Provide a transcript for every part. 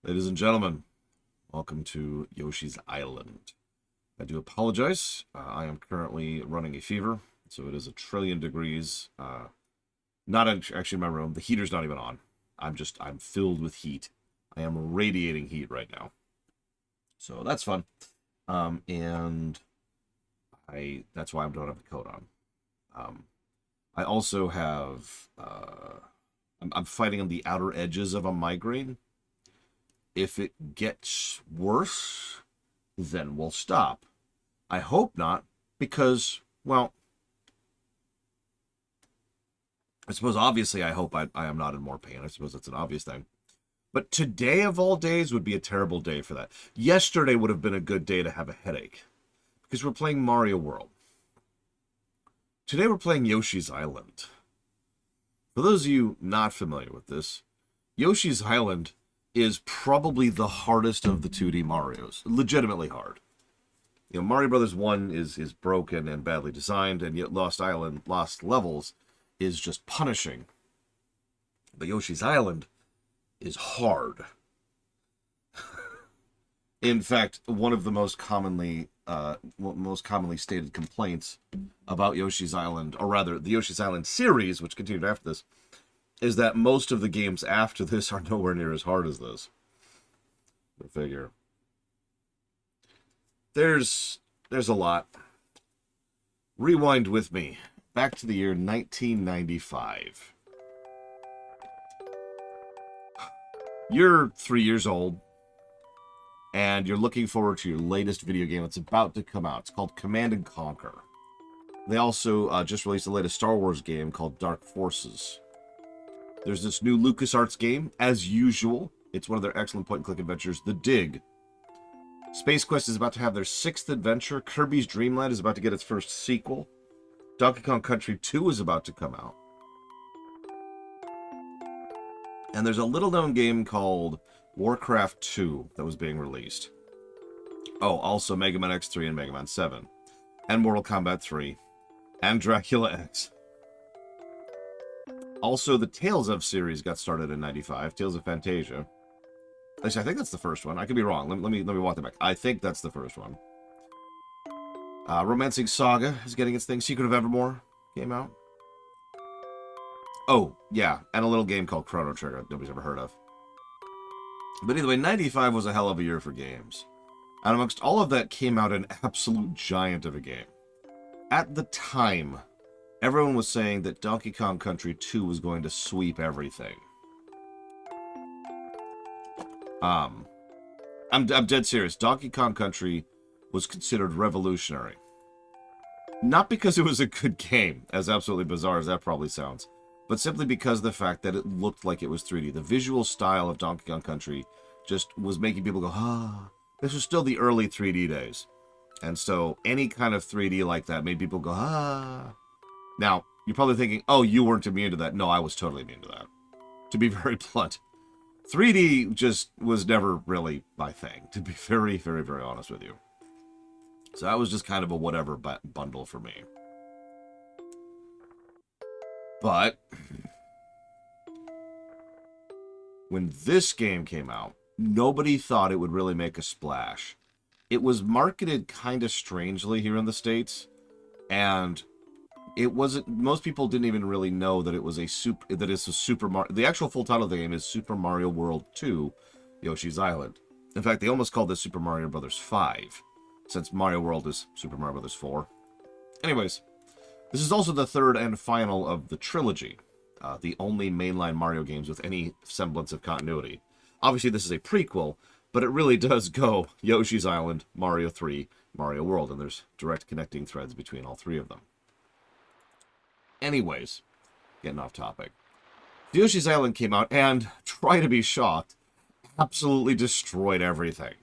Ladies and gentlemen, welcome to Yoshi's Island. I do apologize. I am currently running a fever, so it is 1,000,000,000 degrees. Not actually in my room. The heater's not even on. I'm filled with heat. I am radiating heat right now. So that's fun. And that's why I don't have the coat on. I also have, I'm fighting on the outer edges of a migraine. If it gets worse, then we'll stop. I hope not, because, well, I suppose obviously I hope I am not in more pain. I suppose that's an obvious thing. But today of all days would be a terrible day for that. Yesterday would have been a good day to have a headache, because we're playing Mario World. Today we're playing Yoshi's Island. For those of you not familiar with this, Yoshi's Island is probably the hardest of the 2D Marios. Legitimately hard. You know, Mario Brothers 1 is broken and badly designed, and yet Lost Levels is just punishing. But Yoshi's Island is hard. In fact, one of the most commonly stated complaints about Yoshi's Island, or rather the Yoshi's Island series, which continued after this, is that most of the games after this are nowhere near as hard as this. Go figure. There's a lot. Rewind with me. Back to the year 1995. You're 3 years old, and you're looking forward to your latest video game that's about to come out. It's called Command & Conquer. They also just released the latest Star Wars game called Dark Forces. There's this new LucasArts game, as usual. It's one of their excellent point-and-click adventures, The Dig. Space Quest is about to have their 6th adventure. Kirby's Dream Land is about to get its first sequel. Donkey Kong Country 2 is about to come out. And there's a little-known game called Warcraft 2 that was being released. Oh, also Mega Man X3 and Mega Man 7. And Mortal Kombat 3. And Dracula X. Also, the Tales of series got started in 95. Tales of Fantasia. Actually, I think that's the first one. I could be wrong. Let me walk that back. I think that's the first one. Romancing Saga is getting its thing. Secret of Evermore came out. Oh, yeah. And a little game called Chrono Trigger nobody's ever heard of. But either way, 95 was a hell of a year for games. And amongst all of that came out an absolute giant of a game. At the time, everyone was saying that Donkey Kong Country 2 was going to sweep everything. I'm dead serious. Donkey Kong Country was considered revolutionary. Not because it was a good game, as absolutely bizarre as that probably sounds, but simply because of the fact that it looked like it was 3D. The visual style of Donkey Kong Country just was making people go, ah. This was still the early 3D days. And so any kind of 3D like that made people go, ah. Now, you're probably thinking, oh, you weren't immune to that. No, I was totally immune to that. To be very blunt. 3D just was never really my thing, to be very, very, very honest with you. So that was just kind of a whatever bundle for me. But when this game came out, nobody thought it would really make a splash. It was marketed kind of strangely here in the States, and it wasn't. Most people didn't even really know that it was Super Mario. The actual full title of the game is Super Mario World 2: Yoshi's Island. In fact, they almost called this Super Mario Brothers 5, since Mario World is Super Mario Brothers 4. Anyways, this is also the third and final of the trilogy, the only mainline Mario games with any semblance of continuity. Obviously, this is a prequel, but it really does go Yoshi's Island, Mario 3, Mario World, and there's direct connecting threads between all three of them. Anyways, getting off topic. Yoshi's Island came out, and, try to be shocked, absolutely destroyed everything.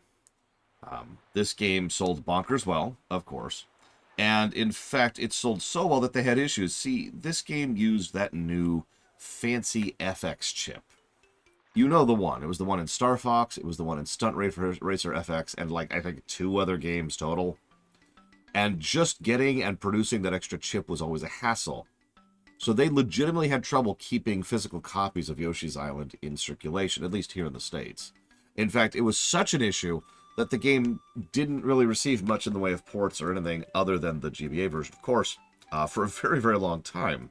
This game sold bonkers well, of course. And, in fact, it sold so well that they had issues. See, this game used that new fancy FX chip. You know the one. It was the one in Star Fox, it was the one in Stunt Racer FX, and, like, I think 2 other games total. And just getting and producing that extra chip was always a hassle. So they legitimately had trouble keeping physical copies of Yoshi's Island in circulation, at least here in the States. In fact, it was such an issue that the game didn't really receive much in the way of ports or anything other than the GBA version, of course, for a very, very long time,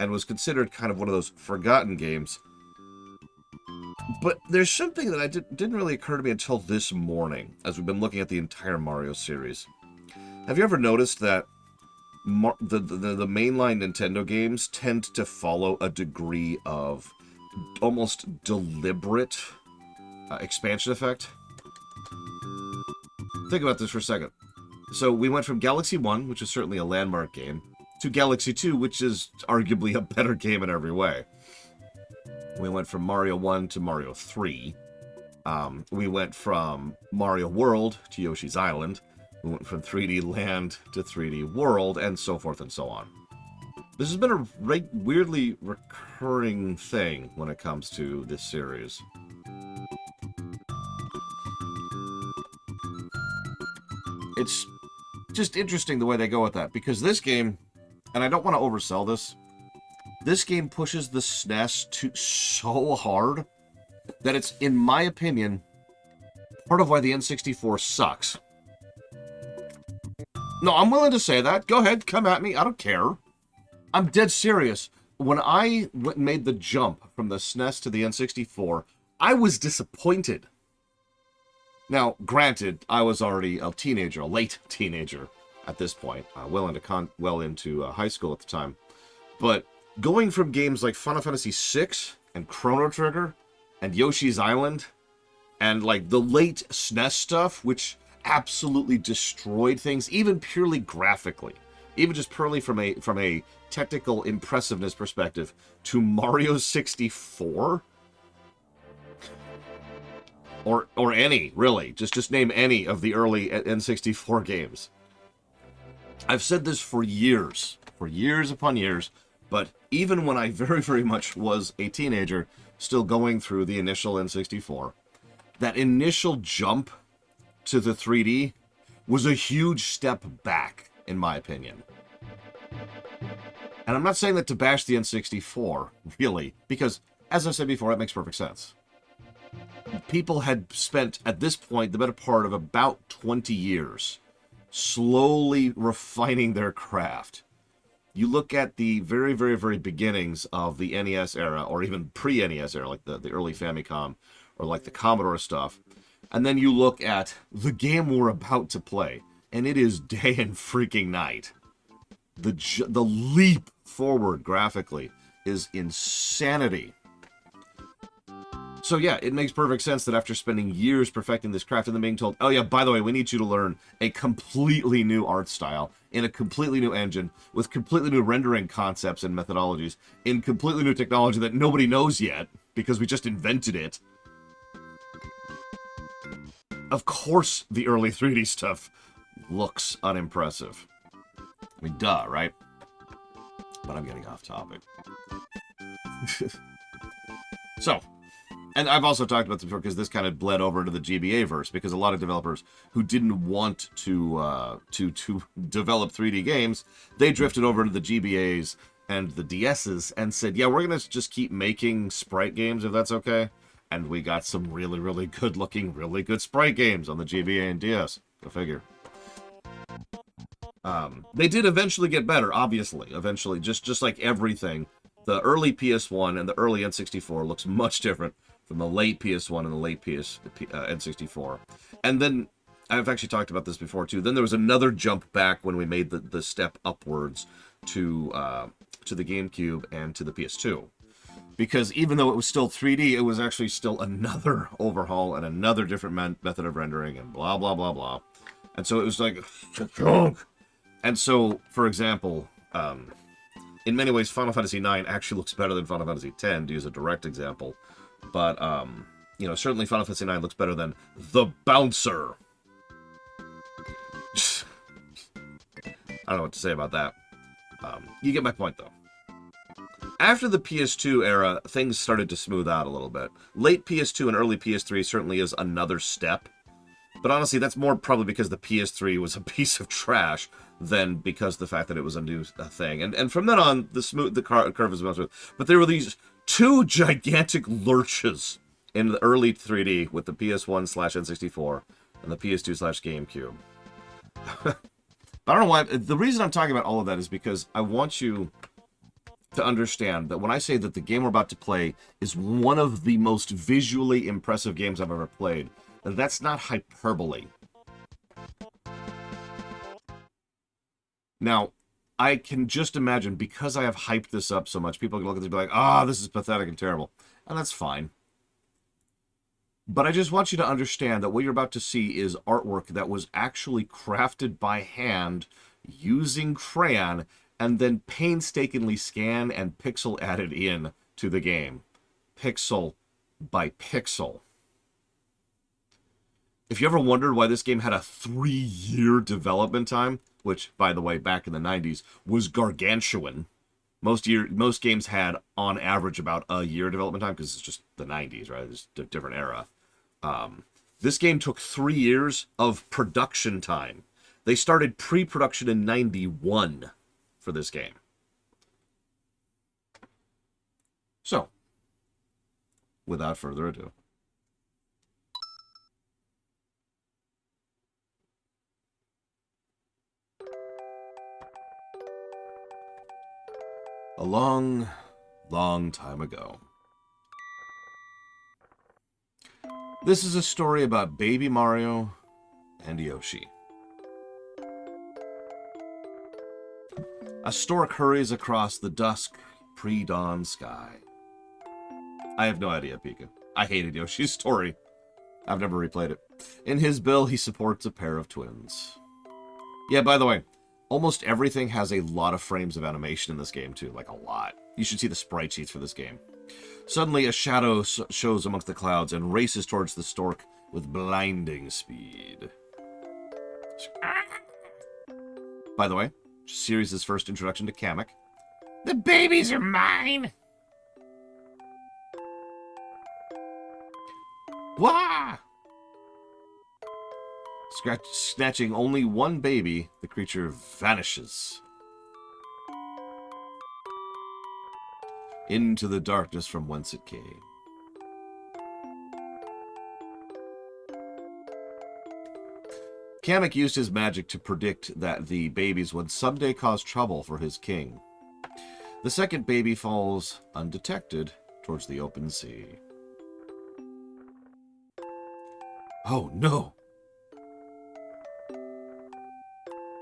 and was considered kind of one of those forgotten games. But there's something that didn't really occur to me until this morning, as we've been looking at the entire Mario series. Have you ever noticed that the mainline Nintendo games tend to follow a degree of almost deliberate expansion effect? Think about this for a second. So we went from Galaxy 1, which is certainly a landmark game, to Galaxy 2, which is arguably a better game in every way. We went from Mario 1 to Mario 3. We went from Mario World to Yoshi's Island. We went from 3D Land to 3D World, and so forth and so on. This has been a weirdly recurring thing when it comes to this series. It's just interesting the way they go with that, because this game, and I don't want to oversell this game pushes the SNES so hard that it's, in my opinion, part of why the N64 sucks. No, I'm willing to say that. Go ahead, come at me. I don't care. I'm dead serious. When I made the jump from the SNES to the N64, I was disappointed. Now, granted, I was already a teenager, a late teenager at this point, well into high school at the time. But going from games like Final Fantasy VI and Chrono Trigger and Yoshi's Island and like the late SNES stuff, which absolutely destroyed things, even purely graphically, even just purely from a technical impressiveness perspective, to Mario 64, or any, really, just name any of the early N64 games. I've said this for years upon years, but even when I very, very much was a teenager, still going through the initial N64, that initial jump to the 3D was a huge step back, in my opinion. And I'm not saying that to bash the N64, really, because, as I said before, it makes perfect sense. People had spent, at this point, the better part of about 20 years slowly refining their craft. You look at the very, very, very beginnings of the NES era, or even pre-NES era, like the early Famicom, or like the Commodore stuff, and then you look at the game we're about to play, and it is day and freaking night. The leap forward graphically is insanity. So yeah, it makes perfect sense that after spending years perfecting this craft and then being told, oh yeah, by the way, we need you to learn a completely new art style in a completely new engine with completely new rendering concepts and methodologies in completely new technology that nobody knows yet because we just invented it. Of course, the early 3D stuff looks unimpressive. I mean, duh, right? But I'm getting off topic. So, and I've also talked about this before because this kind of bled over into the GBA verse, because a lot of developers who didn't want to develop 3D games, they drifted over to the GBAs and the DSs and said, yeah, we're going to just keep making sprite games if that's okay. And we got some really, really good looking, really good sprite games on the GBA and DS. Go figure. They did eventually get better, obviously. Eventually, just like everything, the early PS1 and the early N64 looks much different from the late PS1 and the late N64. And then, I've actually talked about this before too, then there was another jump back when we made the step upwards to the GameCube and to the PS2. Because even though it was still 3D, it was actually still another overhaul and another different method of rendering and blah, blah, blah, blah. And so it was like, junk. And so, for example, in many ways, Final Fantasy IX actually looks better than Final Fantasy X, to use a direct example. But, you know, certainly Final Fantasy IX looks better than The Bouncer. I don't know what to say about that. You get my point, though. After the PS2 era, things started to smooth out a little bit. Late PS2 and early PS3 certainly is another step. But honestly, that's more probably because the PS3 was a piece of trash than because the fact that it was a new thing. And from then on, the curve was more smooth. But there were these two gigantic lurches in the early 3D with the PS1/N64 and the PS2/GameCube. But I don't know why. The reason I'm talking about all of that is because I want you to understand that when I say that the game we're about to play is one of the most visually impressive games I've ever played, that's not hyperbole. Now, I can just imagine, because I have hyped this up so much, people can look at this and be like, ah, this is pathetic and terrible. And that's fine. But I just want you to understand that what you're about to see is artwork that was actually crafted by hand using crayon and then painstakingly scanned and pixel added in to the game. Pixel by pixel. If you ever wondered why this game had a 3-year development time, which, by the way, back in the 90s, was gargantuan. Most games had, on average, about a year development time, because it's just the 90s, right? It's a different era. This game took 3 years of production time. They started pre-production in 91 for this game. So, without further ado. A long, long time ago. This is a story about Baby Mario and Yoshi. A stork hurries across the dusk, pre-dawn sky. I have no idea, Pika. I hated Yoshi's story. I've never replayed it. In his bill, he supports a pair of twins. Yeah, by the way, almost everything has a lot of frames of animation in this game, too. Like, a lot. You should see the sprite sheets for this game. Suddenly, a shadow shows amongst the clouds and races towards the stork with blinding speed. By the way, series' first introduction to Kamek. The babies are mine! Wah! Snatching only one baby, the creature vanishes into the darkness from whence it came. Kamek used his magic to predict that the babies would someday cause trouble for his king. The second baby falls undetected towards the open sea. Oh no!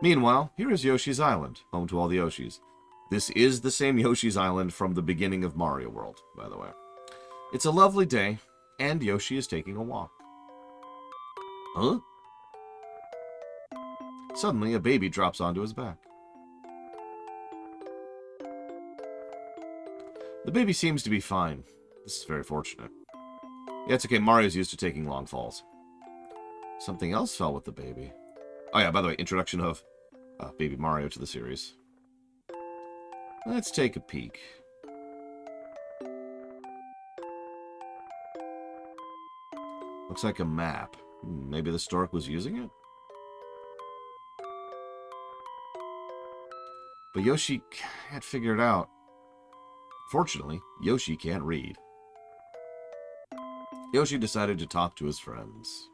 Meanwhile, here is Yoshi's Island, home to all the Yoshis. This is the same Yoshi's Island from the beginning of Mario World, by the way. It's a lovely day, and Yoshi is taking a walk. Huh? Suddenly, a baby drops onto his back. The baby seems to be fine. This is very fortunate. Yeah, it's okay. Mario's used to taking long falls. Something else fell with the baby. Oh yeah, by the way, introduction of Baby Mario to the series. Let's take a peek. Looks like a map. Maybe the stork was using it? But Yoshi can't figure it out. Fortunately, Yoshi can't read. Yoshi decided to talk to his friends.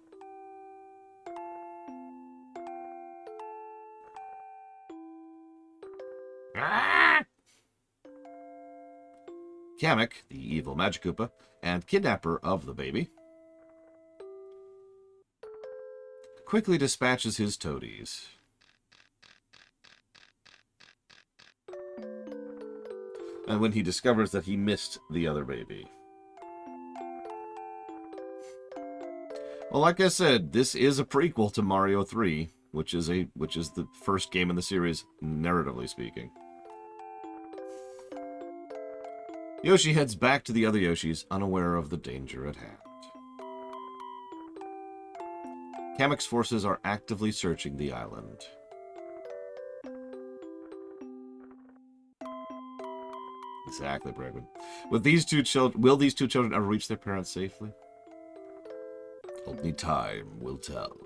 Kamek, the evil Magic Koopa, and kidnapper of the baby, quickly dispatches his toadies. And when he discovers that he missed the other baby. Well, like I said, this is a prequel to Mario 3, which is the first game in the series, narratively speaking. Yoshi heads back to the other Yoshis, unaware of the danger at hand. Kamek's forces are actively searching the island. Exactly, Bregman. Will these two children ever reach their parents safely? Only time will tell.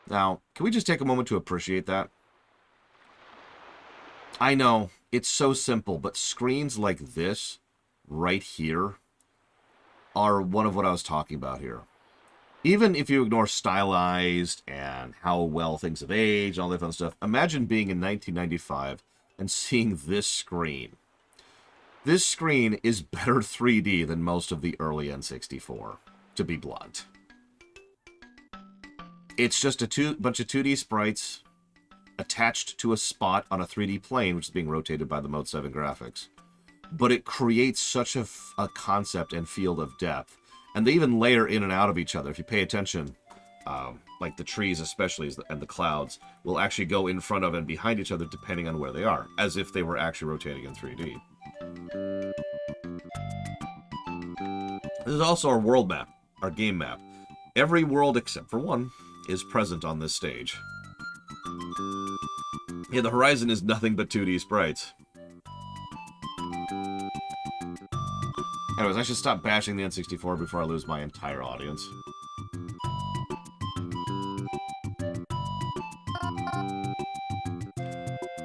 Now, can we just take a moment to appreciate that? I know, it's so simple, but screens like this right here are one of what I was talking about here. Even if you ignore stylized and how well things have aged, all that fun stuff, imagine being in 1995 and seeing this screen. This screen is better 3D than most of the early N64, to be blunt. It's just a bunch of 2D sprites attached to a spot on a 3D plane, which is being rotated by the Mode 7 graphics. But it creates such a concept and field of depth. And they even layer in and out of each other. If you pay attention, like the trees especially, and the clouds, will actually go in front of and behind each other depending on where they are, as if they were actually rotating in 3D. This is also our world map, our game map. Every world except for one is present on this stage. Yeah, the horizon is nothing but 2D sprites. Anyways, I should stop bashing the N64 before I lose my entire audience.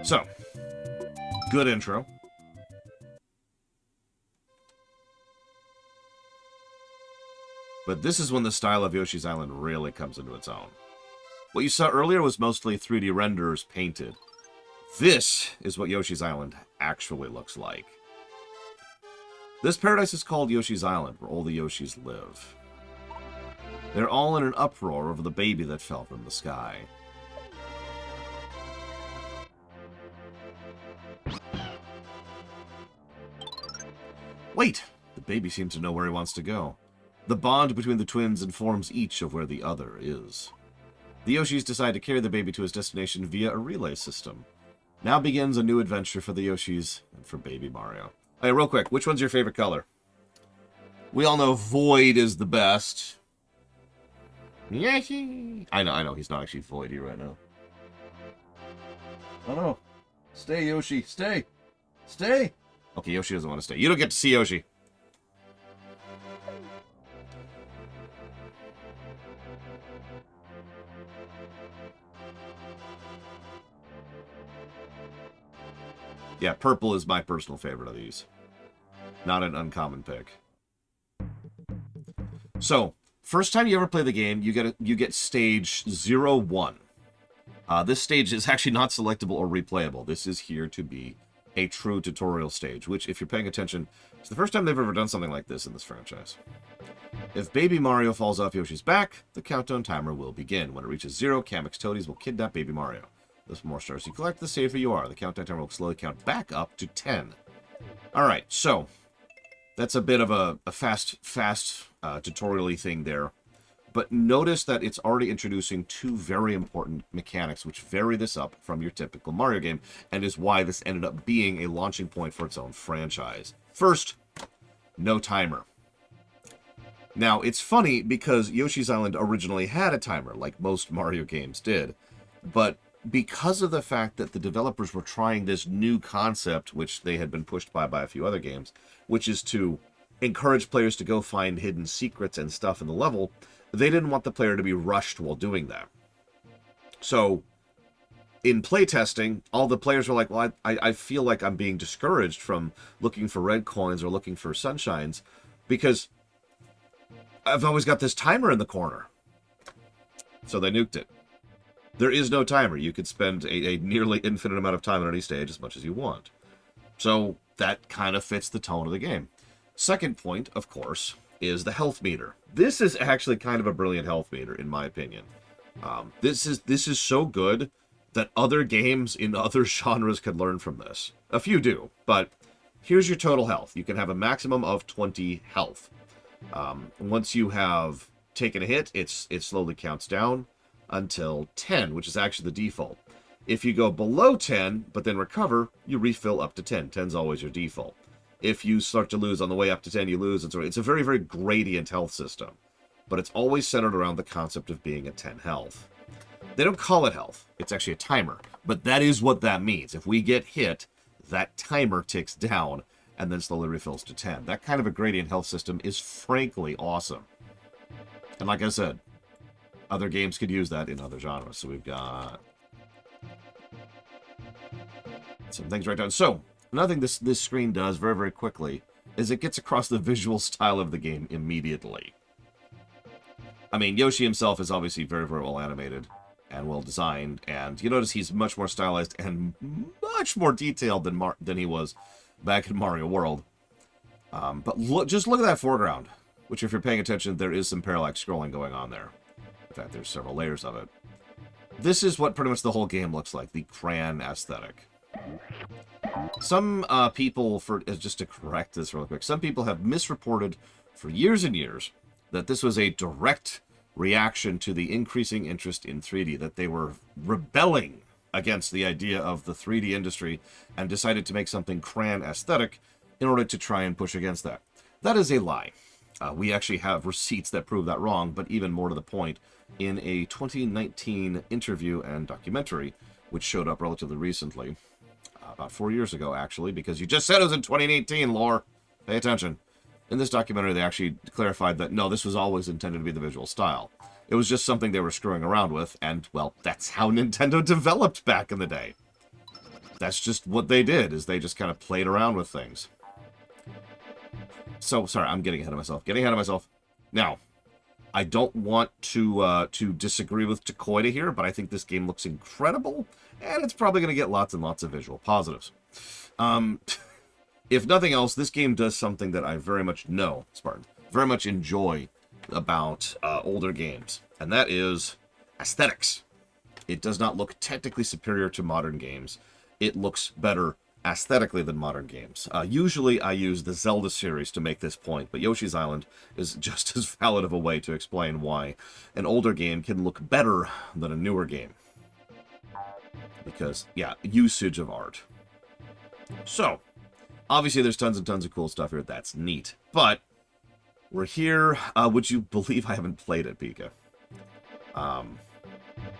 So, good intro. But this is when the style of Yoshi's Island really comes into its own. What you saw earlier was mostly 3D renders painted. This is what Yoshi's Island actually looks like. This paradise is called Yoshi's Island, where all the Yoshis live. They're all in an uproar over the baby that fell from the sky. Wait! The baby seems to know where he wants to go. The bond between the twins informs each of where the other is. The Yoshis decide to carry the baby to his destination via a relay system. Now begins a new adventure for the Yoshis and for Baby Mario. Hey, real quick, which one's your favorite color? We all know Void is the best. Yoshi! I know, he's not actually Voidy right now. Oh no. Stay, Yoshi, stay! Stay! Okay, Yoshi doesn't want to stay. You don't get to see Yoshi. Yeah, purple is my personal favorite of these. Not an uncommon pick. So, first time you ever play the game, you get stage 01. This stage is actually not selectable or replayable. This is here to be a true tutorial stage, which, if you're paying attention, is the first time they've ever done something like this in this franchise. If Baby Mario falls off Yoshi's back, the countdown timer will begin. When it reaches 0, Kamek's Toadies will kidnap Baby Mario. The more stars you collect, the safer you are. The countdown timer will slowly count back up to 10. Alright, so that's a bit of a fast tutorial-y thing there. But notice that it's already introducing two very important mechanics which vary this up from your typical Mario game, and is why this ended up being a launching point for its own franchise. First, no timer. Now, it's funny because Yoshi's Island originally had a timer, like most Mario games did, but because of the fact that the developers were trying this new concept, which they had been pushed by a few other games, which is to encourage players to go find hidden secrets and stuff in the level, they didn't want the player to be rushed while doing that. So, in playtesting, all the players were like, well, I feel like I'm being discouraged from looking for red coins or looking for sunshines, because I've always got this timer in the corner. So they nuked it. There is no timer. You could spend a nearly infinite amount of time on any stage as much as you want. So that kind of fits the tone of the game. Second point, of course, is the health meter. This is actually kind of a brilliant health meter, in my opinion. This is so good that other games in other genres could learn from this. A few do, but here's your total health. You can have a maximum of 20 health. Once you have taken a hit, it slowly counts down until 10, which is actually the default. If you go below 10, but then recover, you refill up to 10. 10's always your default. If you start to lose on the way up to 10, you lose. And so it's a very, very gradient health system. But it's always centered around the concept of being at 10 health. They don't call it health. It's actually a timer. But that is what that means. If we get hit, that timer ticks down and then slowly refills to 10. That kind of a gradient health system is frankly awesome. And like I said, other games could use that in other genres. So we've got some things right down. So, another thing this screen does very, very quickly is it gets across the visual style of the game immediately. I mean, Yoshi himself is obviously very, very well animated and well designed, and you notice he's much more stylized and much more detailed than he was back in Mario World. But just look at that foreground, which if you're paying attention, there is some parallax scrolling going on there. In fact, there's several layers of it. This is what pretty much the whole game looks like, the crayon aesthetic. Some people, just to correct this real quick, some people have misreported for years and years that this was a direct reaction to the increasing interest in 3D, that they were rebelling against the idea of the 3D industry and decided to make something crayon aesthetic in order to try and push against that. That is a lie. We actually have receipts that prove that wrong, but even more to the point, in a 2019 interview and documentary, which showed up relatively recently, about 4 years ago, actually, because you just said it was in 2018, Lore. Pay attention. In this documentary, they actually clarified that, no, this was always intended to be the visual style. It was just something they were screwing around with, and, well, that's how Nintendo developed back in the day. That's just what they did, is they just kind of played around with things. So, sorry, I'm getting ahead of myself. Now, I don't want to disagree with Takoida here, but I think this game looks incredible, and it's probably going to get lots and lots of visual positives. If nothing else, this game does something that I very much know, Spartan, very much enjoy about older games, and that is aesthetics. It does not look technically superior to modern games. It looks better aesthetically than modern games. Usually I use the Zelda series to make this point, but Yoshi's Island is just as valid of a way to explain why an older game can look better than a newer game. Because, yeah, usage of art. So, obviously there's tons and tons of cool stuff here. That's neat. But, we're here. Would you believe I haven't played it, Pika?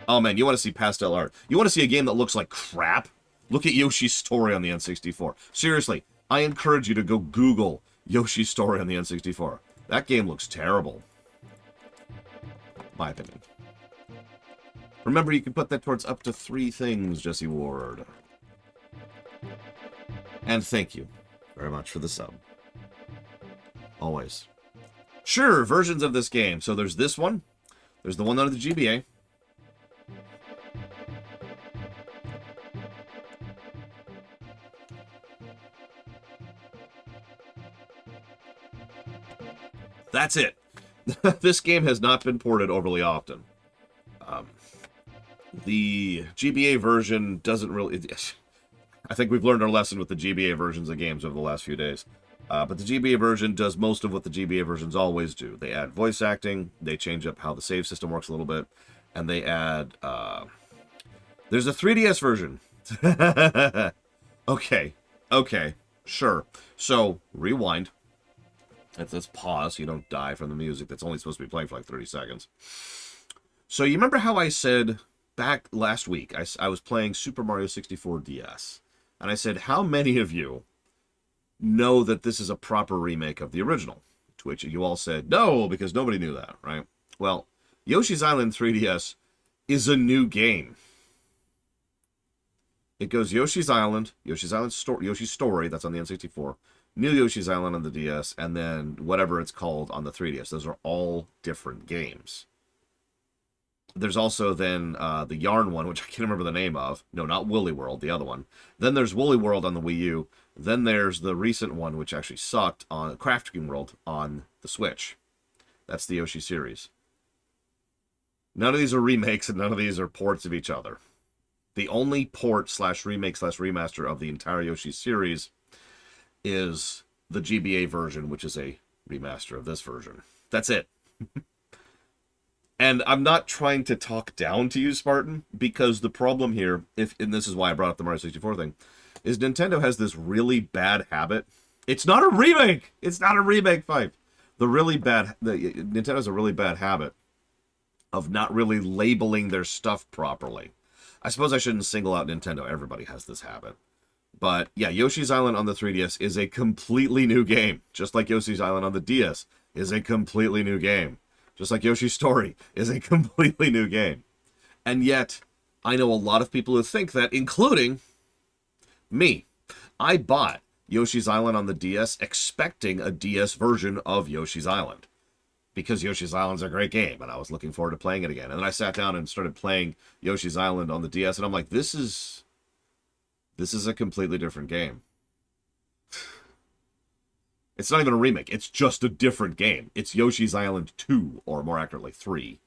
Oh man, you want to see pastel art. You want to see a game that looks like crap? Look at Yoshi's Story on the N64. Seriously, I encourage you to go Google Yoshi's Story on the N64. That game looks terrible. My opinion. Remember, you can put that towards up to 3 things, Jesse Ward. And thank you very much for the sub. Always. Sure, versions of this game. So there's this one. There's the one under the GBA. That's it. This game has not been ported overly often. The GBA version doesn't really... I think we've learned our lesson with the GBA versions of games over the last few days. But the GBA version does most of what the GBA versions always do. They add voice acting, they change up how the save system works a little bit, and they add... There's a 3DS version. Okay, sure. So, rewind. Let's pause so you don't die from the music that's only supposed to be playing for like 30 seconds. So you remember how I said back last week, I was playing Super Mario 64 DS, and I said, how many of you know that this is a proper remake of the original? To which you all said, no, because nobody knew that, right? Well, Yoshi's Island 3DS is a new game. It goes Yoshi's Island, Yoshi's Story, that's on the N64, New Yoshi's Island on the DS, and then whatever it's called on the 3DS. Those are all different games. There's also then the Yarn one, which I can't remember the name of. No, not Woolly World, the other one. Then there's Woolly World on the Wii U. Then there's the recent one, which actually sucked, on Crafting World on the Switch. That's the Yoshi series. None of these are remakes, and none of these are ports of each other. The only port / remake / remaster of the entire Yoshi series is the GBA version, which is a remaster of this version. That's it. And I'm not trying to talk down to you, Spartan, because the problem here, and this is why I brought up the Mario 64 thing, is Nintendo has this really bad habit. It's not a remake! It's not a remake, Fife! Nintendo has a really bad habit of not really labeling their stuff properly. I suppose I shouldn't single out Nintendo. Everybody has this habit. But, yeah, Yoshi's Island on the 3DS is a completely new game. Just like Yoshi's Island on the DS is a completely new game. Just like Yoshi's Story is a completely new game. And yet, I know a lot of people who think that, including me. I bought Yoshi's Island on the DS, expecting a DS version of Yoshi's Island. Because Yoshi's Island's a great game, and I was looking forward to playing it again. And then I sat down and started playing Yoshi's Island on the DS, and I'm like, this is a completely different game. It's not even a remake. It's just a different game. It's Yoshi's Island 2, or more accurately, 3.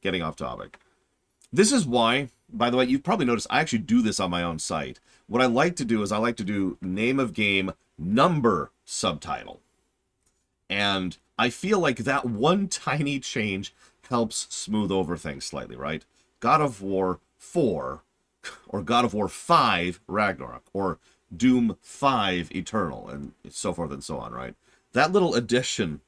Getting off topic. This is why, by the way, you've probably noticed I actually do this on my own site. What I like to do is I like to do name of game, number, subtitle. And I feel like that one tiny change helps smooth over things slightly, right? God of War 4, or God of War 5, Ragnarok, or Doom 5, Eternal, and so forth and so on, right? That little addition,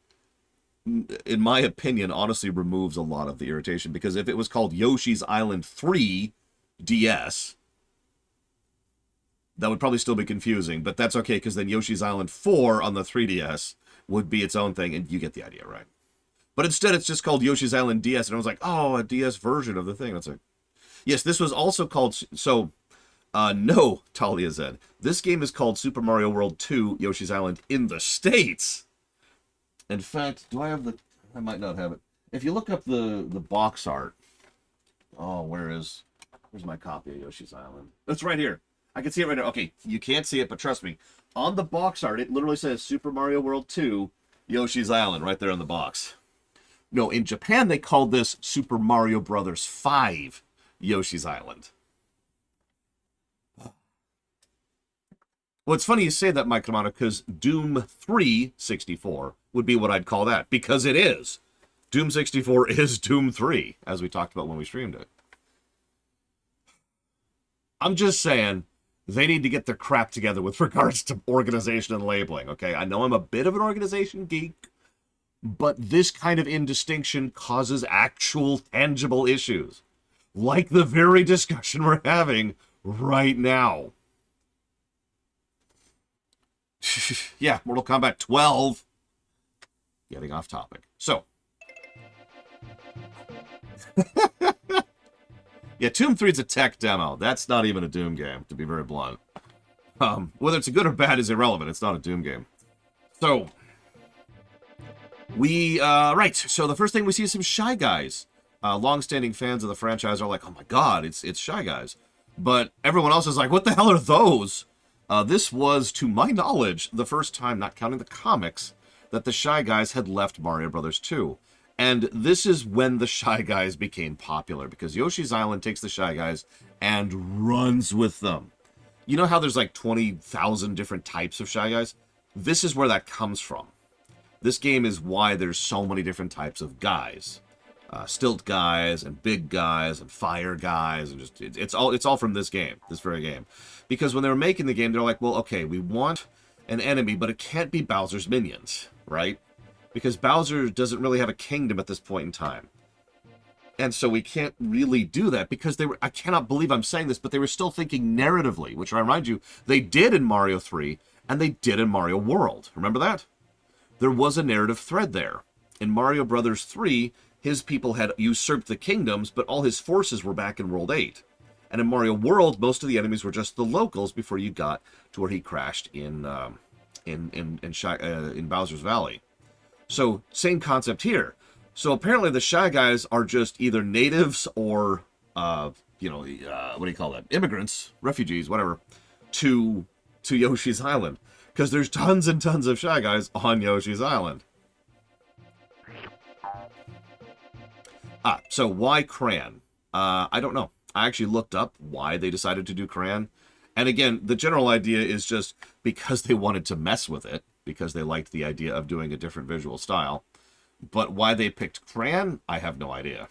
in my opinion, honestly removes a lot of the irritation, because if it was called Yoshi's Island 3 DS, that would probably still be confusing, but that's okay, because then Yoshi's Island 4 on the 3DS would be its own thing, and you get the idea, right? But instead, it's just called Yoshi's Island DS, and I was like, oh, a DS version of the thing. That's like, yes, this was also called, so, no, Talia said, this game is called Super Mario World 2 Yoshi's Island in the States. In fact, do I have the, I might not have it. If you look up the box art, oh, where's my copy of Yoshi's Island? It's right here. I can see it right now. Okay, you can't see it, but trust me. On the box art, it literally says Super Mario World 2 Yoshi's Island right there on the box. No, in Japan, they called this Super Mario Brothers 5 Yoshi's Island. Well, it's funny you say that, Mike Kamano, because Doom 3 64 would be what I'd call that, because it is. Doom 64 is Doom 3, as we talked about when we streamed it. I'm just saying, they need to get their crap together with regards to organization and labeling, okay? I know I'm a bit of an organization geek, but this kind of indistinction causes actual tangible issues, like the very discussion we're having right now. Yeah, Mortal Kombat 12. Getting off topic. So. Yeah, Doom 3 is a tech demo. That's not even a Doom game, to be very blunt. Whether it's good or bad is irrelevant. It's not a Doom game. So. Right. So the first thing we see is some Shy Guys. Long-standing fans of the franchise are like, oh my god, it's Shy Guys. But everyone else is like, what the hell are those? This was, to my knowledge, the first time, not counting the comics, that the Shy Guys had left Mario Bros. 2. And this is when the Shy Guys became popular, because Yoshi's Island takes the Shy Guys and runs with them. You know how there's like 20,000 different types of Shy Guys? This is where that comes from. This game is why there's so many different types of guys. Stilt guys and big guys and fire guys, and just it's all from this game, this very game. Because when they were making the game, they're like, well, okay, we want an enemy, but it can't be Bowser's minions, right? Because Bowser doesn't really have a kingdom at this point in time. And so we can't really do that, because they were, I cannot believe I'm saying this, but they were still thinking narratively, which I remind you, they did in Mario 3, and they did in Mario World. Remember that? There was a narrative thread there. In Mario Brothers 3, his people had usurped the kingdoms, but all his forces were back in World 8. And in Mario World, most of the enemies were just the locals before you got to where he crashed in Bowser's Valley. So, same concept here. So apparently the Shy Guys are just either natives or, what do you call that? Immigrants, refugees, whatever, to Yoshi's Island. Because there's tons and tons of Shy Guys on Yoshi's Island. So why Cran? I don't know. I actually looked up why they decided to do Cran. And again, the general idea is just because they wanted to mess with it, because they liked the idea of doing a different visual style. But why they picked Cran, I have no idea.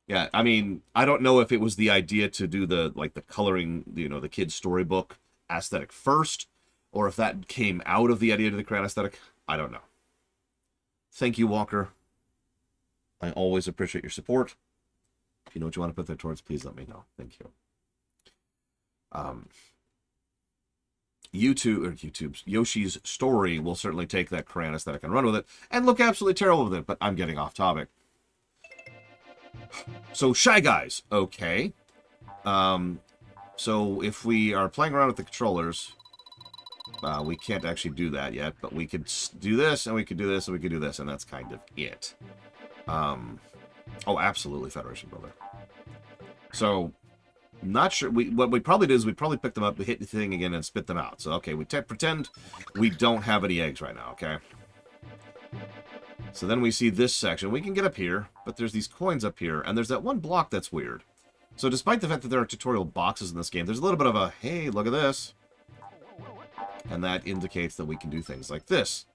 Yeah, I mean, I don't know if it was the idea to do the coloring, the kid's storybook aesthetic first, or if that came out of the idea to the Cran aesthetic. I don't know. Thank you, Walker. I always appreciate your support. If you know what you want to put there towards, please let me know. Thank you. YouTube's Yoshi's Story will certainly take that Cran aesthetic and run with it, and look absolutely terrible with it, but I'm getting off topic. So, Shy Guys. Okay. So if we are playing around with the controllers, we can't actually do that yet, but we could do this, and we could do this, and we could do this, and that's kind of it. Oh, absolutely, Federation Builder. So, not sure. What we probably did is we probably pick them up, hit the thing again, and spit them out. So, okay, we pretend we don't have any eggs right now, okay? So then we see this section. We can get up here, but there's these coins up here, and there's that one block that's weird. So despite the fact that there are tutorial boxes in this game, there's a little bit of a, hey, look at this. And that indicates that we can do things like this.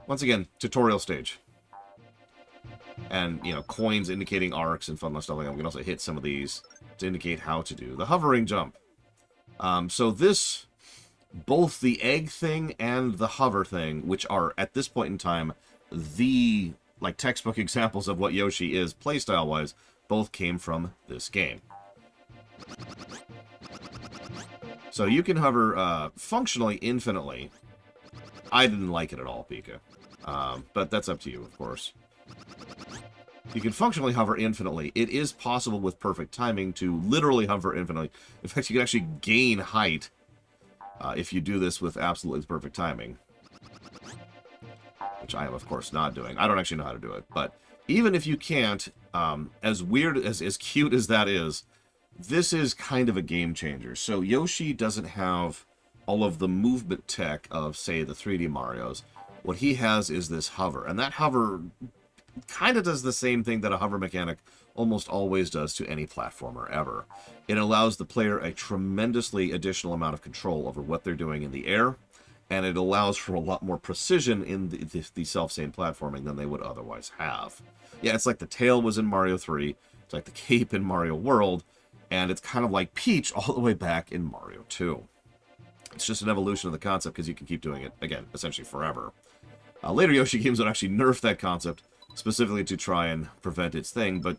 Once again, tutorial stage. And, you know, coins indicating arcs and fun stuff like that. We can also hit some of these to indicate how to do the hovering jump. So this, both the egg thing and the hover thing, which are, at this point in time, the, like, textbook examples of what Yoshi is playstyle-wise, both came from this game. So you can hover functionally infinitely. I didn't like it at all, Pika. But that's up to you, of course. You can functionally hover infinitely. It is possible with perfect timing to literally hover infinitely. In fact, you can actually gain height if you do this with absolutely perfect timing. Which I am, of course, not doing. I don't actually know how to do it. But even if you can't, as weird, as cute as that is, this is kind of a game changer. So Yoshi doesn't have all of the movement tech of, say, the 3D Marios. What he has is this hover. And that hover kind of does the same thing that a hover mechanic almost always does to any platformer ever. It allows the player a tremendously additional amount of control over what they're doing in the air. And it allows for a lot more precision in the self-same platforming than they would otherwise have. Yeah, it's like the tail was in Mario 3. It's like the cape in Mario World. And it's kind of like Peach all the way back in Mario 2. It's just an evolution of the concept because you can keep doing it, again, essentially forever. Later Yoshi games would actually nerf that concept, specifically to try and prevent its thing, but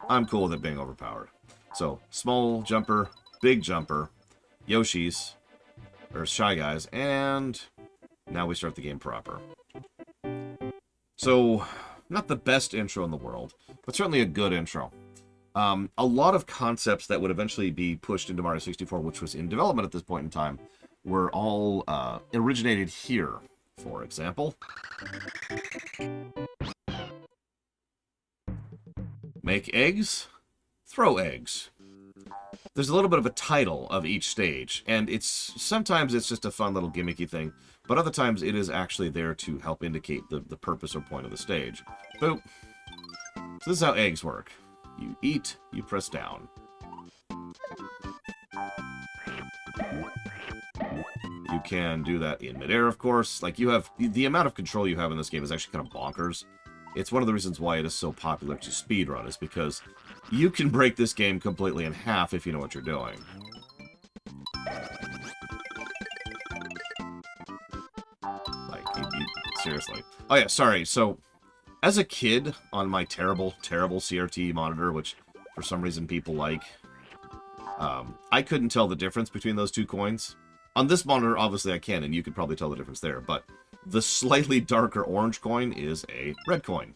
I'm cool with it being overpowered. So, small jumper, big jumper, Yoshi's, or Shy Guys, and now we start the game proper. So, not the best intro in the world, but certainly a good intro. A lot of concepts that would eventually be pushed into Mario 64, which was in development at this point in time, were all originated here. For example, make eggs, throw eggs. There's a little bit of a title of each stage, and sometimes it's just a fun little gimmicky thing, but other times it is actually there to help indicate the purpose or point of the stage. Boop. So this is how eggs work. You eat, you press down. You can do that in midair, of course. Like, you have... The amount of control you have in this game is actually kind of bonkers. It's one of the reasons why it is so popular to speedrun, is because you can break this game completely in half if you know what you're doing. Like, seriously. Oh yeah, sorry, so... As a kid, on my terrible, terrible CRT monitor, which for some reason people like, I couldn't tell the difference between those two coins. On this monitor, obviously I can, and you could probably tell the difference there, but the slightly darker orange coin is a red coin.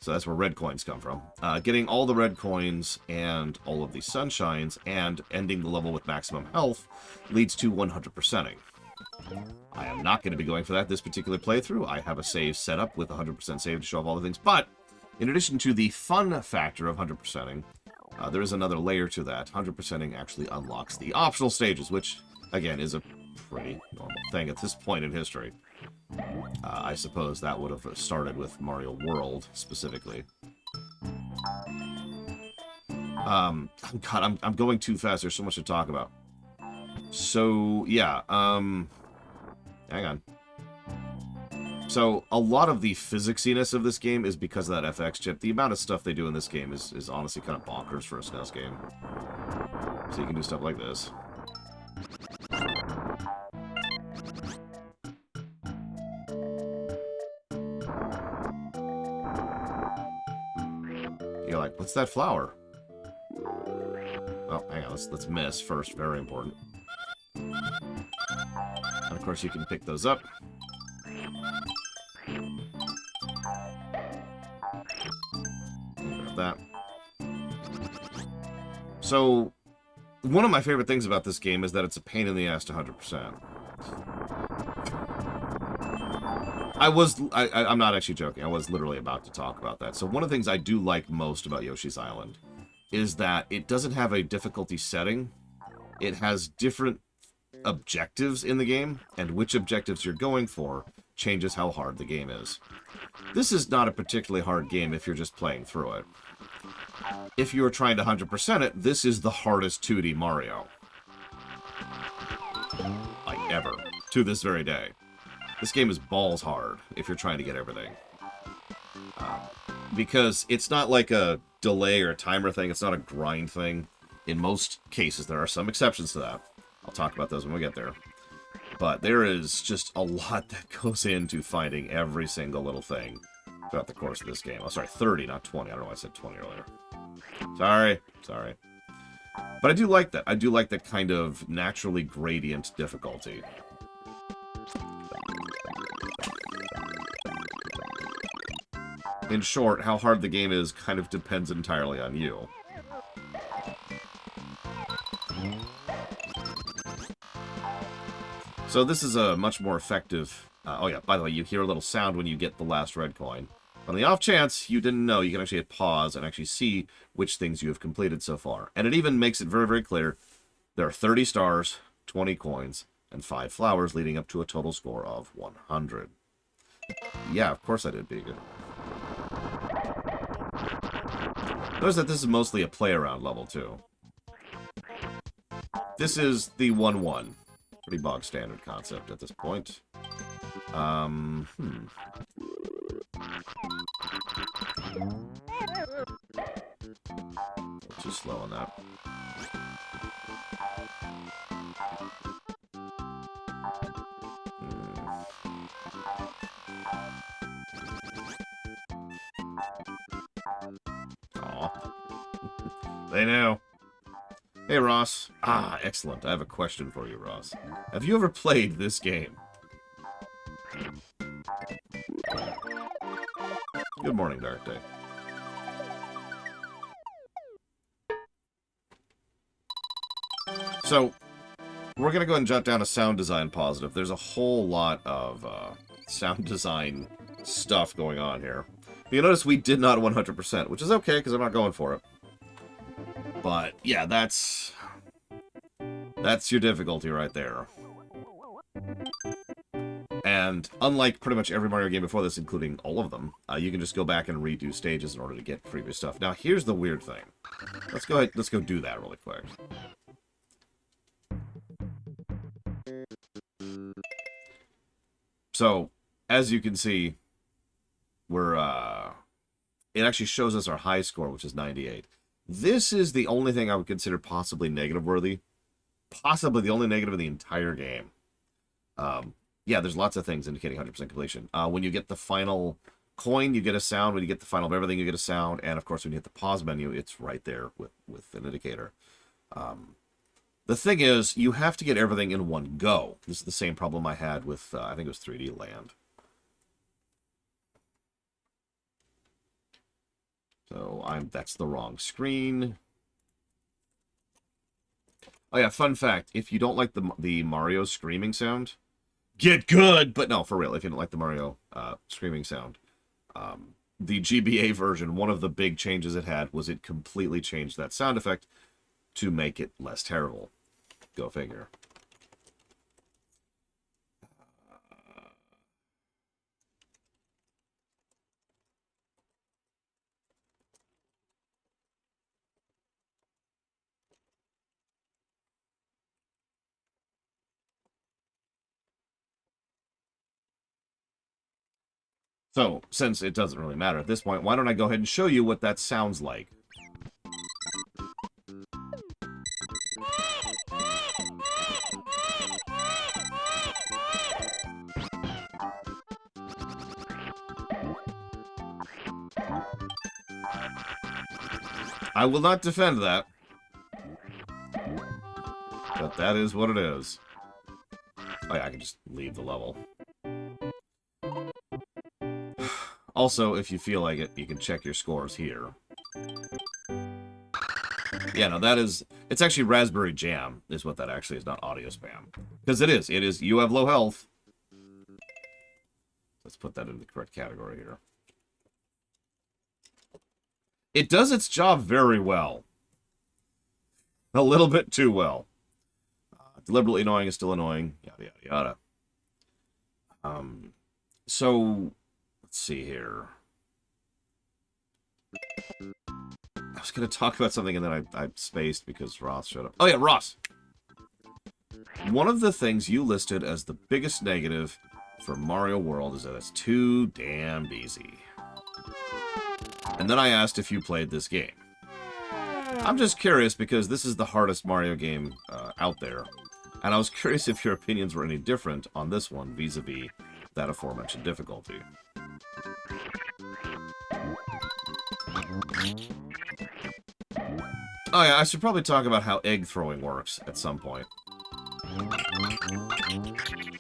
So that's where red coins come from. Getting all the red coins and all of the sunshines and ending the level with maximum health leads to 100%ing. I am not going to be going for that this particular playthrough. I have a save set up with 100% save to show off all the things. But, in addition to the fun factor of 100%ing, there is another layer to that. 100%ing actually unlocks the optional stages, which, again, is a pretty normal thing at this point in history. I suppose that would have started with Mario World, specifically. God, I'm going too fast. There's so much to talk about. So, yeah, hang on. So, a lot of the physicsiness of this game is because of that FX chip. The amount of stuff they do in this game is honestly kind of bonkers for a SNES game. So you can do stuff like this. You're like, what's that flower? Oh, hang on, let's miss first, very important. And of course you can pick those up. after that. So, one of my favorite things about this game is that it's a pain in the ass to 100%. I'm not actually joking. I was literally about to talk about that. So one of the things I do like most about Yoshi's Island is that it doesn't have a difficulty setting. It has different objectives in the game, and which objectives you're going for changes how hard the game is. This is not a particularly hard game if you're just playing through it. If you're trying to 100% it, this is the hardest 2D Mario. Like, ever. To this very day. This game is balls hard if you're trying to get everything. Because it's not like a delay or a timer thing. It's not a grind thing. In most cases, there are some exceptions to that. I'll talk about those when we get there. But there is just a lot that goes into finding every single little thing throughout the course of this game. Oh, sorry, 30, not 20. I don't know why I said 20 earlier. Sorry. But I do like that. I do like that kind of naturally gradient difficulty. In short, how hard the game is kind of depends entirely on you. So this is a much more effective... oh yeah, by the way, you hear a little sound when you get the last red coin. On the off chance you didn't know, you can actually hit pause and actually see which things you have completed so far. And it even makes it very, very clear. There are 30 stars, 20 coins, and 5 flowers, leading up to a total score of 100. Yeah, of course I did, Beacon. Notice that this is mostly a play-around level, too. This is the 1-1. Pretty bog standard concept at this point. Too slow on that. They know. Hey, Ross. Ah, excellent. I have a question for you, Ross. Have you ever played this game? Good morning, Dark Day. So, we're going to go ahead and jot down a sound design positive. There's a whole lot of sound design stuff going on here. You'll notice we did not 100%, which is okay, because I'm not going for it. But, yeah, that's your difficulty right there. And unlike pretty much every Mario game before this, including all of them, you can just go back and redo stages in order to get previous stuff. Now, here's the weird thing. Let's go do that really quick. So, as you can see, we're, it actually shows us our high score, which is 98. This is the only thing I would consider possibly negative-worthy. Possibly the only negative in the entire game. Yeah, there's lots of things indicating 100% completion. When you get the final coin, you get a sound. When you get the final of everything, you get a sound. And, of course, when you hit the pause menu, it's right there with an indicator. The thing is, you have to get everything in one go. This is the same problem I had with, I think it was 3D Land. So, that's the wrong screen. Oh yeah, fun fact. If you don't like the Mario screaming sound, get good! But no, for real, if you don't like the Mario screaming sound, the GBA version, one of the big changes it had was it completely changed that sound effect to make it less terrible. Go figure. So, since it doesn't really matter at this point, why don't I go ahead and show you what that sounds like. I will not defend that. But that is what it is. Oh yeah, I can just leave the level. Also, if you feel like it, you can check your scores here. Yeah, no, that is... It's actually raspberry jam is what that actually is, not audio spam. Because it is. It is, you have low health. Let's put that in the correct category here. It does its job very well. A little bit too well. Deliberately annoying is still annoying. Yada, yada, yada. So, let's see here. I was going to talk about something and then I spaced because Ross showed up. Oh yeah, Ross! One of the things you listed as the biggest negative for Mario World is that it's too damn easy. And then I asked if you played this game. I'm just curious because this is the hardest Mario game out there. And I was curious if your opinions were any different on this one vis-a-vis that aforementioned difficulty. Oh yeah, I should probably talk about how egg throwing works at some point.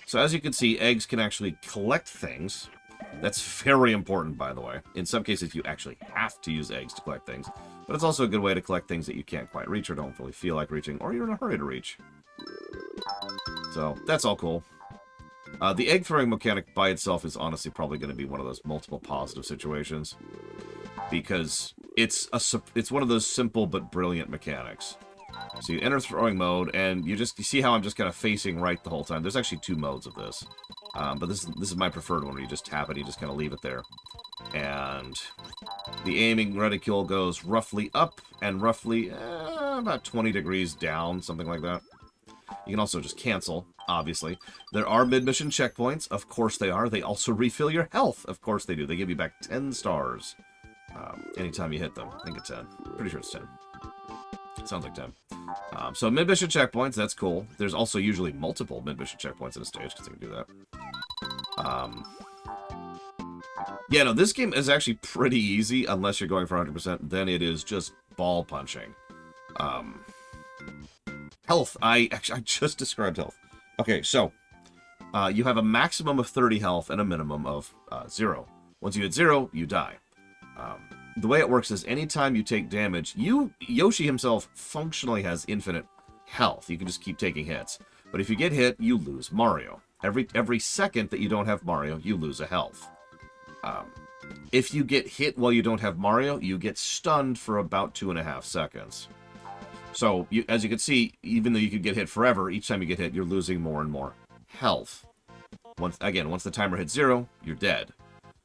So as you can see, eggs can actually collect things. That's very important, by the way. In some cases, you actually have to use eggs to collect things. But it's also a good way to collect things that you can't quite reach or don't really feel like reaching, or you're in a hurry to reach. So, that's all cool. The egg throwing mechanic by itself is honestly probably going to be one of those multiple positive situations. Because it's one of those simple but brilliant mechanics. So you enter throwing mode, and you see how I'm just kind of facing right the whole time. There's actually two modes of this. But this is my preferred one, where you just tap it, you just kind of leave it there. And the aiming reticule goes roughly up and roughly about 20 degrees down, something like that. You can also just cancel, obviously. There are mid-mission checkpoints. Of course they are. They also refill your health. Of course they do. They give you back 10 stars anytime you hit them. I think it's 10. Pretty sure it's 10. Sounds like 10. So mid-mission checkpoints, that's cool. There's also usually multiple mid-mission checkpoints in a stage, because they can do that. Yeah, no, this game is actually pretty easy, unless you're going for 100%. Then it is just ball punching. Health. I just described health. Okay, so you have a maximum of 30 health and a minimum of 0. Once you hit 0, you die. The way it works is anytime you take damage, Yoshi himself functionally has infinite health. You can just keep taking hits. But if you get hit, you lose Mario. Every second that you don't have Mario, you lose a health. If you get hit while you don't have Mario, you get stunned for about 2.5 seconds. So, as you can see, even though you could get hit forever, each time you get hit, you're losing more and more health. Once the timer hits 0, you're dead.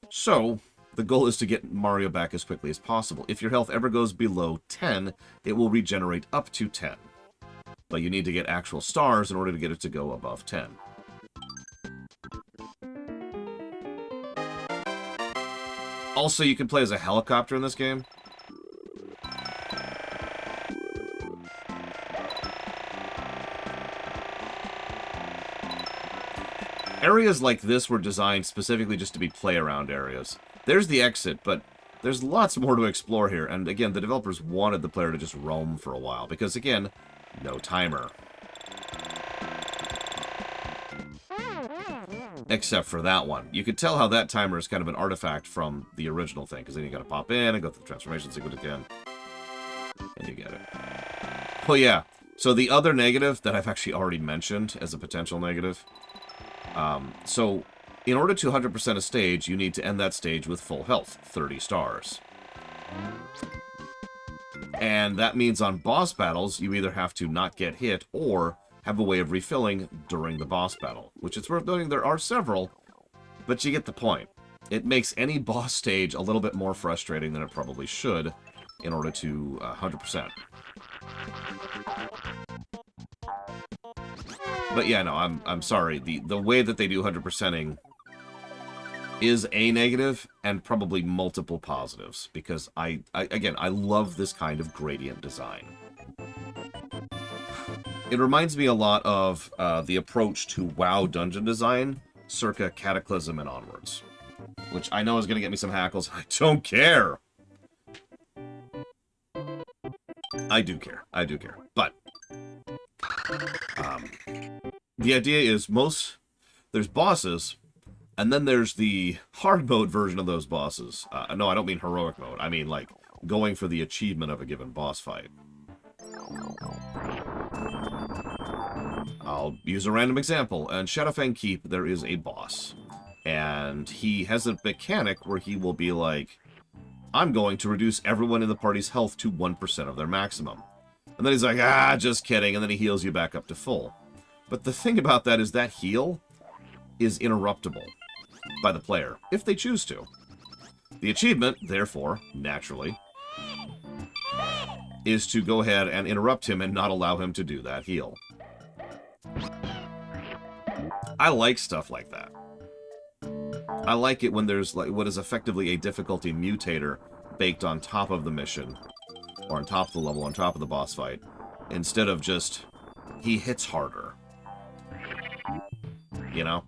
So, the goal is to get Mario back as quickly as possible. If your health ever goes below 10, it will regenerate up to 10. But you need to get actual stars in order to get it to go above 10. Also, you can play as a helicopter in this game. Areas like this were designed specifically just to be play-around areas. There's the exit, but there's lots more to explore here. And again, the developers wanted the player to just roam for a while, because again, no timer. Except for that one. You could tell how that timer is kind of an artifact from the original thing, because then you gotta pop in and go through the transformation sequence again. And you get it. Oh yeah, so the other negative that I've actually already mentioned as a potential negative. So, in order to 100% a stage, you need to end that stage with full health, 30 stars. And that means on boss battles, you either have to not get hit, or have a way of refilling during the boss battle. Which it's worth noting there are several, but you get the point. It makes any boss stage a little bit more frustrating than it probably should in order to 100%. But yeah, no, I'm sorry. The way that they do 100%ing is a negative and probably multiple positives, because again, I love this kind of gradient design. It reminds me a lot of the approach to WoW dungeon design, circa Cataclysm and onwards. Which I know is going to get me some hackles. I don't care! I do care. I do care. But the idea is there's bosses, and then there's the hard mode version of those bosses. No, I don't mean heroic mode. I mean, like, going for the achievement of a given boss fight. I'll use a random example. In Shadowfang Keep, there is a boss. And he has a mechanic where he will be like, I'm going to reduce everyone in the party's health to 1% of their maximum. And then he's like, just kidding. And then he heals you back up to full. But the thing about that is that heal is interruptible by the player, if they choose to. The achievement, therefore, naturally, is to go ahead and interrupt him and not allow him to do that heal. I like stuff like that. I like it when there's like what is effectively a difficulty mutator baked on top of the mission, or on top of the level, on top of the boss fight, instead of just, he hits harder. You know?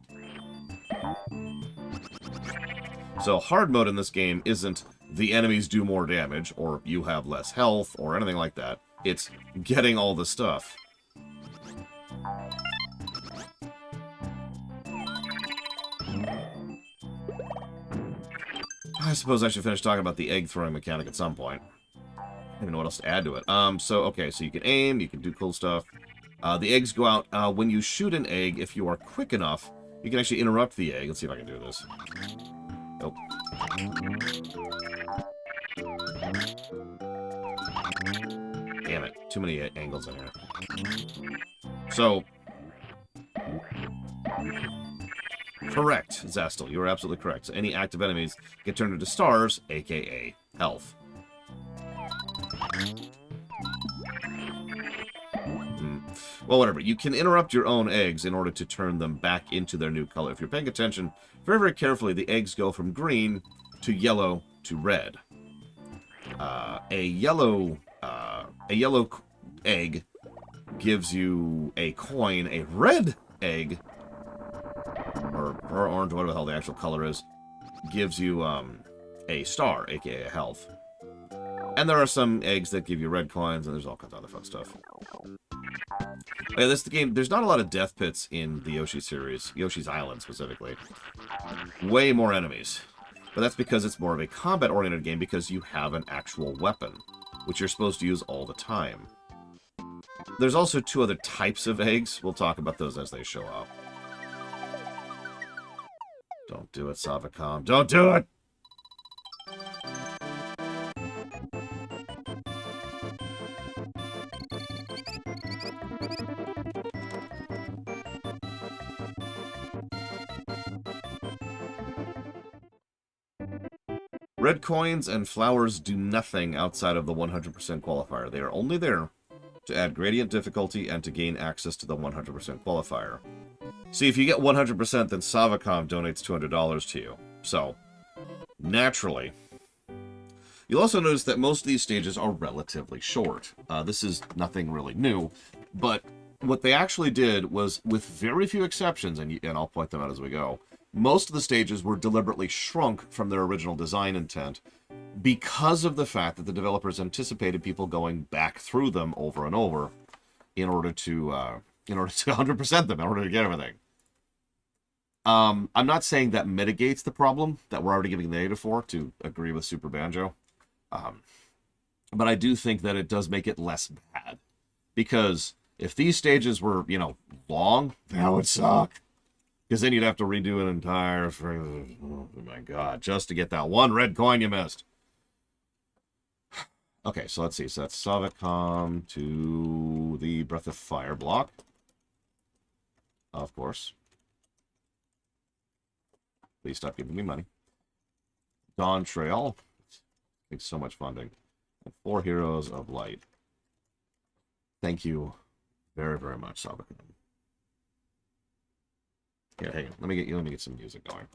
So hard mode in this game isn't the enemies do more damage, or you have less health, or anything like that. It's getting all the stuff. I suppose I should finish talking about the egg throwing mechanic at some point. I don't even know what else to add to it. Okay, so you can aim, you can do cool stuff. The eggs go out. When you shoot an egg, if you are quick enough, you can actually interrupt the egg. Let's see if I can do this. Nope. Damn it. Too many angles in here. So, correct, Zastel. You are absolutely correct. So any active enemies get turned into stars, aka health. Well, whatever. You can interrupt your own eggs in order to turn them back into their new color. If you're paying attention very, very carefully, the eggs go from green to yellow to red. A yellow egg gives you a coin. A red egg, or orange, whatever the hell the actual color is, gives you a star, aka a health. And there are some eggs that give you red coins, and there's all kinds of other fun stuff. Yeah, this is the game. There's not a lot of death pits in the Yoshi series, Yoshi's Island specifically. Way more enemies. But that's because it's more of a combat-oriented game because you have an actual weapon, which you're supposed to use all the time. There's also two other types of eggs. We'll talk about those as they show up. Don't do it, Savacom. Don't do it! Red coins and flowers do nothing outside of the 100% qualifier. They are only there to add gradient difficulty and to gain access to the 100% qualifier. See, if you get 100%, then Savacom donates $200 to you. So, naturally. You'll also notice that most of these stages are relatively short. This is nothing really new, but what they actually did was, with very few exceptions, and I'll point them out as we go, most of the stages were deliberately shrunk from their original design intent because of the fact that the developers anticipated people going back through them over and over in order to 100% them, in order to get everything. I'm not saying that mitigates the problem that we're already giving the negative for, to agree with Super Banjo. But I do think that it does make it less bad. Because if these stages were, long, that would suck. Because then you'd have to redo an entire... Oh my god, just to get that one red coin you missed. Okay, so let's see. So that's Savacom to the Breath of Fire block. Of course. Please stop giving me money. Dawn Trail. Takes so much funding. And 4 Heroes of Light. Thank you very, very much, Savacom. Here, hang on. Let me get some music going.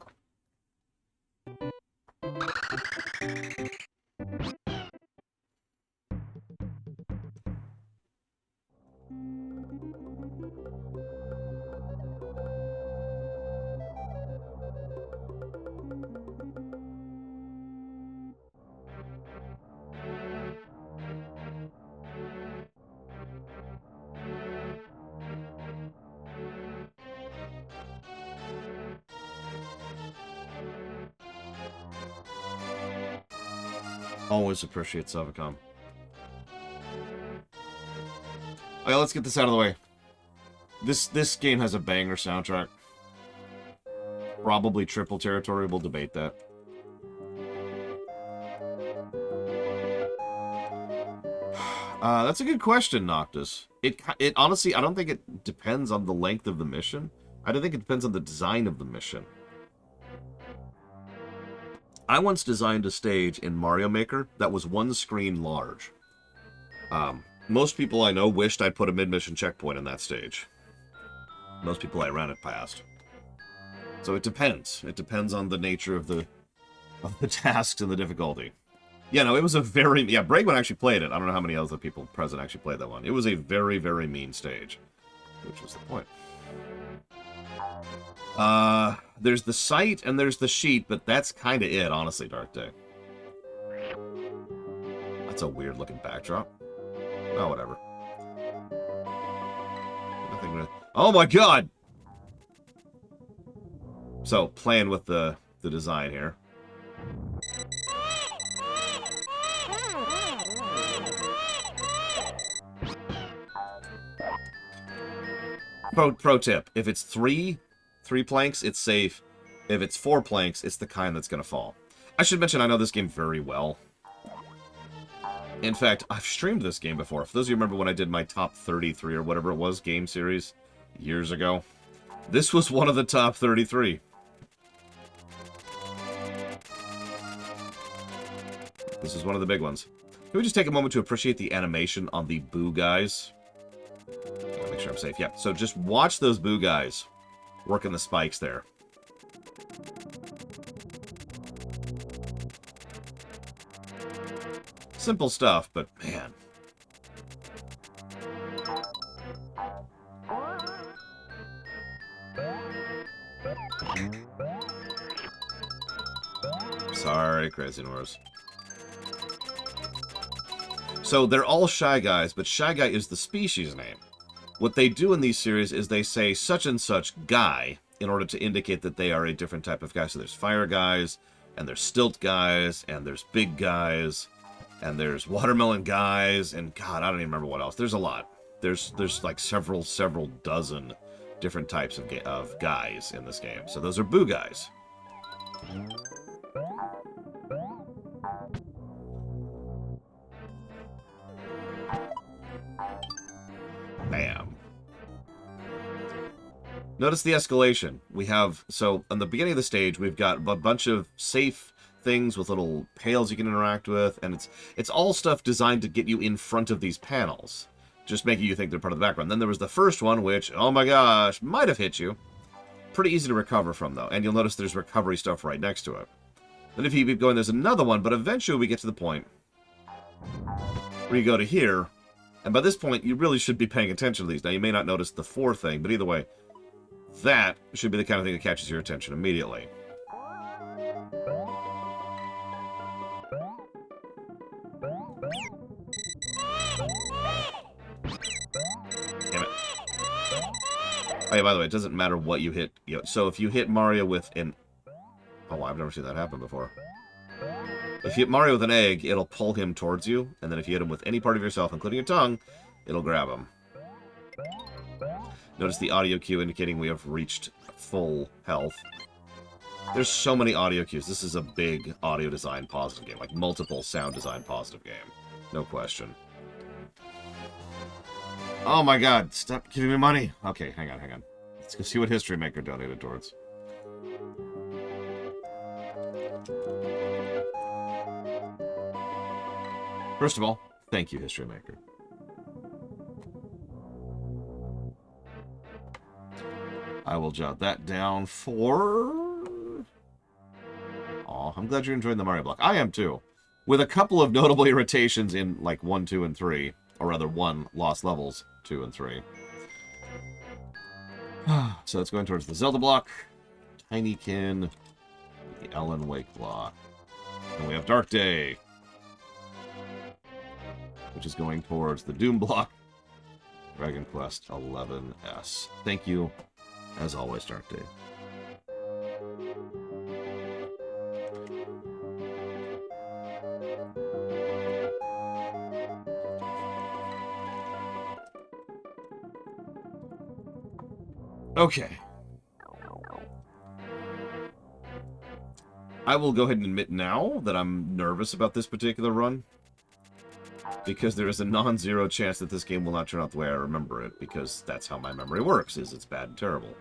Always appreciate Savacom. Okay, let's get this out of the way. This game has a banger soundtrack. Probably triple territory. We'll debate that. That's a good question, Noctis. It honestly, I don't think it depends on the length of the mission. I don't think it depends on the design of the mission. I once designed a stage in Mario Maker that was one screen large. Most people I know wished I'd put a mid-mission checkpoint in that stage. Most people I ran it past. So it depends. It depends on the nature of the tasks and the difficulty. Yeah, no, it was a very... Yeah, Bregman actually played it. I don't know how many other people present actually played that one. It was a very, very mean stage. Which was the point. There's the site and there's the sheet, but that's kind of it, honestly, Dark Day. That's a weird-looking backdrop. Oh, whatever. Nothing really... Oh my god! So, playing with the design here. Pro tip, if it's three planks, it's safe. If it's 4 planks, it's the kind that's going to fall. I should mention I know this game very well. In fact, I've streamed this game before. For those of you who remember when I did my top 33 or whatever it was game series years ago, this was one of the top 33. This is one of the big ones. Can we just take a moment to appreciate the animation on the boo guys? Make sure I'm safe. Yeah, so just watch those boo guys working the spikes there. Simple stuff, but man. Sorry, Crazy Norris. So they're all Shy Guys, but Shy Guy is the species name. What they do in these series is they say such and such guy in order to indicate that they are a different type of guy. So there's fire guys, and there's stilt guys, and there's big guys, and there's watermelon guys, and God, I don't even remember what else. There's a lot. There's like several dozen different types of guys in this game. So those are boo guys. Bam. Notice the escalation. We have, so on the beginning of the stage, we've got a bunch of safe things with little pails you can interact with, and it's all stuff designed to get you in front of these panels, just making you think they're part of the background. Then there was the first one, which, oh my gosh, might have hit you. Pretty easy to recover from, though, and you'll notice there's recovery stuff right next to it. Then if you keep going, there's another one, but eventually we get to the point where you go to here, and by this point, you really should be paying attention to these. Now, you may not notice the 4 thing, but either way, that should be the kind of thing that catches your attention immediately. Damn it. Oh yeah, by the way, it doesn't matter what you hit. So if you hit Mario with an... Oh, I've never seen that happen before. If you hit Mario with an egg, it'll pull him towards you, and then if you hit him with any part of yourself, including your tongue, it'll grab him. Notice the audio cue indicating we have reached full health. There's so many audio cues. This is a big audio design positive game, like multiple sound design positive game. No question. Oh my god, stop giving me money. Okay, hang on. Let's go see what History Maker donated towards. First of all, thank you, History Maker. I will jot that down for... Aw, I'm glad you're enjoying the Mario block. I am too. With a couple of notable irritations in like 1, 2, and 3. Or rather, 1 lost levels, 2 and 3. So it's going towards the Zelda block, Tinykin, the Alan Wake block. And we have Dark Day, which is going towards the Doom block, Dragon Quest 11S. Thank you, as always, Dark Day. Okay. I will go ahead and admit now that I'm nervous about this particular run. Because there is a non-zero chance that this game will not turn out the way I remember it. Because that's how my memory works, is it's bad and terrible.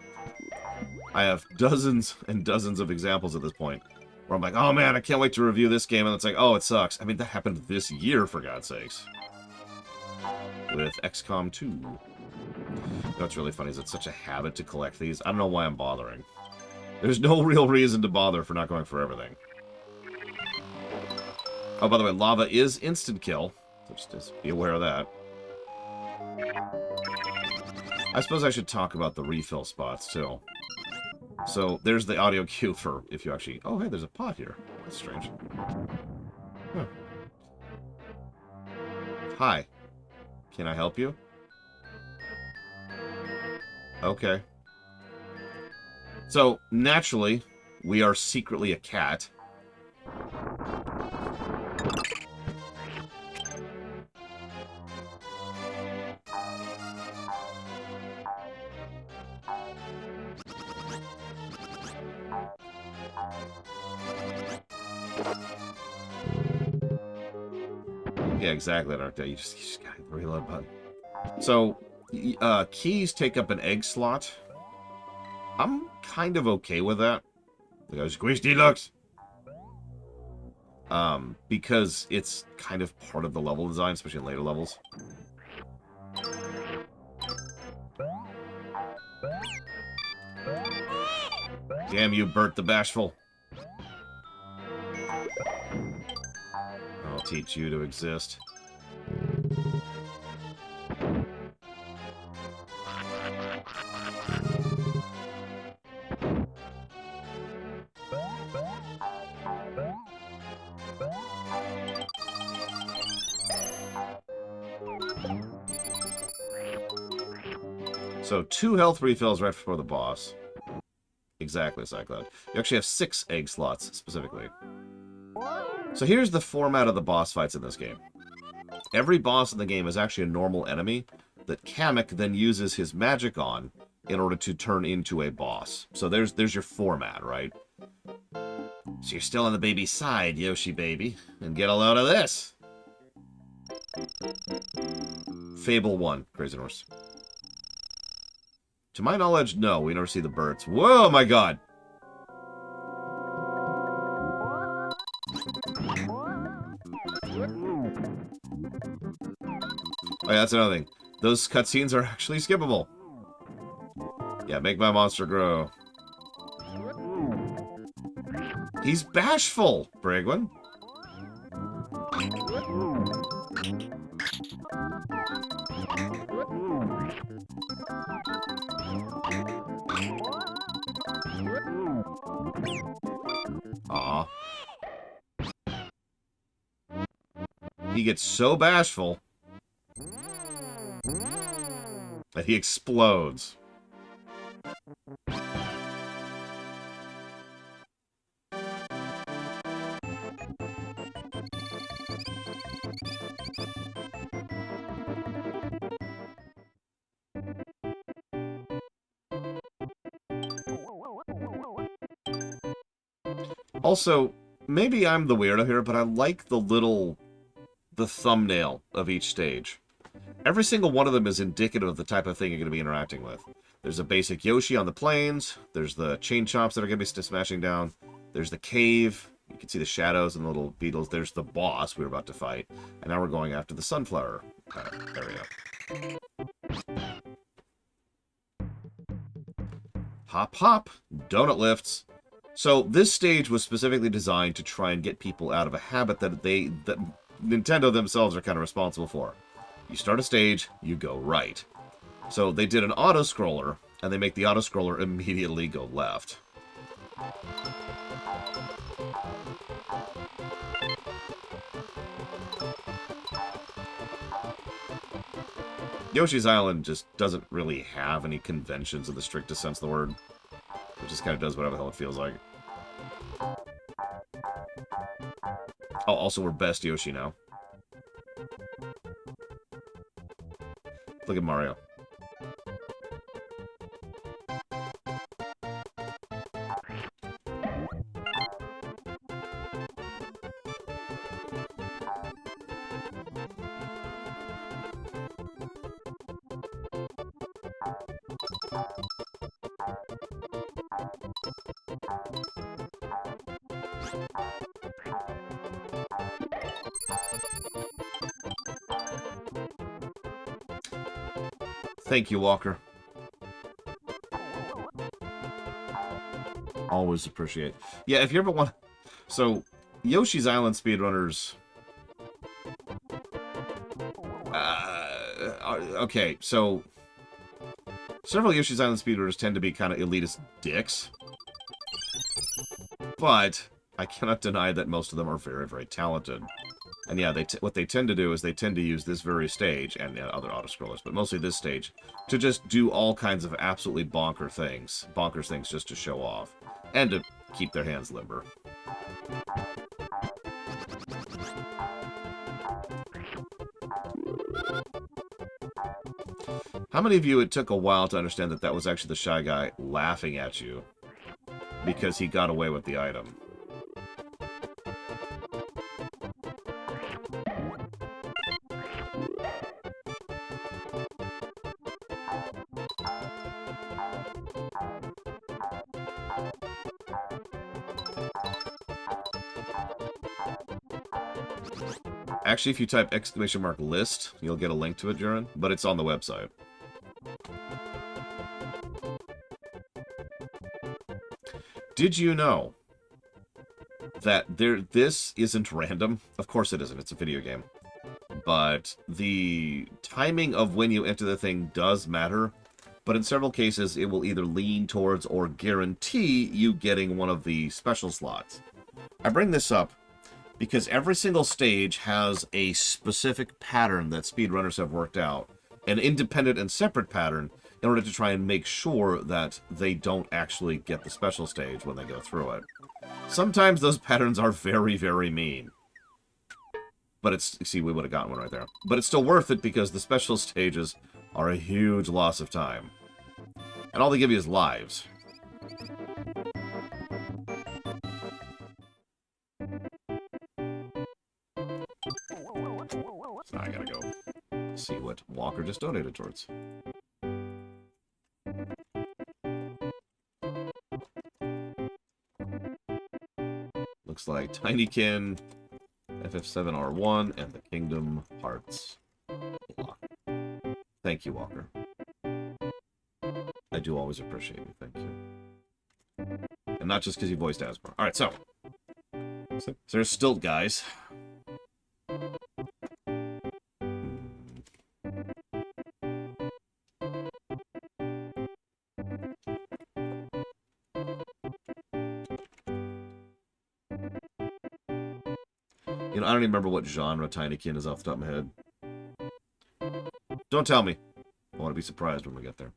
I have dozens and dozens of examples at this point. Where I'm like, oh man, I can't wait to review this game. And it's like, oh, it sucks. I mean, that happened this year, for God's sakes. With XCOM 2. You know what's really funny is it's such a habit to collect these. I don't know why I'm bothering. There's no real reason to bother for not going for everything. Oh, by the way, lava is instant kill. So just be aware of that. I suppose I should talk about the refill spots, too. So, there's the audio cue for if you actually... Oh, hey, there's a pot here. That's strange. Huh. Hi. Can I help you? Okay. So, naturally, we are secretly a cat. Yeah, exactly, Arcta. You just gotta hit the reload button. So, keys take up an egg slot. I'm kind of okay with that. Squish Deluxe! Because it's kind of part of the level design, especially in later levels. Damn you, Bert the Bashful. I'll teach you to exist. So 2 health refills right before the boss. Exactly, Cycloud. You actually have 6 egg slots, specifically. So here's the format of the boss fights in this game. Every boss in the game is actually a normal enemy that Kamek then uses his magic on in order to turn into a boss. So there's your format, right? So you're still on the baby's side, Yoshi baby. And get a load of this! Fable 1, Crazy Horse. To my knowledge, no, we never see the birds. Whoa, my god! Oh yeah, that's another thing. Those cutscenes are actually skippable. Yeah, make my monster grow. He's bashful, Bragwin. Aw. He gets so bashful that he explodes. Also, maybe I'm the weirdo here, but I like the thumbnail of each stage. Every single one of them is indicative of the type of thing you're going to be interacting with. There's a basic Yoshi on the plains. There's the chain chomps that are going to be smashing down. There's the cave. You can see the shadows and the little beetles. There's the boss we were about to fight. And now we're going after the sunflower area. Hop, hop. Donut lifts. So this stage was specifically designed to try and get people out of a habit that Nintendo themselves are kind of responsible for. You start a stage, you go right. So they did an auto-scroller, and they make the auto-scroller immediately go left. Yoshi's Island just doesn't really have any conventions in the strictest sense of the word. It just kind of does whatever the hell it feels like. Oh, also we're best Yoshi now. Look at Mario. Thank you, Walker. Always appreciate. Yeah, if you ever want... So, Yoshi's Island speedrunners... okay, so... Several Yoshi's Island speedrunners tend to be kind of elitist dicks. But I cannot deny that most of them are very, very talented. And yeah, what they tend to do is they tend to use this very stage, and other auto-scrollers, but mostly this stage, to just do all kinds of absolutely bonkers things just to show off. And to keep their hands limber. How many of you it took a while to understand that that was actually the Shy Guy laughing at you because he got away with the item? Actually, if you type !list, you'll get a link to it, Jaren, but it's on the website. Did you know that this isn't random? Of course it isn't, it's a video game. But the timing of when you enter the thing does matter, but in several cases it will either lean towards or guarantee you getting one of the special slots. I bring this up because every single stage has a specific pattern that speedrunners have worked out, an independent and separate pattern, in order to try and make sure that they don't actually get the special stage when they go through it. Sometimes those patterns are very, very mean. But it's, see, we would have gotten one right there. But it's still worth it because the special stages are a huge loss of time. And all they give you is lives. So I gotta go see what Walker just donated towards. Looks like Tinykin, FF7R1, and the Kingdom Hearts block. Thank you, Walker. I do always appreciate you, thank you. And not just because you voiced Asper. Alright, so there's Stilt Guys. You know, I don't even remember what genre Tinykin is off the top of my head. Don't tell me. I want to be surprised when we get there.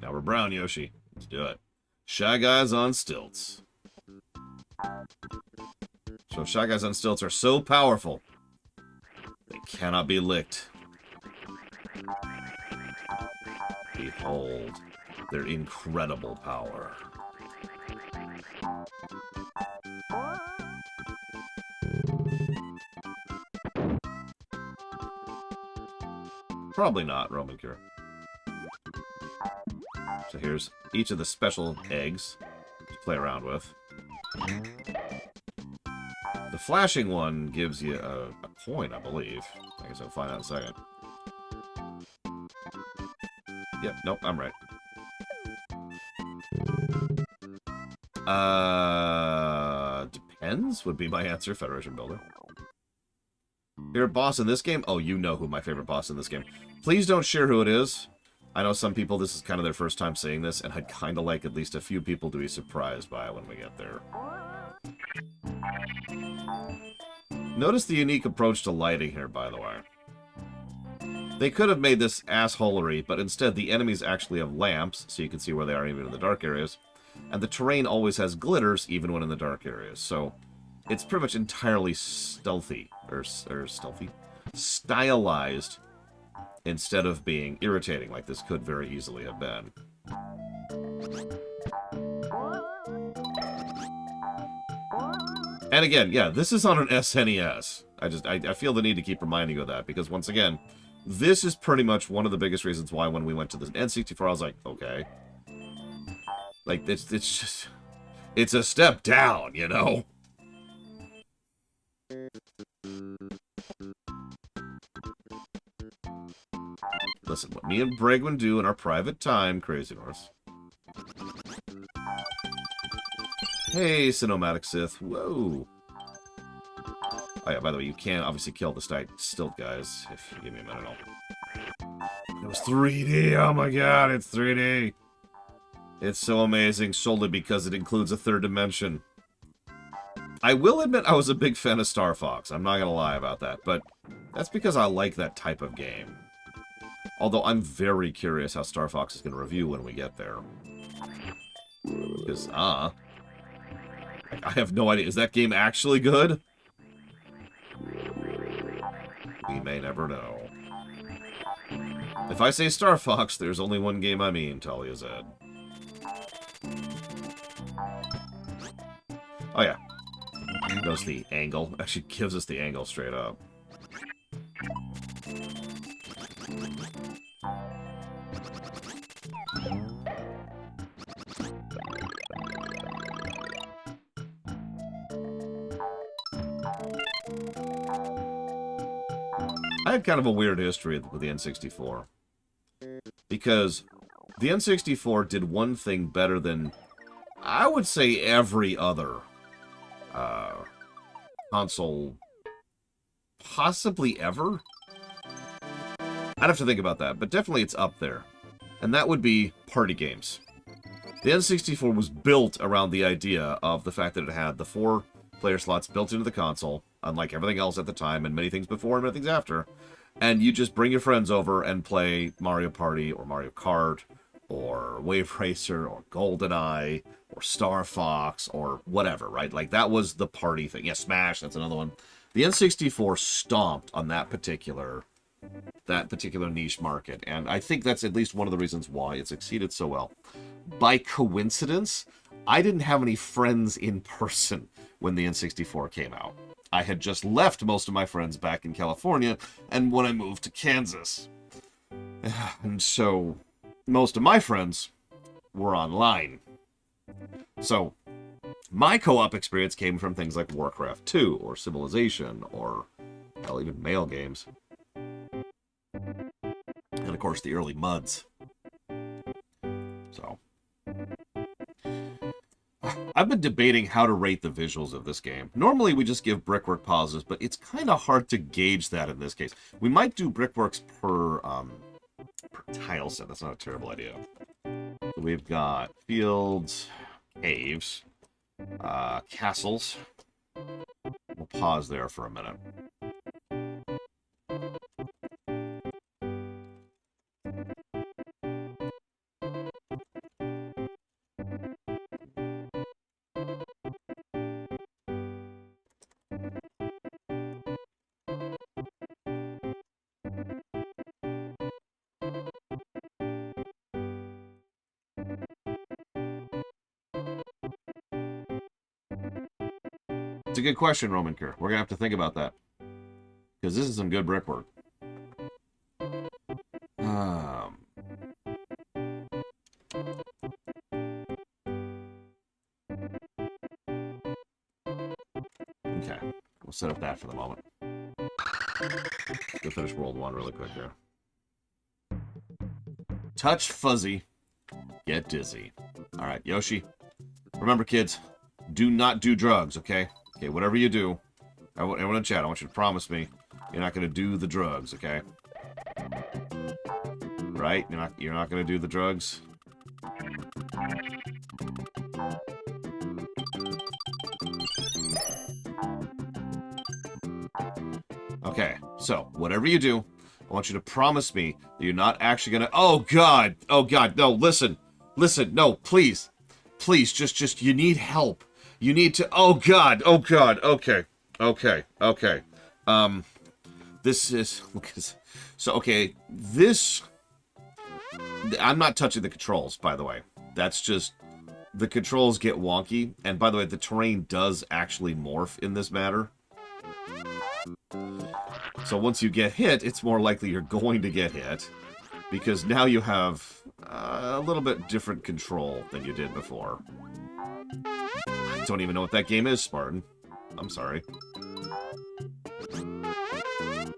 Now we're brown, Yoshi. Let's do it. Shy Guys on Stilts. So Shy Guys on Stilts are so powerful, they cannot be licked. Behold their incredible power. Probably not, Roman Cure. So here's each of the special eggs to play around with. The flashing one gives you a coin, I believe. I guess I'll find out in a second. Yep, nope, I'm right. Depends would be my answer, Federation Builder. Favorite boss in this game? Oh, you know who my favorite boss in this game. Please don't share who it is. I know some people, this is kind of their first time seeing this, and I'd kind of like at least a few people to be surprised by it when we get there. Notice the unique approach to lighting here, by the way. They could have made this assholery, but instead the enemies actually have lamps, so you can see where they are even in the dark areas. And the terrain always has glitters, even when in the dark areas. So it's pretty much entirely stealthy, or stealthy, stylized, instead of being irritating, like this could very easily have been. And again, yeah, this is on an SNES. I feel the need to keep reminding you of that, because once again, this is pretty much one of the biggest reasons why when we went to the N64, I was like, okay. Like, it's just... It's a step down, you know? Listen, what me and Bregman do in our private time, Crazy North. Hey, Cinematic Sith. Whoa. Oh yeah, by the way, you can obviously kill the stilt guys, if you give me a minute. It was 3D, oh my god, it's 3D. It's so amazing, solely because it includes a third dimension. I will admit I was a big fan of Star Fox, I'm not gonna lie about that, but that's because I like that type of game. Although I'm very curious how Star Fox is gonna review when we get there. Because, I have no idea, is that game actually good? We may never know. If I say Star Fox, there's only one game I mean, Talia Zed. Oh yeah. Knows the angle. Actually gives us the angle straight up. I had kind of a weird history with the N64. Because the N64 did one thing better than, I would say, every other console possibly ever. I'd have to think about that, but definitely it's up there. And that would be party games. The N64 was built around the idea of the fact that it had the 4 player slots built into the console, unlike everything else at the time, and many things before and many things after. And you just bring your friends over and play Mario Party, or Mario Kart, or Wave Racer, or GoldenEye, or Star Fox, or whatever, right? Like, that was the party thing. Yeah, Smash, that's another one. The N64 stomped on that particular niche market, and I think that's at least one of the reasons why it succeeded so well. By coincidence, I didn't have any friends in person when the N64 came out. I had just left most of my friends back in California, and when I moved to Kansas. And so, most of my friends were online. So, my co-op experience came from things like Warcraft 2, or Civilization, or, hell, even mail games. And of course, the early MUDs. So, I've been debating how to rate the visuals of this game. Normally, we just give Brickwork positives, but it's kind of hard to gauge that in this case. We might do Brickworks per tile set. That's not a terrible idea. So we've got fields, caves, castles. We'll pause there for a minute. It's a good question, Roman Kerr. We're going to have to think about that. Because this is some good brickwork. Okay. We'll set up that for the moment. Go finish World 1 really quick here. Touch fuzzy. Get dizzy. Alright, Yoshi. Remember, kids, do not do drugs, okay? Okay, whatever you do, everyone in chat, I want you to promise me you're not going to do the drugs, okay? Right? You're not going to do the drugs? Okay, so, whatever you do, I want you to promise me that you're not actually gonna... Oh, God! Oh, God, no, listen. Listen, no, please. Please, just, you need help. You need to... Oh, God, okay. Okay. This is... So, okay, this... I'm not touching the controls, by the way. That's just... The controls get wonky. And, by the way, the terrain does actually morph in this matter. So once you get hit, it's more likely you're going to get hit. Because now you have a little bit different control than you did before. I don't even know what that game is, Spartan. I'm sorry.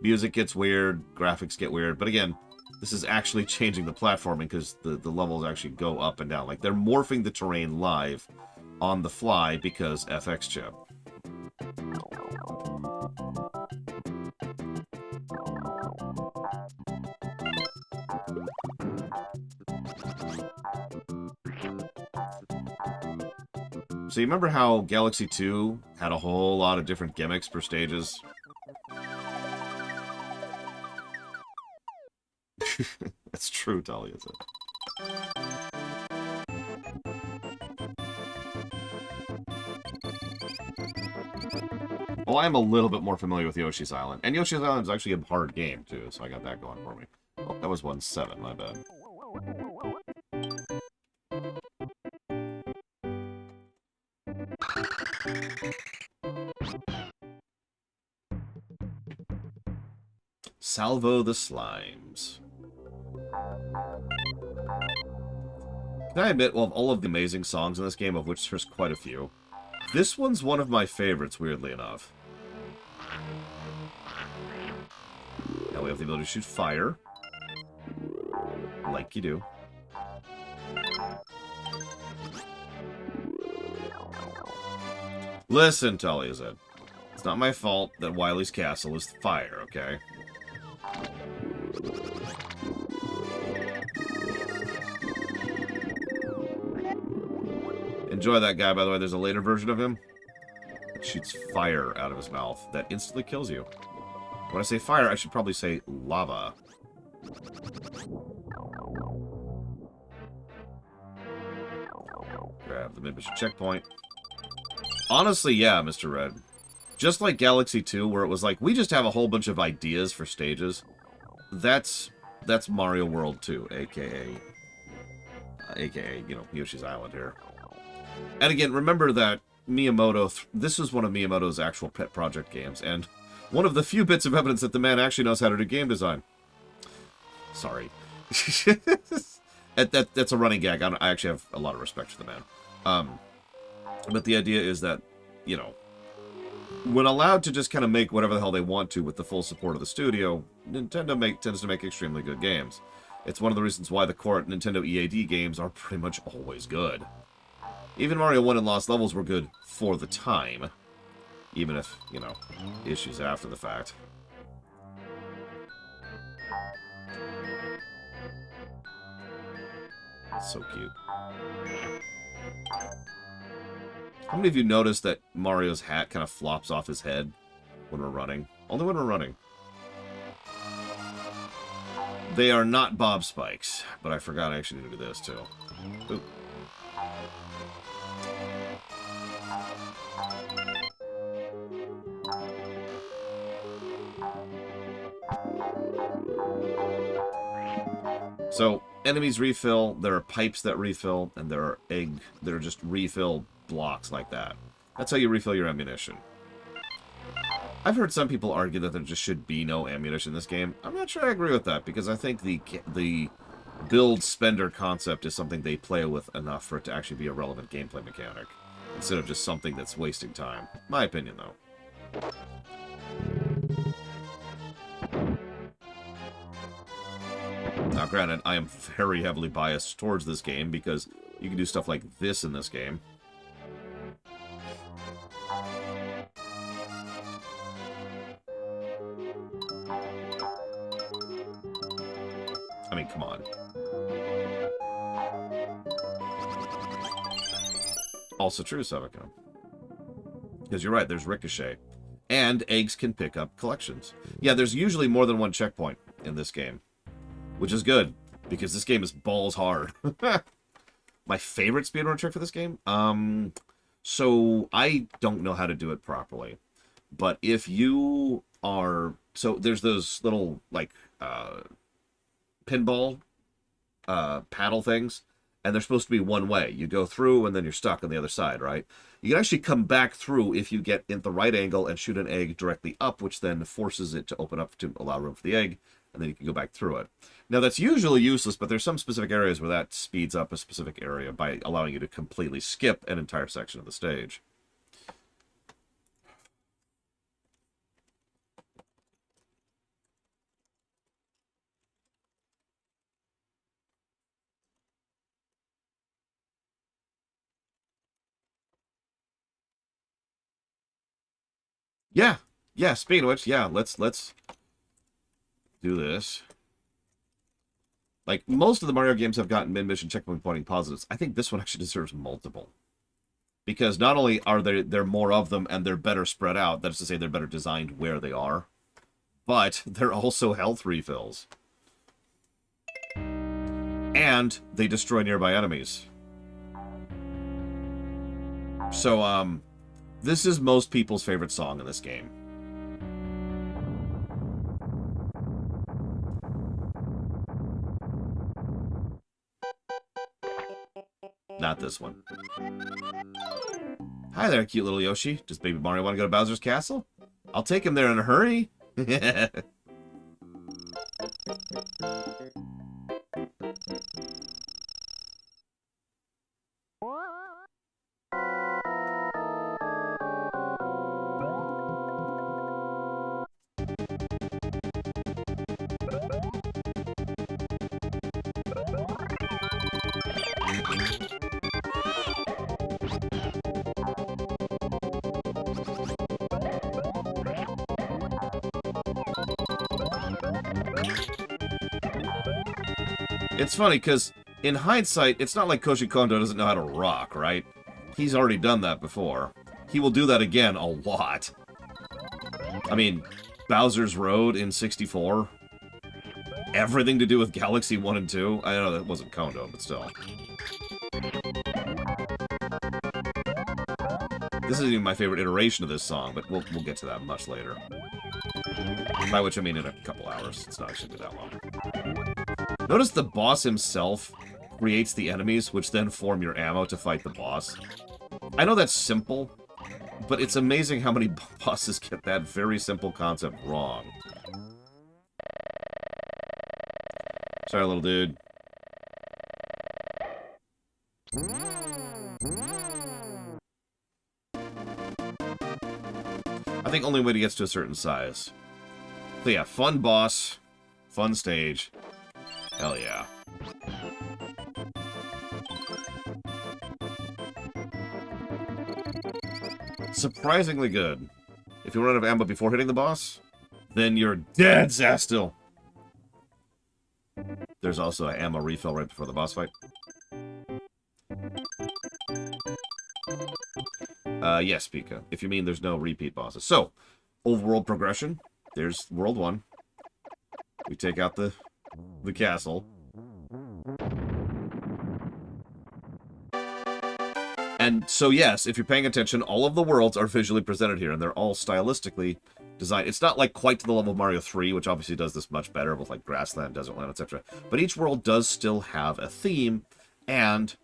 Music gets weird, graphics get weird, but again, this is actually changing the platforming because the levels actually go up and down. Like, they're morphing the terrain live on the fly because FX chip. So you remember how Galaxy 2 had a whole lot of different gimmicks for stages? That's true, Talia said. Well, I'm a little bit more familiar with Yoshi's Island. And Yoshi's Island is actually a hard game, too, so I got that going for me. Oh, that was 1-7, my bad. Salvo the Slimes. Can I admit, well, of all of the amazing songs in this game, of which there's quite a few, this one's one of my favorites, weirdly enough. Now we have the ability to shoot fire. Like you do. Listen, Talia said. It's not my fault that Wily's castle is fire, okay? Enjoy that guy, by the way. There's a later version of him that shoots fire out of his mouth that instantly kills you. When I say fire, I should probably say lava. Grab the mid-mission checkpoint. Honestly, yeah, Mr. Red. Just like Galaxy 2, where it was like, we just have a whole bunch of ideas for stages. That's Mario World 2, aka, you know, Yoshi's Island here. And again, remember that Miyamoto, this was one of Miyamoto's actual pet project games, and one of the few bits of evidence that the man actually knows how to do game design. Sorry. That's a running gag. I actually have a lot of respect for the man. But the idea is that, you know, when allowed to just kind of make whatever the hell they want to with the full support of the studio, Nintendo tends to make extremely good games. It's one of the reasons why the core Nintendo EAD games are pretty much always good. Even Mario 1 and Lost Levels were good for the time. Even if, you know, issues after the fact. So cute. How many of you noticed that Mario's hat kind of flops off his head when we're running? Only when we're running. They are not bob spikes, but I forgot I actually need to do this too. Ooh. So, enemies refill, there are pipes that refill, and there are that are just refill blocks like that. That's how you refill your ammunition. I've heard some people argue that there just should be no ammunition in this game. I'm not sure I agree with that, because I think the build spender concept is something they play with enough for it to actually be a relevant gameplay mechanic, instead of just something that's wasting time. My opinion, though. Now, granted, I am very heavily biased towards this game, because you can do stuff like this in this game. I mean, come on. Also true, Savako. Because you're right, there's Ricochet. And eggs can pick up collections. Yeah, there's usually more than one checkpoint. in this game, which is good, because this game is balls hard. My favorite speedrun trick for this game? So I don't know how to do it properly. But if you are... So there's those little, like, pinball paddle things, and they're supposed to be one way. You go through, and then you're stuck on the other side, right? You can actually come back through if you get in the right angle and shoot an egg directly up, which then forces it to open up to allow room for the egg, and then you can go back through it. Now, that's usually useless, but there's some specific areas where that speeds up a specific area by allowing you to completely skip an entire section of the stage. Yeah, yeah, speaking of which, yeah, let's do this. Like, most of the Mario games have gotten mid-mission checkpoint pointing positives. I think this one actually deserves multiple. Because not only are there more of them and they're better spread out, that is to say they're better designed where they are, but they're also health refills. And they destroy nearby enemies. So, this is most people's favorite song in this game. Not this one. Hi there, cute little Yoshi. Does Baby Mario want to go to Bowser's Castle? I'll take him there in a hurry. It's funny, because in hindsight, it's not like Koji Kondo doesn't know how to rock, right? He's already done that before. He will do that again a lot. I mean, Bowser's Road in 64. Everything to do with Galaxy 1 and 2. I know that wasn't Kondo, but still. This isn't even my favorite iteration of this song, but we'll get to that much later. By which I mean in a couple hours. It's not actually that long. Notice the boss himself creates the enemies, which then form your ammo to fight the boss. I know that's simple, but it's amazing how many bosses get that very simple concept wrong. Sorry, little dude. I think only when he gets to a certain size. So yeah, fun boss, fun stage. Hell yeah. Surprisingly good. If you run out of ammo before hitting the boss, then you're dead, Zastil. There's also an ammo refill right before the boss fight. Yes, Pika. If you mean there's no repeat bosses. So, overworld progression. There's World 1. We take out the castle. And so, yes, if you're paying attention, all of the worlds are visually presented here, and they're all stylistically designed. It's not like quite to the level of Mario 3, which obviously does this much better with like Grassland, Desertland, etc. But each world does still have a theme, and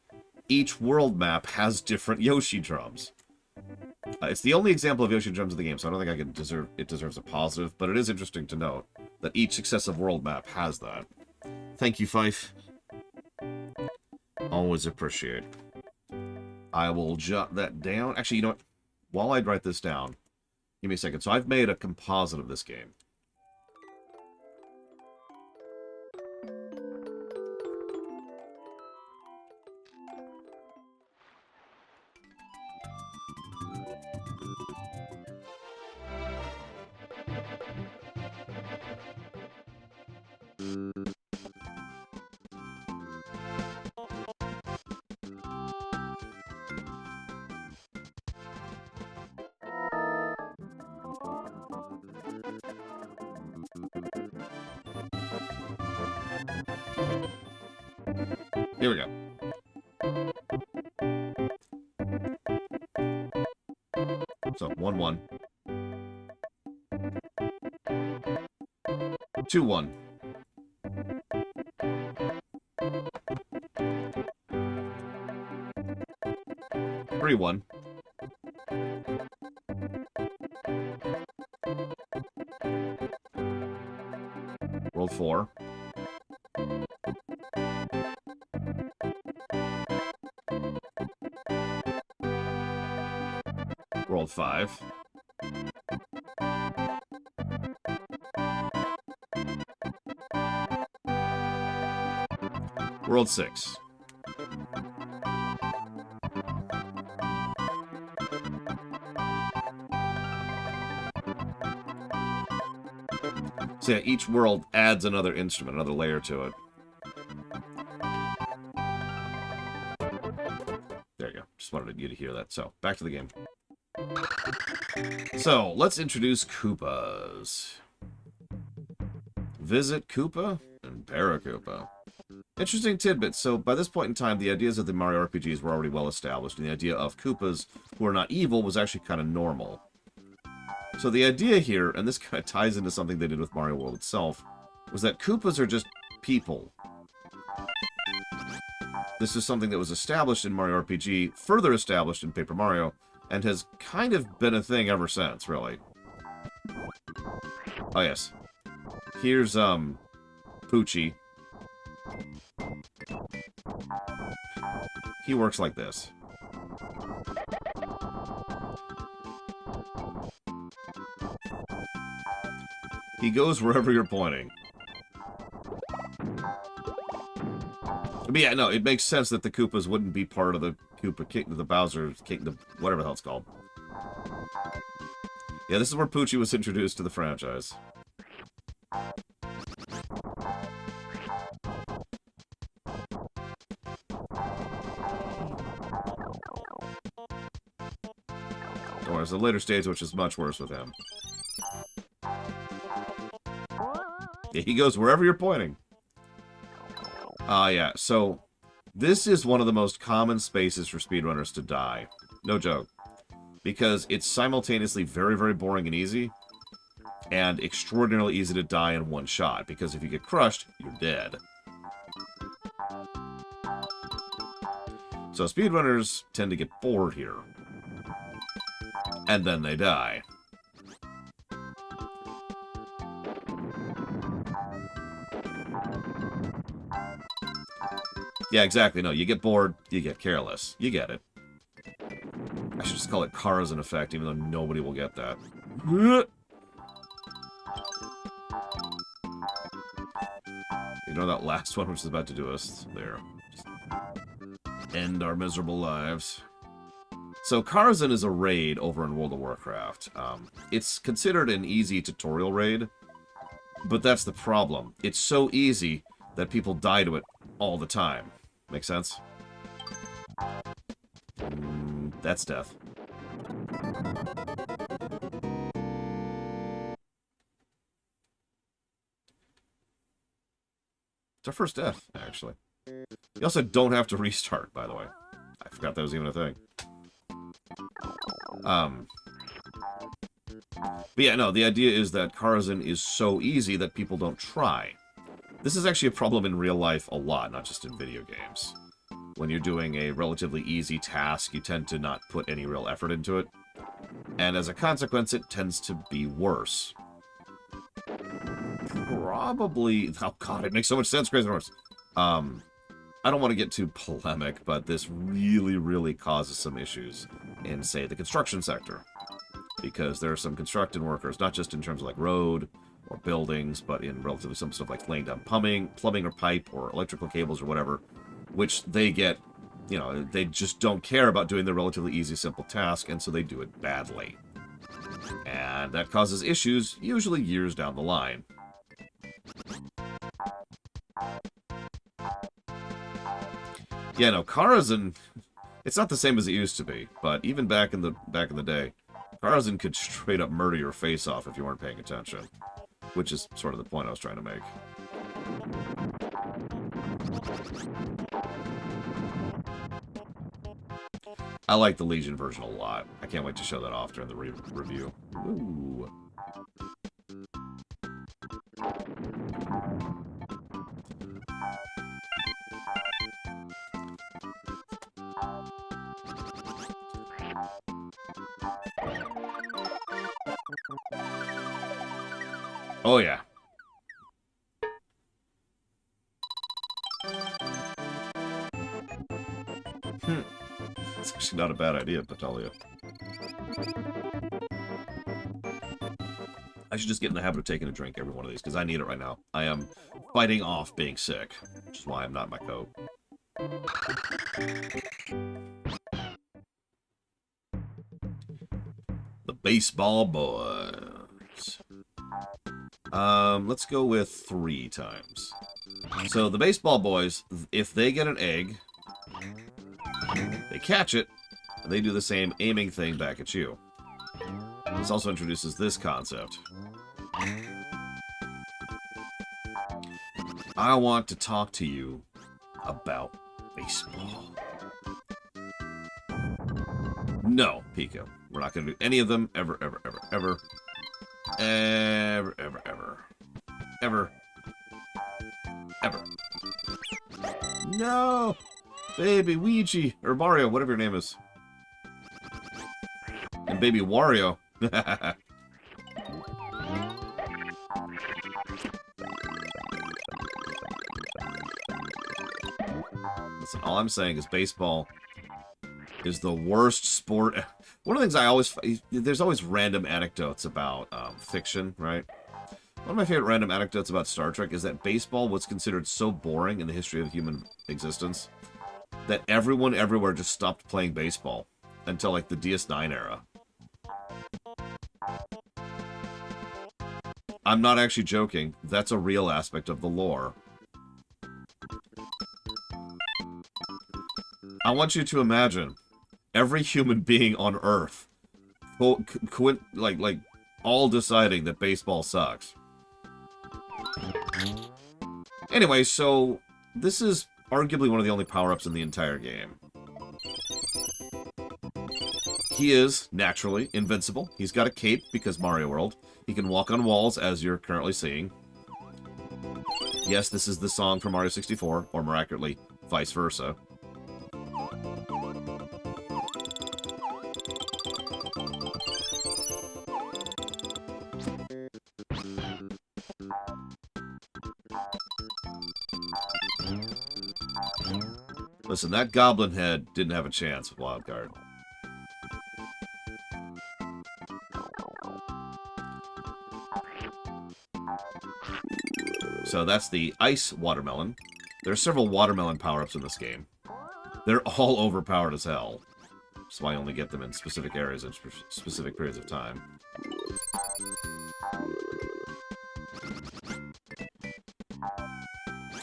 each world map has different Yoshi drums. It's the only example of Yoshi drums in the game, so I don't think it deserves a positive, but it is interesting to note that each successive world map has that. Thank you, Fife. Always appreciate. I will jot that down. Actually, you know what? While I write this down, give me a second. So I've made a composite of this game. Here we go. So, 1-1. 2-1. 3-1. Rolled 4. Rolled 5. Rolled 6. So yeah, each world adds another instrument, another layer to it. There you go. Just wanted you to hear that. So, back to the game. So, let's introduce Koopas. Visit Koopa and Paracoopa. Interesting tidbit. So, by this point in time, the ideas of the Mario RPGs were already well established, and the idea of Koopas who are not evil was actually kind of normal. So the idea here, and this kind of ties into something they did with Mario World itself, was that Koopas are just people. This is something that was established in Mario RPG, further established in Paper Mario, and has kind of been a thing ever since, really. Oh, yes. Here's, Poochie. He works like this. He goes wherever you're pointing. But yeah, no, it makes sense that the Koopas wouldn't be part of the Koopa King, the Bowser King, the whatever the hell it's called. Yeah, this is where Poochie was introduced to the franchise. Or there's a later stage which is much worse with him. Yeah, he goes wherever you're pointing. Yeah, so this is one of the most common spaces for speedrunners to die. No joke. Because it's simultaneously very, very boring and easy, and extraordinarily easy to die in one shot, because if you get crushed, you're dead. So speedrunners tend to get bored here. And then they die. Yeah, exactly. No, you get bored, you get careless. You get it. I should just call it Karazhan effect, even though nobody will get that. You know that last one which is about to do us? There. Just end our miserable lives. So Karazhan is a raid over in World of Warcraft. It's considered an easy tutorial raid, but that's the problem. It's so easy that people die to it all the time. Make sense? That's death. It's our first death, actually. You also don't have to restart, by the way. I forgot that was even a thing. But yeah, no, the idea is that Karazhan is so easy that people don't try. This is actually a problem in real life a lot, not just in video games. When you're doing a relatively easy task, you tend to not put any real effort into it. And as a consequence, it tends to be worse. Probably... Oh god, it makes so much sense, Crazy Horse. I don't want to get too polemic, but this really, really causes some issues in, say, the construction sector. Because there are some construction workers, not just in terms of like road or buildings, but in relatively some stuff like laying down plumbing or pipe or electrical cables or whatever, which they get, you know, they just don't care about doing the relatively easy, simple task, and so they do it badly. And that causes issues, usually years down the line. Yeah, no, Karazhan, it's not the same as it used to be, but even back in the day, Karazhan could straight up murder your face off if you weren't paying attention. Which is sort of the point I was trying to make. I like the Legion version a lot. I can't wait to show that off during the review. Ooh. Oh, yeah. It's actually not a bad idea, Patalia. I should just get in the habit of taking a drink every one of these, because I need it right now. I am fighting off being sick, which is why I'm not in my coat. The baseball boys. Let's go with 3 times. So the baseball boys, if they get an egg, they catch it, and they do the same aiming thing back at you. This also introduces this concept. I want to talk to you about baseball. No, Pico. We're not going to do any of them ever, ever, ever, ever. Ever, ever, ever. Ever. Ever. No! Baby Ouija, or Mario, whatever your name is. And Baby Wario. Listen, all I'm saying is baseball is the worst sport. One of the things I always... There's always random anecdotes about fiction, right? One of my favorite random anecdotes about Star Trek is that baseball was considered so boring in the history of human existence that everyone everywhere just stopped playing baseball until, like, the DS9 era. I'm not actually joking. That's a real aspect of the lore. I want you to imagine every human being on Earth, like all deciding that baseball sucks. Anyway, so this is arguably one of the only power-ups in the entire game. He is, naturally, invincible. He's got a cape, because Mario World. He can walk on walls, as you're currently seeing. Yes, this is the song from Mario 64, or miraculously, vice versa. Listen, that Goblin Head didn't have a chance with Wild Card. So that's the Ice Watermelon. There are several watermelon power-ups in this game. They're all overpowered as hell. That's why I only get them in specific areas at specific periods of time.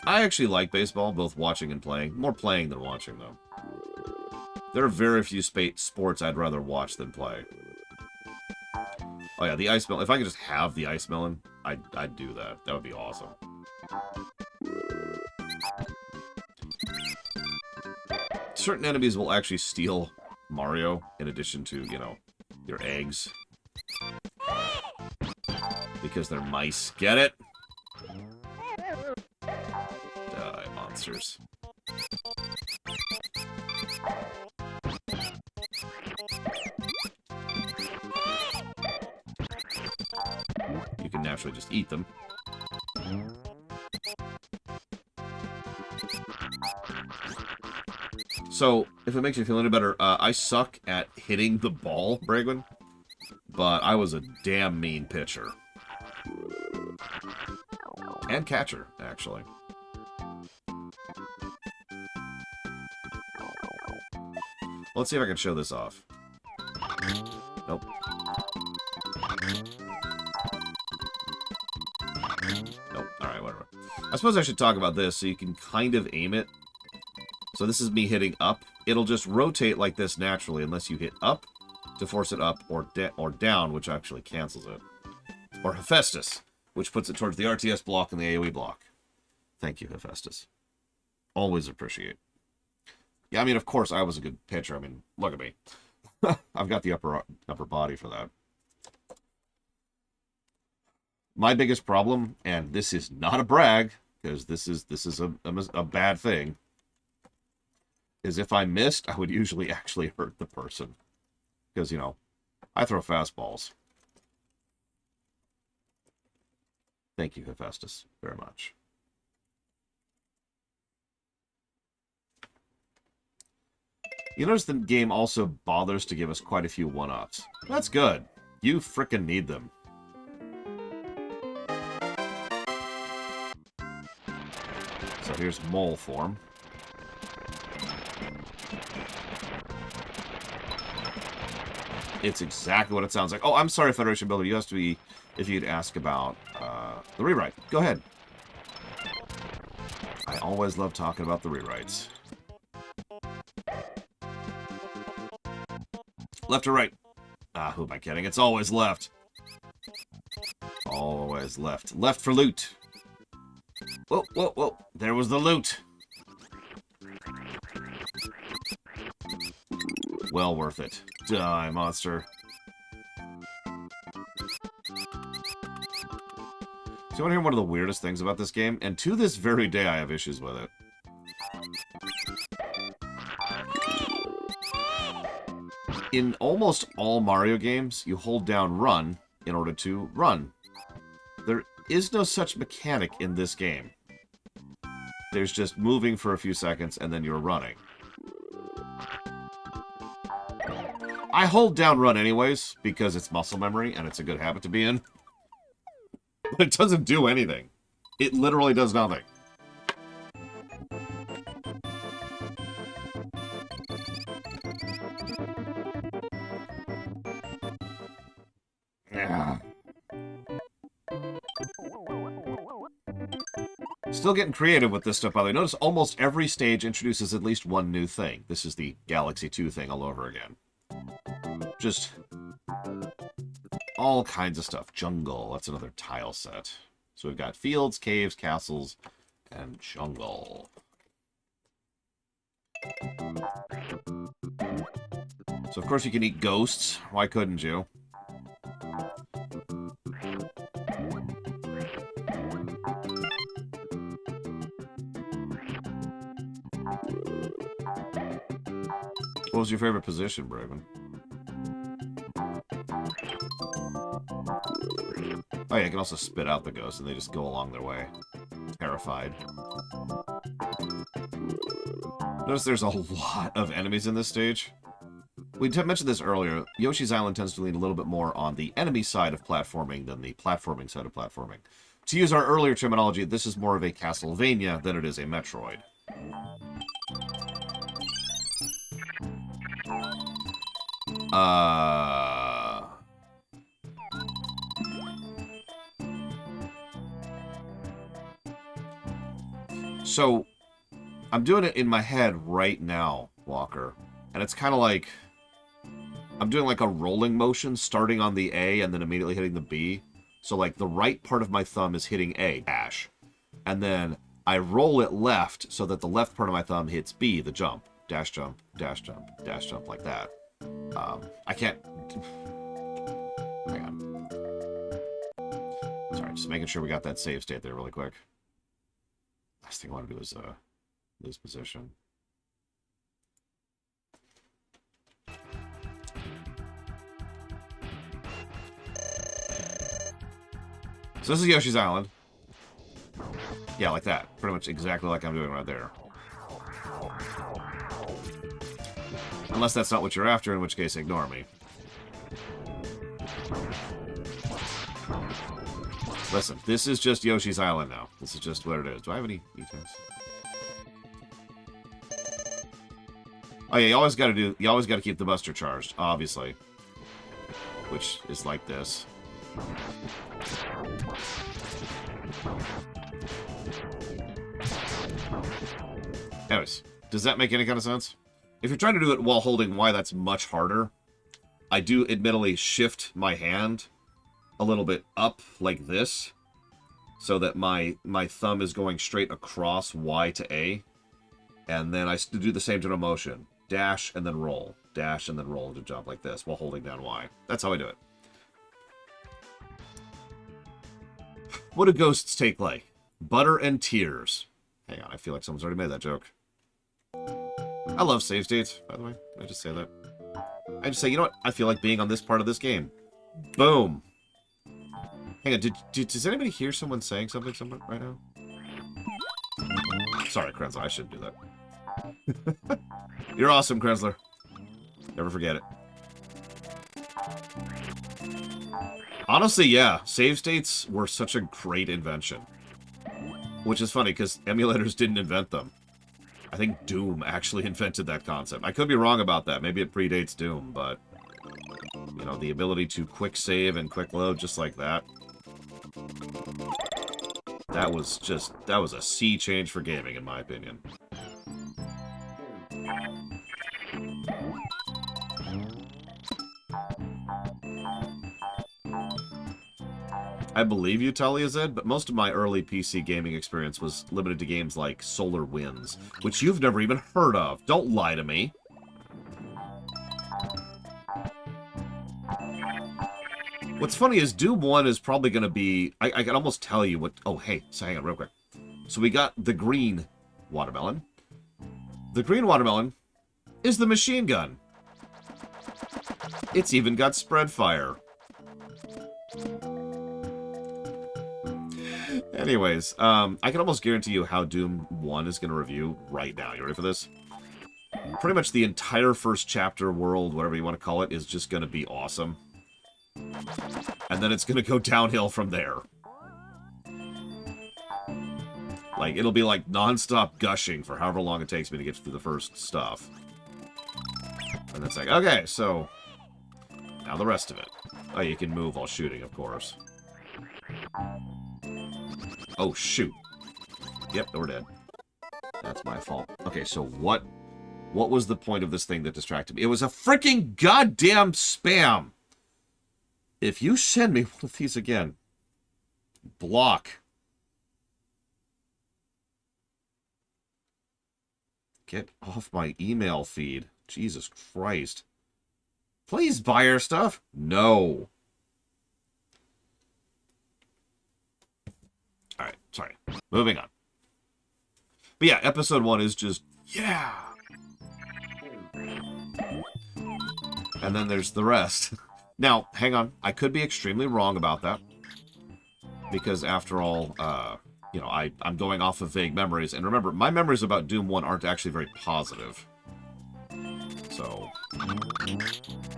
I actually like baseball, both watching and playing. More playing than watching, though. There are very few sports I'd rather watch than play. Oh yeah, the Ice Melon. If I could just have the Ice Melon, I'd do that. That would be awesome. Certain enemies will actually steal Mario, in addition to, you know, your eggs. Because they're mice. Get it? Die, monsters. You can naturally just eat them. So, if it makes you feel any better, I suck at hitting the ball, Bragwin, but I was a damn mean pitcher. And catcher, actually. Let's see if I can show this off. Nope. Nope. Alright, whatever. I suppose I should talk about this so you can kind of aim it. So this is me hitting up. It'll just rotate like this naturally unless you hit up to force it up, or down, which actually cancels it. Or Hephaestus, which puts it towards the RTS block and the AoE block. Thank you, Hephaestus. Always appreciate. Yeah, I mean, of course, I was a good pitcher. I mean, look at me. I've got the upper body for that. My biggest problem, and this is not a brag, because this is a bad thing, is if I missed, I would usually actually hurt the person. Because, you know, I throw fastballs. Thank you, Hephaestus, very much. You notice the game also bothers to give us quite a few one-ups. That's good. You frickin' need them. So here's mole form. It's exactly what it sounds like. Oh, I'm sorry, Federation Builder. You have to be, if you'd ask about the rewrite. Go ahead. I always love talking about the rewrites. Left or right? Ah, who am I kidding? It's always left. Always left. Left for loot. Whoa, whoa, whoa. There was the loot. Well worth it. Die, monster. So you want to hear one of the weirdest things about this game? And to this very day, I have issues with it. In almost all Mario games, you hold down run in order to run. There is no such mechanic in this game. There's just moving for a few seconds and then you're running. I hold down run anyways, because it's muscle memory and it's a good habit to be in. But it doesn't do anything. It literally does nothing. Yeah. Still getting creative with this stuff, by the way. Notice almost every stage introduces at least one new thing. This is the Galaxy 2 thing all over again. Just all kinds of stuff. Jungle, that's another tile set. So we've got fields, caves, castles, and jungle. So of course you can eat ghosts. Why couldn't you? What was your favorite position, Braven? Oh yeah, you can also spit out the ghosts and they just go along their way. Terrified. Notice there's a lot of enemies in this stage. We mentioned this earlier. Yoshi's Island tends to lean a little bit more on the enemy side of platforming than the platforming side of platforming. To use our earlier terminology, this is more of a Castlevania than it is a Metroid. So, I'm doing it in my head right now, Walker. And it's kind of like, I'm doing like a rolling motion, starting on the A and then immediately hitting the B. So like the right part of my thumb is hitting A, dash. And then I roll it left so that the left part of my thumb hits B, the jump. Dash jump, dash jump, dash jump, like that. I can't... Hang on. Sorry, just making sure we got that save state there really quick. Last thing I want to do is lose position. So this is Yoshi's Island. Yeah, like that. Pretty much exactly like I'm doing right there. Unless that's not what you're after, in which case ignore me. Listen, this is just Yoshi's Island now. This is just what it is. Do I have any details? Oh yeah, you always gotta keep the buster charged, obviously. Which is like this. Anyways, does that make any kind of sense? If you're trying to do it while holding Y, that's much harder. I do admittedly shift my hand a little bit up like this, so that my thumb is going straight across Y to A, and then I do the same general motion. Dash and then roll. Dash and then roll to jump like this while holding down Y. That's how I do it. What do ghosts take like? Butter and tears. Hang on, I feel like someone's already made that joke. I love save states, by the way. I just say that. I just say, you know what? I feel like being on this part of this game. Boom. Hang on, does anybody hear someone saying something right now? Sorry, Krenzler, I shouldn't do that. You're awesome, Krenzler. Never forget it. Honestly, yeah, save states were such a great invention. Which is funny, because emulators didn't invent them. I think Doom actually invented that concept. I could be wrong about that. Maybe it predates Doom, but... You know, the ability to quick save and quick load just like that. That was a sea change for gaming, in my opinion. I believe you, Talia Zed, but most of my early PC gaming experience was limited to games like Solar Winds, which you've never even heard of. Don't lie to me. What's funny is Doom 1 is probably going to be... I can almost tell you what... Oh, hey, so hang on real quick. So we got the green watermelon. The green watermelon is the machine gun. It's even got spread fire. Anyways, I can almost guarantee you how Doom 1 is going to review right now. You ready for this? Pretty much the entire first chapter, world, whatever you want to call it, is just going to be awesome. And then it's going to go downhill from there. Like, it'll be like non-stop gushing for however long it takes me to get through the first stuff. And it's like, okay, so... Now the rest of it. Oh, you can move while shooting, of course. Oh, shoot. Yep, we're dead. That's my fault. Okay, so what was the point of this thing that distracted me? It was a freaking goddamn spam! If you send me one of these again, block. Get off my email feed. Jesus Christ. Please buy our stuff. No. Alright, sorry. Moving on. But yeah, episode 1 is just, yeah. And then there's the rest. Now, hang on. I could be extremely wrong about that. Because after all, you know, I'm going off of vague memories. And remember, my memories about Doom 1 aren't actually very positive. So,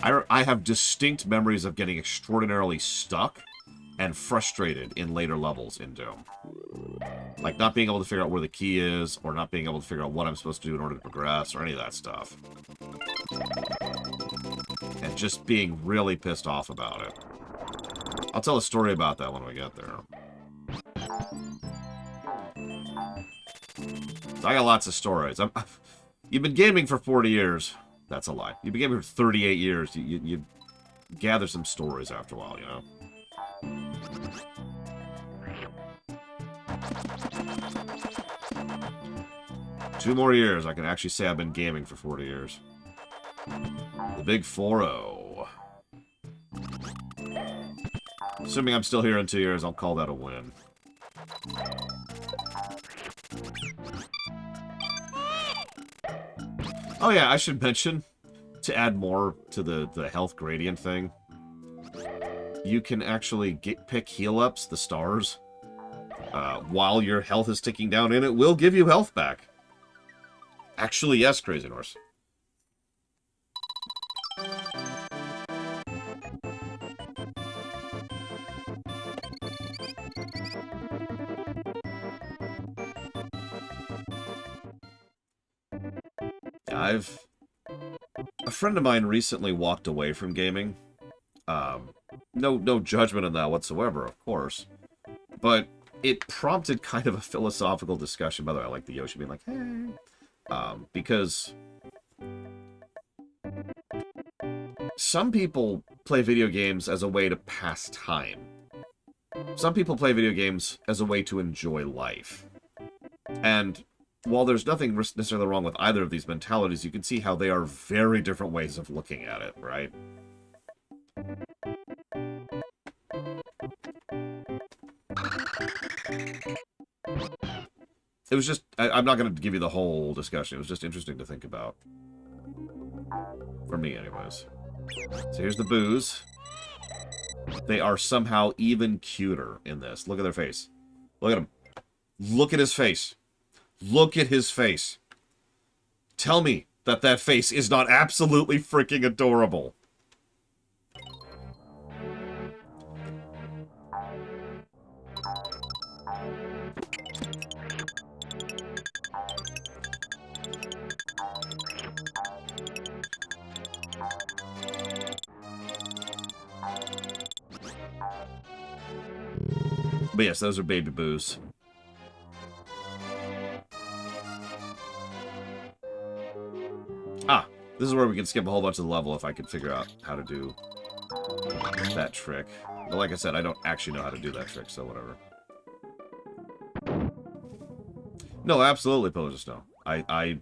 I have distinct memories of getting extraordinarily stuck and frustrated in later levels in Doom. Like, not being able to figure out where the key is, or not being able to figure out what I'm supposed to do in order to progress, or any of that stuff. And just being really pissed off about it. I'll tell a story about that when we get there. So I got lots of stories. You've been gaming for 40 years. That's a lie. You've been gaming for 38 years. You gather some stories after a while, you know? 2 more years, I can actually say I've been gaming for 40 years. The big 4-0. Assuming I'm still here in 2 years, I'll call that a win. Oh yeah, I should mention, to add more to the health gradient thing, you can actually pick heal-ups, the stars, while your health is ticking down, and it will give you health back. Actually, yes, Crazy Norse. A friend of mine recently walked away from gaming. No judgment on that whatsoever, of course. But it prompted kind of a philosophical discussion. By the way, I like the Yoshi being like, hey. Because some people play video games as a way to pass time. Some people play video games as a way to enjoy life. And while there's nothing necessarily wrong with either of these mentalities, you can see how they are very different ways of looking at it, right? It was just... I'm not going to give you the whole discussion. It was just interesting to think about. For me, anyways. So here's the booze. They are somehow even cuter in this. Look at their face. Look at him. Look at his face. Look at his face. Tell me that that face is not absolutely freaking adorable. But yes, those are baby boos. Ah, this is where we can skip a whole bunch of the level if I could figure out how to do that trick. But like I said, I don't actually know how to do that trick, so whatever. No, absolutely, Pillars of Snow. I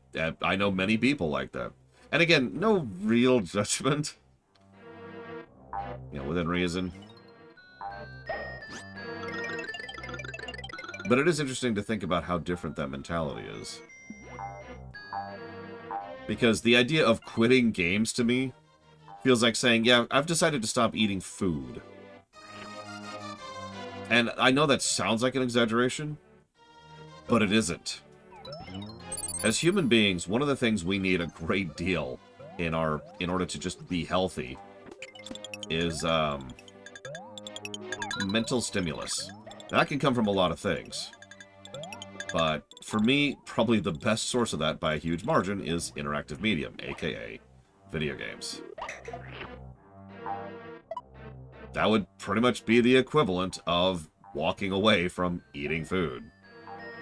know many people like that. And again, no real judgment. You know, within reason. But it is interesting to think about how different that mentality is. Because the idea of quitting games to me feels like saying, yeah, I've decided to stop eating food. And I know that sounds like an exaggeration, but it isn't. As human beings, one of the things we need a great deal in order to just be healthy is mental stimulus. That can come from a lot of things. But for me, probably the best source of that by a huge margin is interactive medium, aka video games. That would pretty much be the equivalent of walking away from eating food.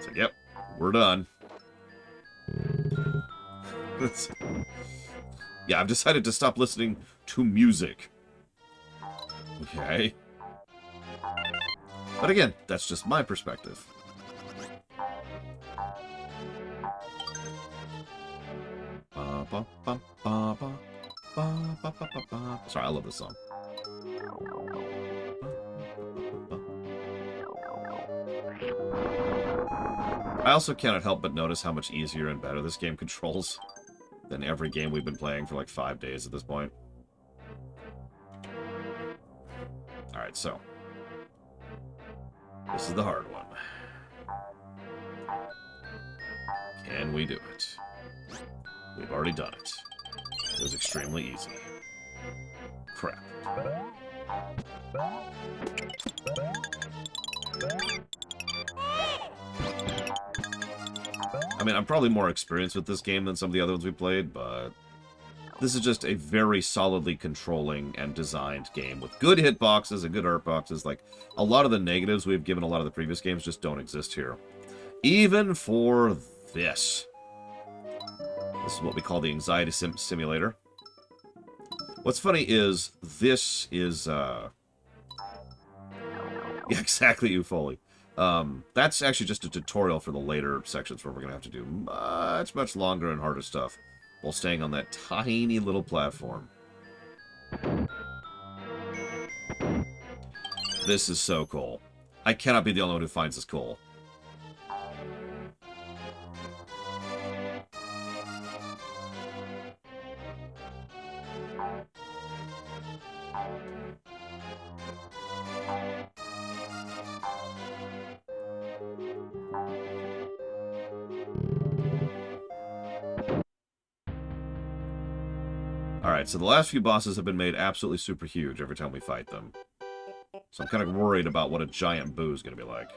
So, yep, we're done. Yeah, I've decided to stop listening to music. Okay. But again, that's just my perspective. Sorry, I love this song. I also cannot help but notice how much easier and better this game controls than every game we've been playing for like 5 days at this point. Alright, so. This is the hard one. Can we do it? We've already done it. It was extremely easy. Crap. I mean, I'm probably more experienced with this game than some of the other ones we played, but this is just a very solidly controlling and designed game with good hitboxes and good hurt boxes. Like, a lot of the negatives we've given a lot of the previous games just don't exist here. Even for this. This is what we call the anxiety simulator. What's funny is, this is, yeah, exactly, Ufoli. That's actually just a tutorial for the later sections where we're going to have to do much, much longer and harder stuff while staying on that tiny little platform. This is so cool. I cannot be the only one who finds this cool. Alright, so the last few bosses have been made absolutely super huge every time we fight them. So I'm kind of worried about what a giant boo is going to be like.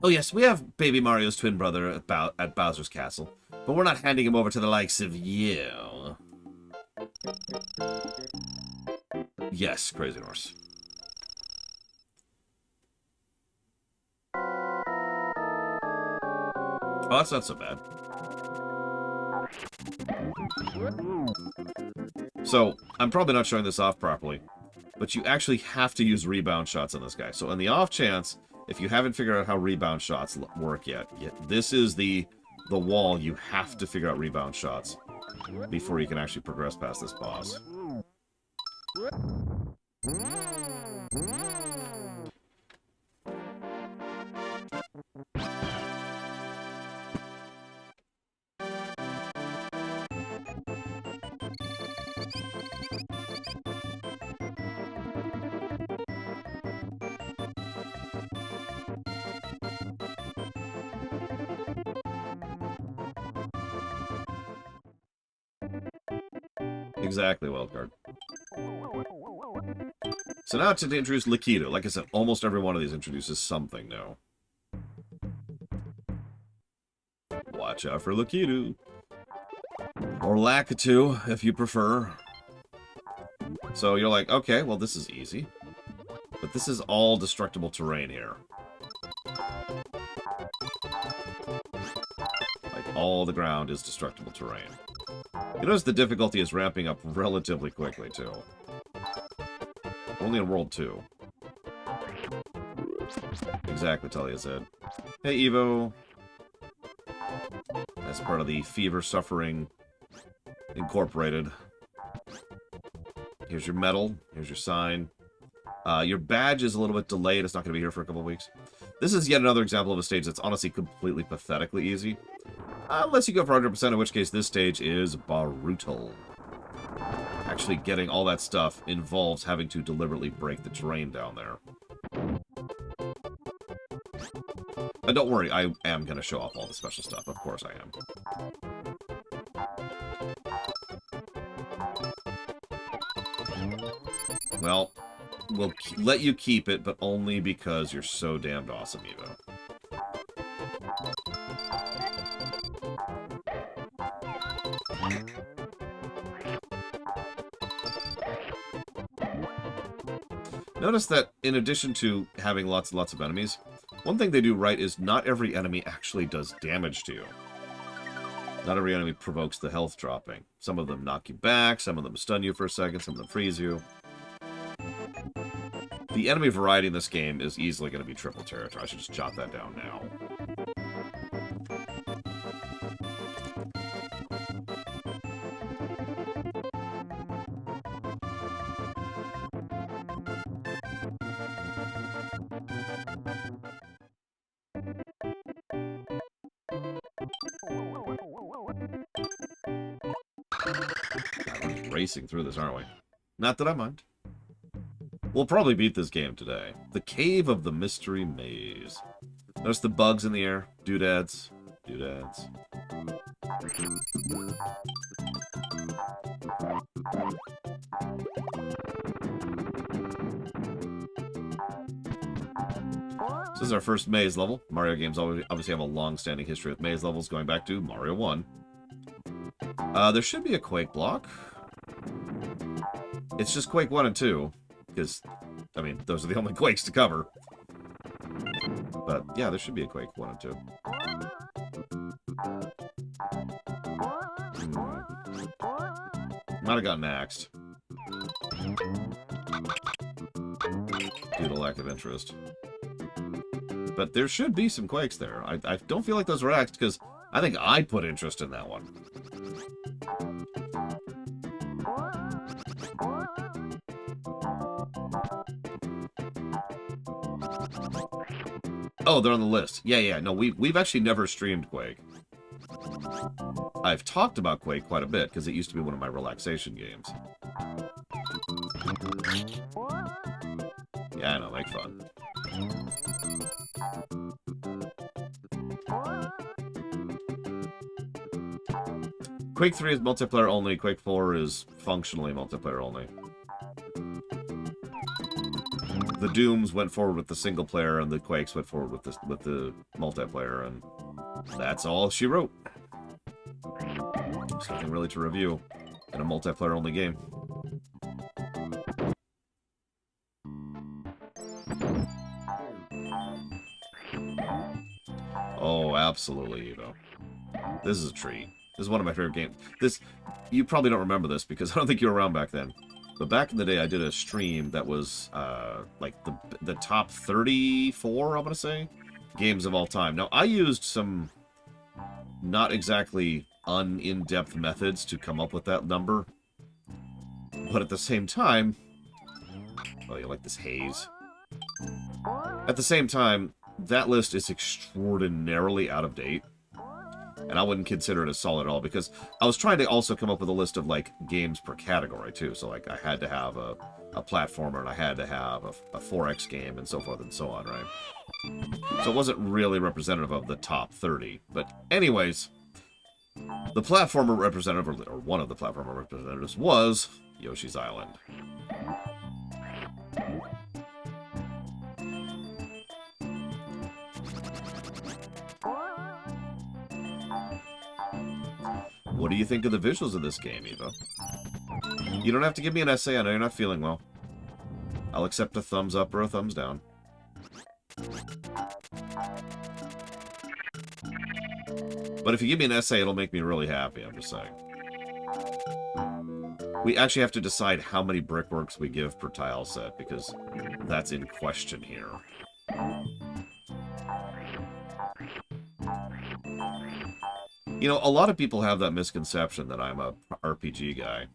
Oh yes, we have Baby Mario's twin brother at Bowser's Castle, but we're not handing him over to the likes of you. Yes, Crazy Horse. Oh, that's not so bad. So, I'm probably not showing this off properly, but you actually have to use rebound shots on this guy. So on the off chance, if you haven't figured out how rebound shots work yet, this is the wall you have to figure out rebound shots before you can actually progress past this boss. Exactly, wildcard. So now to introduce Lakitu. Like I said, almost every one of these introduces something new. Watch out for Lakitu. Or Lakitu, if you prefer. So you're like, okay, well this is easy. But this is all destructible terrain here. Like, all the ground is destructible terrain. You notice the difficulty is ramping up relatively quickly, too. Only in World 2. Exactly, Talia said. Hey, Evo. That's part of the Fever Suffering Incorporated. Here's your medal. Here's your sign. Your badge is a little bit delayed. It's not going to be here for a couple of weeks. This is yet another example of a stage that's honestly completely pathetically easy. Unless you go for 100%, in which case this stage is brutal. Actually getting all that stuff involves having to deliberately break the terrain down there. But don't worry, I am going to show off all the special stuff. Of course I am. Well, we'll let you keep it, but only because you're so damned awesome, Evo. Notice that in addition to having lots and lots of enemies, one thing they do right is not every enemy actually does damage to you. Not every enemy provokes the health dropping. Some of them knock you back, some of them stun you for a second, some of them freeze you. The enemy variety in this game is easily going to be triple territory. I should just jot that down now. We're racing through this, aren't we? Not that I mind. We'll probably beat this game today. The Cave of the Mystery Maze. Notice the bugs in the air. Doodads. Doodads. This is our first maze level. Mario games obviously have a long-standing history with maze levels going back to Mario 1. There should be a Quake block. It's just Quake 1 and 2. Because, I mean, those are the only Quakes to cover. But, yeah, there should be a Quake 1 and 2. Might have gotten axed. Due to lack of interest. But there should be some Quakes there. I don't feel like those were axed, because I think I put interest in that one. Oh, they're on the list. Yeah. No, we've actually never streamed Quake. I've talked about Quake quite a bit, because it used to be one of my relaxation games. Yeah, I know, make fun. Quake 3 is multiplayer only, Quake 4 is functionally multiplayer only. The Dooms went forward with the single player, and the Quakes went forward with the multiplayer, and that's all she wrote. There's nothing really to review in a multiplayer only game. Oh, absolutely, Evo. This is a treat. This is one of my favorite games. You probably don't remember this because I don't think you were around back then. But back in the day, I did a stream that was like the top 34, I'm going to say, games of all time. Now, I used some not exactly in-depth methods to come up with that number. But at the same time... Oh, you like this haze. At the same time, that list is extraordinarily out of date. And I wouldn't consider it as solid at all, because I was trying to also come up with a list of, like, games per category, too. So, like, I had to have a platformer, and I had to have a 4X game, and so forth and so on, right? So it wasn't really representative of the top 30. But anyways, the platformer representative, or one of the platformer representatives, was Yoshi's Island. What do you think of the visuals of this game, Eva? You don't have to give me an essay. I know you're not feeling well. I'll accept a thumbs up or a thumbs down. But if you give me an essay, it'll make me really happy, I'm just saying. We actually have to decide how many brickworks we give per tile set, because that's in question here. You know, a lot of people have that misconception that I'm a RPG guy.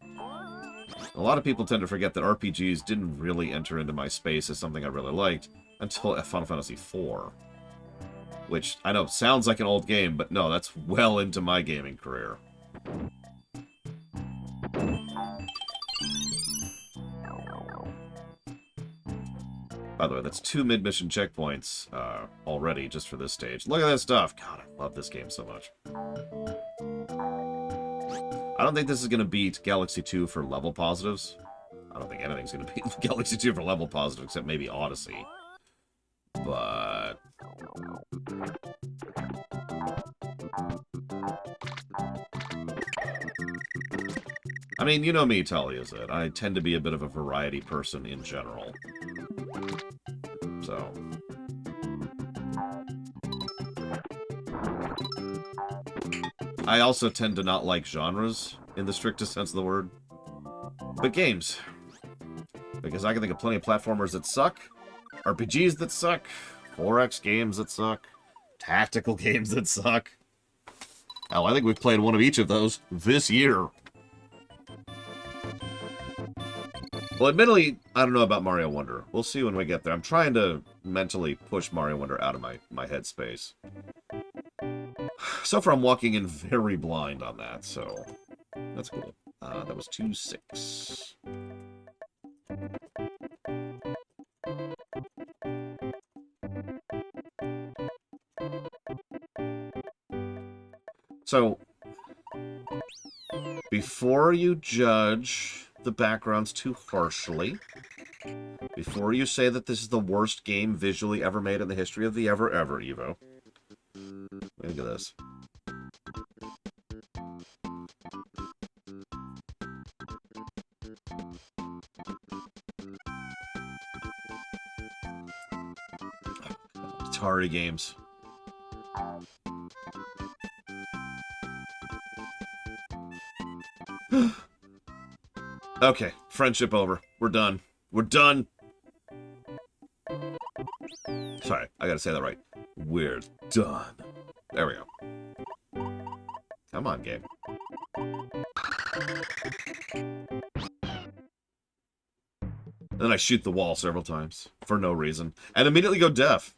A lot of people tend to forget that RPGs didn't really enter into my space as something I really liked until Final Fantasy IV. Which, I know, sounds like an old game, but no, that's well into my gaming career. By the way, that's 2 mid-mission checkpoints already just for this stage. Look at that stuff! God, I love this game so much. I don't think this is going to beat Galaxy 2 for level positives. I don't think anything's going to beat Galaxy 2 for level positive, except maybe Odyssey. But... I mean, you know me, Talia said. I tend to be a bit of a variety person in general. So... I also tend to not like genres, in the strictest sense of the word. But games. Because I can think of plenty of platformers that suck, RPGs that suck, 4X games that suck, tactical games that suck. Hell, I think we've played one of each of those this year. Well, admittedly, I don't know about Mario Wonder. We'll see when we get there. I'm trying to mentally push Mario Wonder out of my headspace. So far, I'm walking in very blind on that, so that's cool. That was 2-6. So, before you judge the backgrounds too harshly, before you say that this is the worst game visually ever made in the history of the ever, Evo, look at this. Atari games. Okay, friendship over. We're done. We're done. Sorry, I gotta say that right. We're done. There we go. Come on, game. Then I shoot the wall several times, for no reason, and immediately go deaf.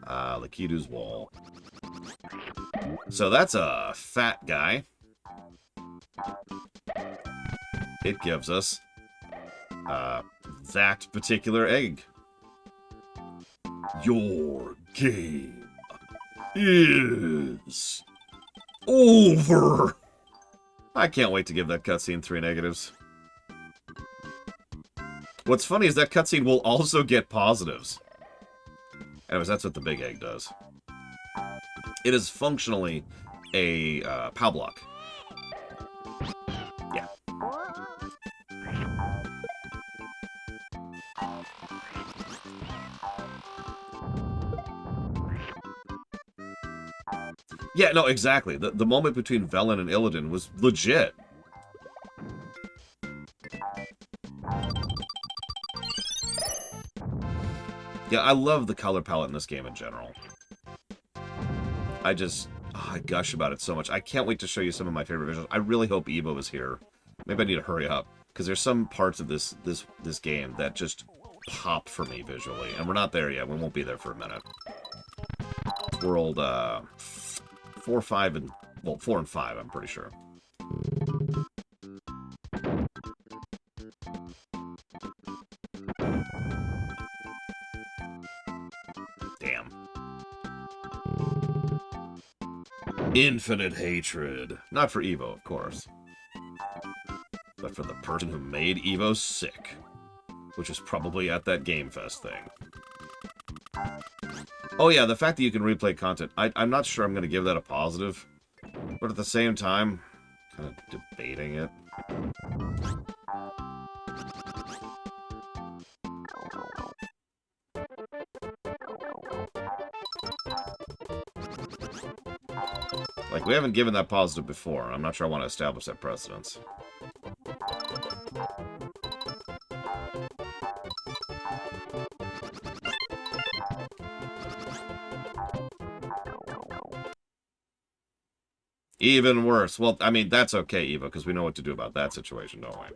Lakiitu's wall. So that's a fat guy. It gives us that particular egg. Your game is over. I can't wait to give that cutscene 3 negatives. What's funny is that cutscene will also get positives. Anyways, that's what the big egg does. It is functionally a POW block. Yeah. Yeah, no, exactly. The moment between Velen and Illidan was legit. Yeah, I love the color palette in this game in general. I gush about it so much. I can't wait to show you some of my favorite visuals. I really hope Evo is here. Maybe I need to hurry up, because there's some parts of this game that just pop for me visually, and we're not there yet. We won't be there for a minute. World 4, 5, and well, 4 and 5. I'm pretty sure. Damn. Infinite hatred. Not for Evo, of course. But for the person who made Evo sick. Which is probably at that Game Fest thing. Oh yeah, the fact that you can replay content. I'm not sure I'm going to give that a positive. But at the same time, kind of debating it. Like, we haven't given that positive before. I'm not sure I want to establish that precedence. Even worse. Well, I mean, that's okay, Eva, because we know what to do about that situation, don't we?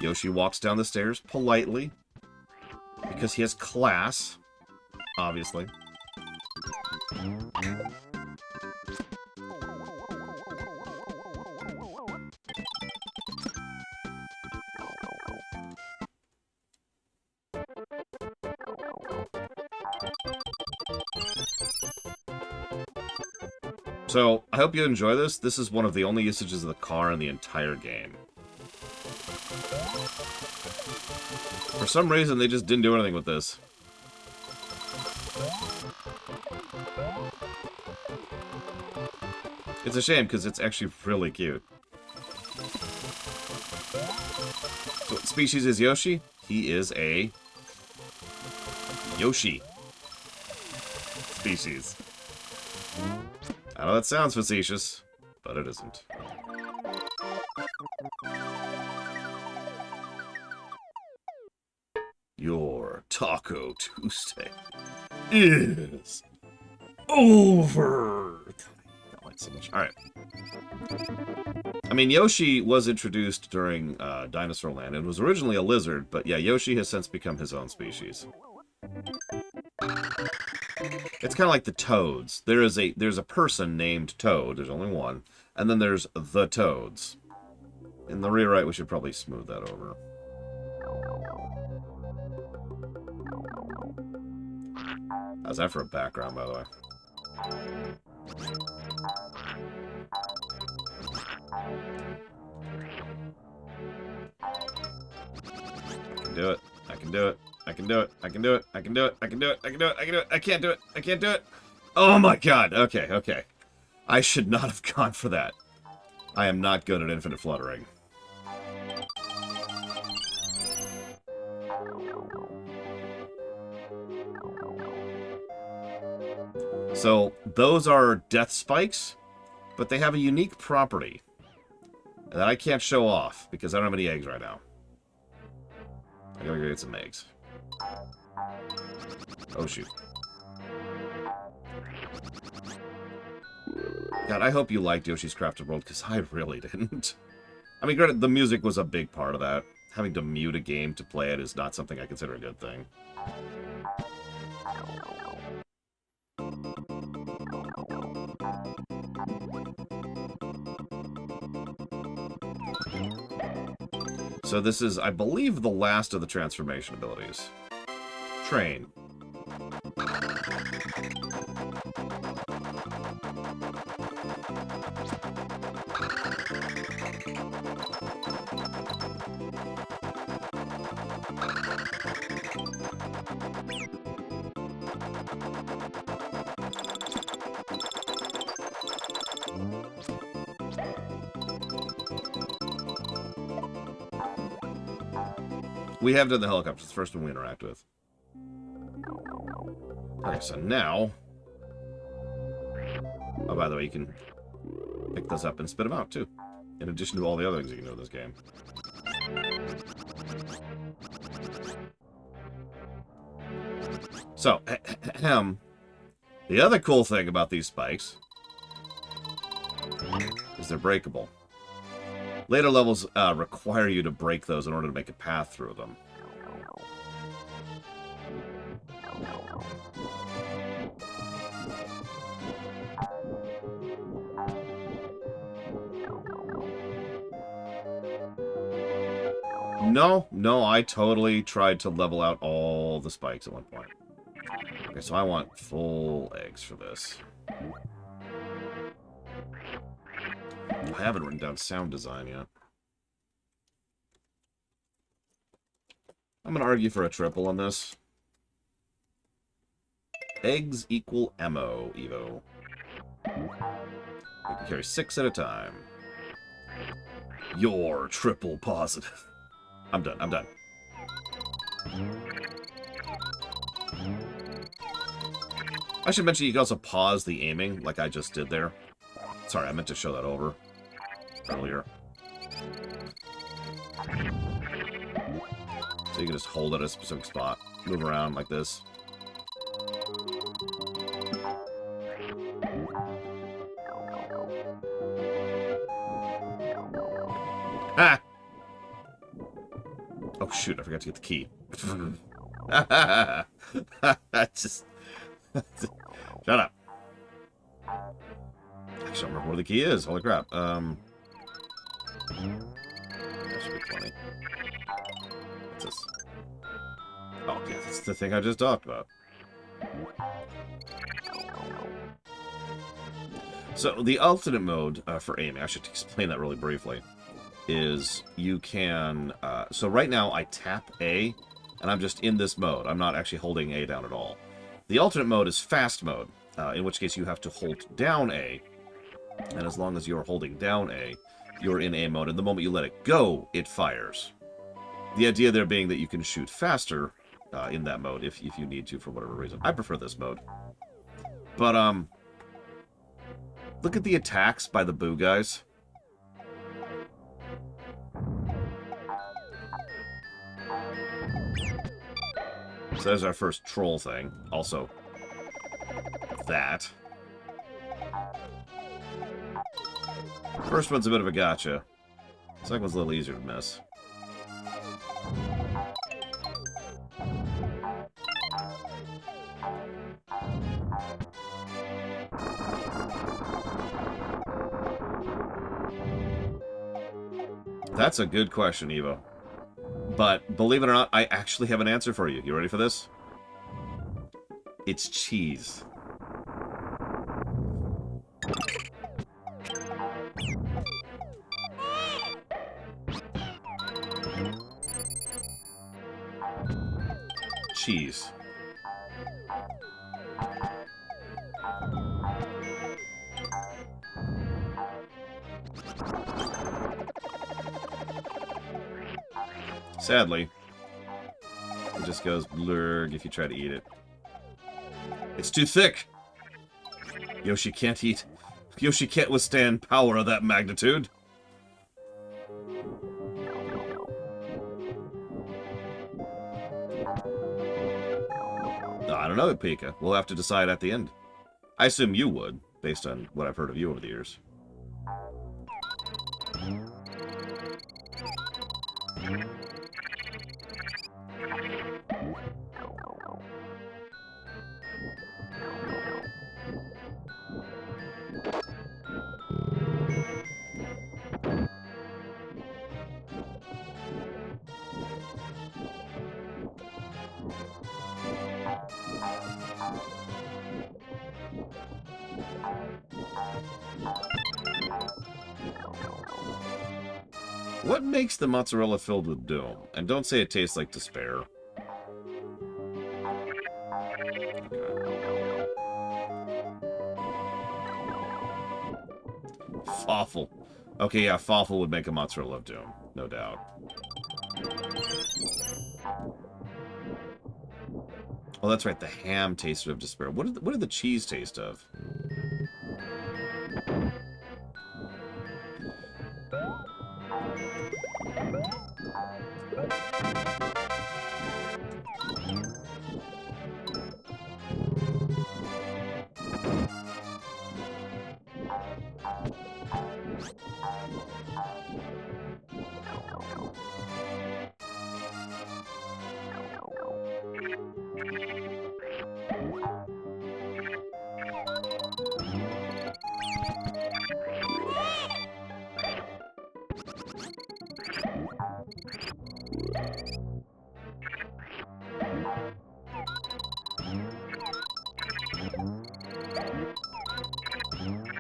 Yoshi walks down the stairs politely, because he has class, obviously. So, I hope you enjoy this. This is one of the only usages of the car in the entire game. For some reason, they just didn't do anything with this. It's a shame, because it's actually really cute. So, what species is Yoshi? He is a Yoshi species. I know that sounds facetious, but it isn't. Your Taco Tuesday is over. God, I don't like so much. All right. I mean, Yoshi was introduced during Dinosaur Land. It was originally a lizard, but yeah, Yoshi has since become his own species. It's kind of like the Toads. There's a person named Toad. There's only one, and then there's the Toads. In the rewrite, we should probably smooth that over. How's that for a background, by the way? I can do it. I can do it. I can do it. I can do it. I can do it. I can do it. I can do it. I can do it. I can't do it. I can't do it. Oh my god. Okay, okay. I should not have gone for that. I am not good at infinite fluttering. So, those are death spikes, but they have a unique property that I can't show off because I don't have any eggs right now. I gotta go get some eggs. Oh, shoot. God, I hope you liked Yoshi's Crafted World, because I really didn't. I mean, granted, the music was a big part of that. Having to mute a game to play it is not something I consider a good thing. So this is, I believe, the last of the transformation abilities. Train. We have done the helicopters. It's the first one we interact with. Okay, so now... Oh, by the way, you can pick those up and spit them out, too. In addition to all the other things you can do in this game. So, the other cool thing about these spikes is they're breakable. Later levels require you to break those in order to make a path through them. No, I totally tried to level out all the spikes at one point. Okay, so I want full eggs for this. I haven't written down sound design yet. I'm going to argue for a triple on this. Eggs equal ammo, Evo. You can carry 6 at a time. You're triple positive. I'm done. I should mention you can also pause the aiming, like I just did there. Sorry, I meant to show that over earlier. So you can just hold it at a specific spot. Move around like this. Ah! Oh shoot, I forgot to get the key. Just... Shut up. I actually don't remember where the key is. Holy crap. That should be 20. What's this? Oh, yeah, that's the thing I just talked about. So, the alternate mode for aiming, I should explain that really briefly, is you can... so right now, I tap A, and I'm just in this mode. I'm not actually holding A down at all. The alternate mode is fast mode, in which case you have to hold down A, and as long as you're holding down A, you're in A mode, and the moment you let it go, it fires. The idea there being that you can shoot faster in that mode if you need to for whatever reason. I prefer this mode. But, look at the attacks by the Boo guys. So there's our first troll thing. Also, that. First one's a bit of a gotcha. Second one's a little easier to miss. That's a good question, Evo. But, believe it or not, I actually have an answer for you. You ready for this? It's cheese. Cheese. Sadly, it just goes blurg if you try to eat it. It's too thick! Yoshi can't eat. Yoshi can't withstand power of that magnitude. I don't know, Pika. We'll have to decide at the end. I assume you would, based on what I've heard of you over the years. What makes the mozzarella filled with doom? And don't say it tastes like despair. Fawful. Okay, yeah, Fawful would make a mozzarella of doom, no doubt. Oh, that's right. The ham tasted of despair. What did the cheese taste of?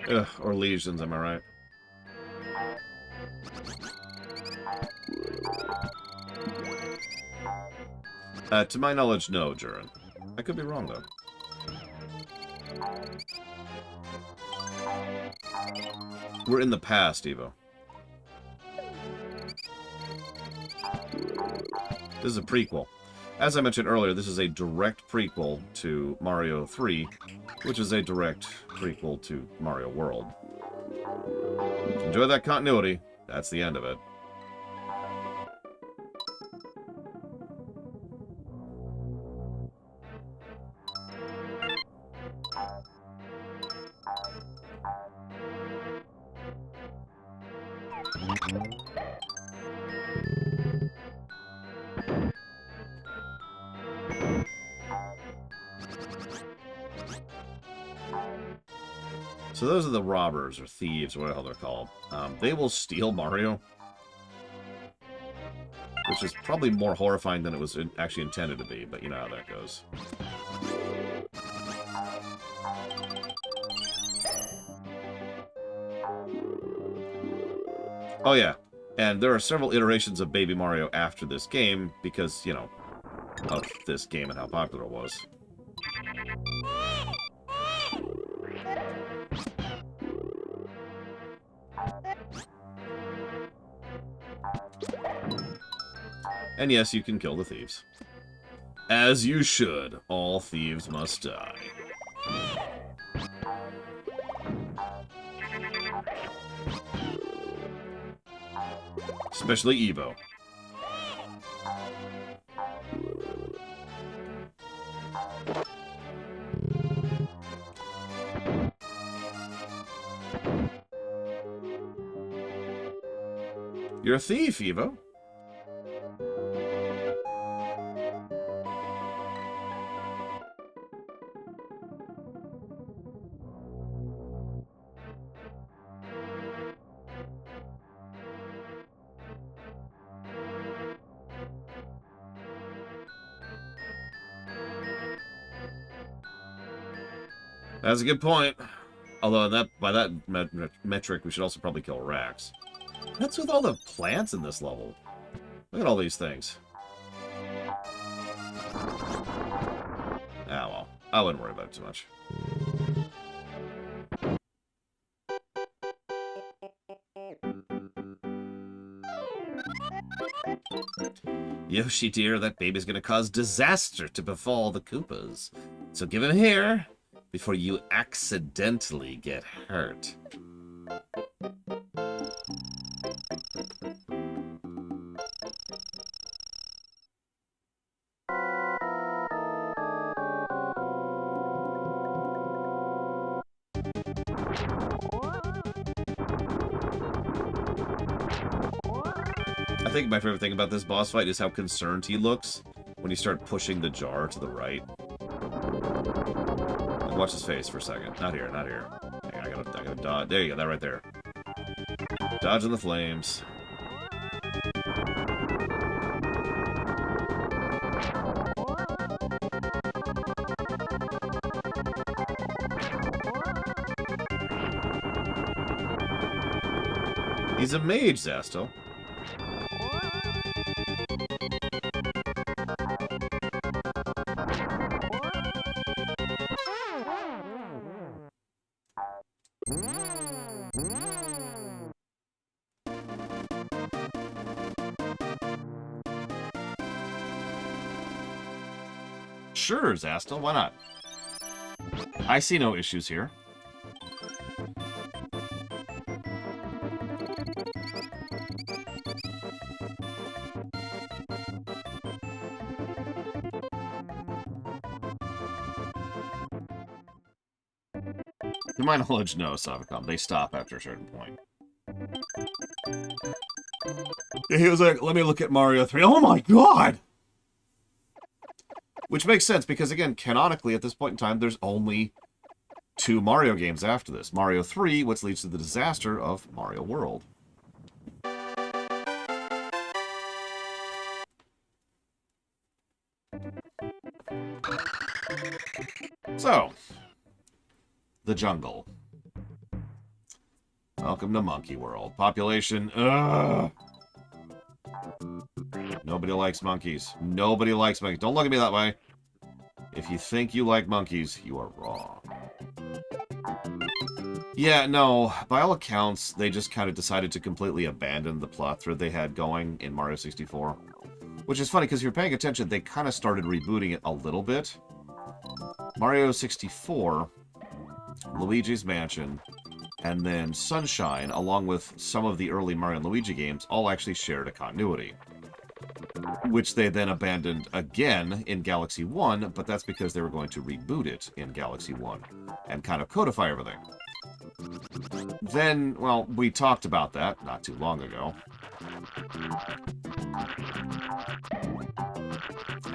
Ugh, or lesions, am I right? To my knowledge, no, Jurin. I could be wrong, though. We're in the past, Evo. This is a prequel. As I mentioned earlier, this is a direct prequel to Mario 3, which is a direct prequel to Mario World. Enjoy that continuity. That's the end of it. So those are the robbers, or thieves, or whatever they're called. They will steal Mario. Which is probably more horrifying than it was actually intended to be, but you know how that goes. Oh yeah, and there are several iterations of Baby Mario after this game, because, you know, of this game and how popular it was. And yes, you can kill the thieves. As you should. All thieves must die. Especially Evo. You're a thief, Evo. That's a good point. Although by that metric, we should also probably kill Rax. What's with all the plants in this level? Look at all these things. Ah, well. I wouldn't worry about it too much. Yoshi, dear, that baby's gonna cause disaster to befall the Koopas. So give him here before you accidentally get hurt. I think my favorite thing about this boss fight is how concerned he looks when you start pushing the jar to the right. Like, watch his face for a second. Not here, not here. I gotta dodge. There you go, that right there. Dodging the flames. He's a mage, Zastel. Sure, Zastel, why not? I see no issues here. To my knowledge, no, Savicom. They stop after a certain point. He was like, let me look at Mario 3. Oh my god! Which makes sense, because again, canonically, at this point in time, there's only 2 Mario games after this. Mario 3, which leads to the disaster of Mario World. So, the jungle. Welcome to Monkey World. Population, nobody likes monkeys. Nobody likes monkeys. Don't look at me that way. If you think you like monkeys, you are wrong. Yeah, no, by all accounts, they just kind of decided to completely abandon the plot thread they had going in Mario 64. Which is funny, because if you're paying attention, they kind of started rebooting it a little bit. Mario 64, Luigi's Mansion, and then Sunshine, along with some of the early Mario and Luigi games, all actually shared a continuity. Which they then abandoned again in Galaxy 1, but that's because they were going to reboot it in Galaxy 1 and kind of codify everything. Then, well, we talked about that not too long ago.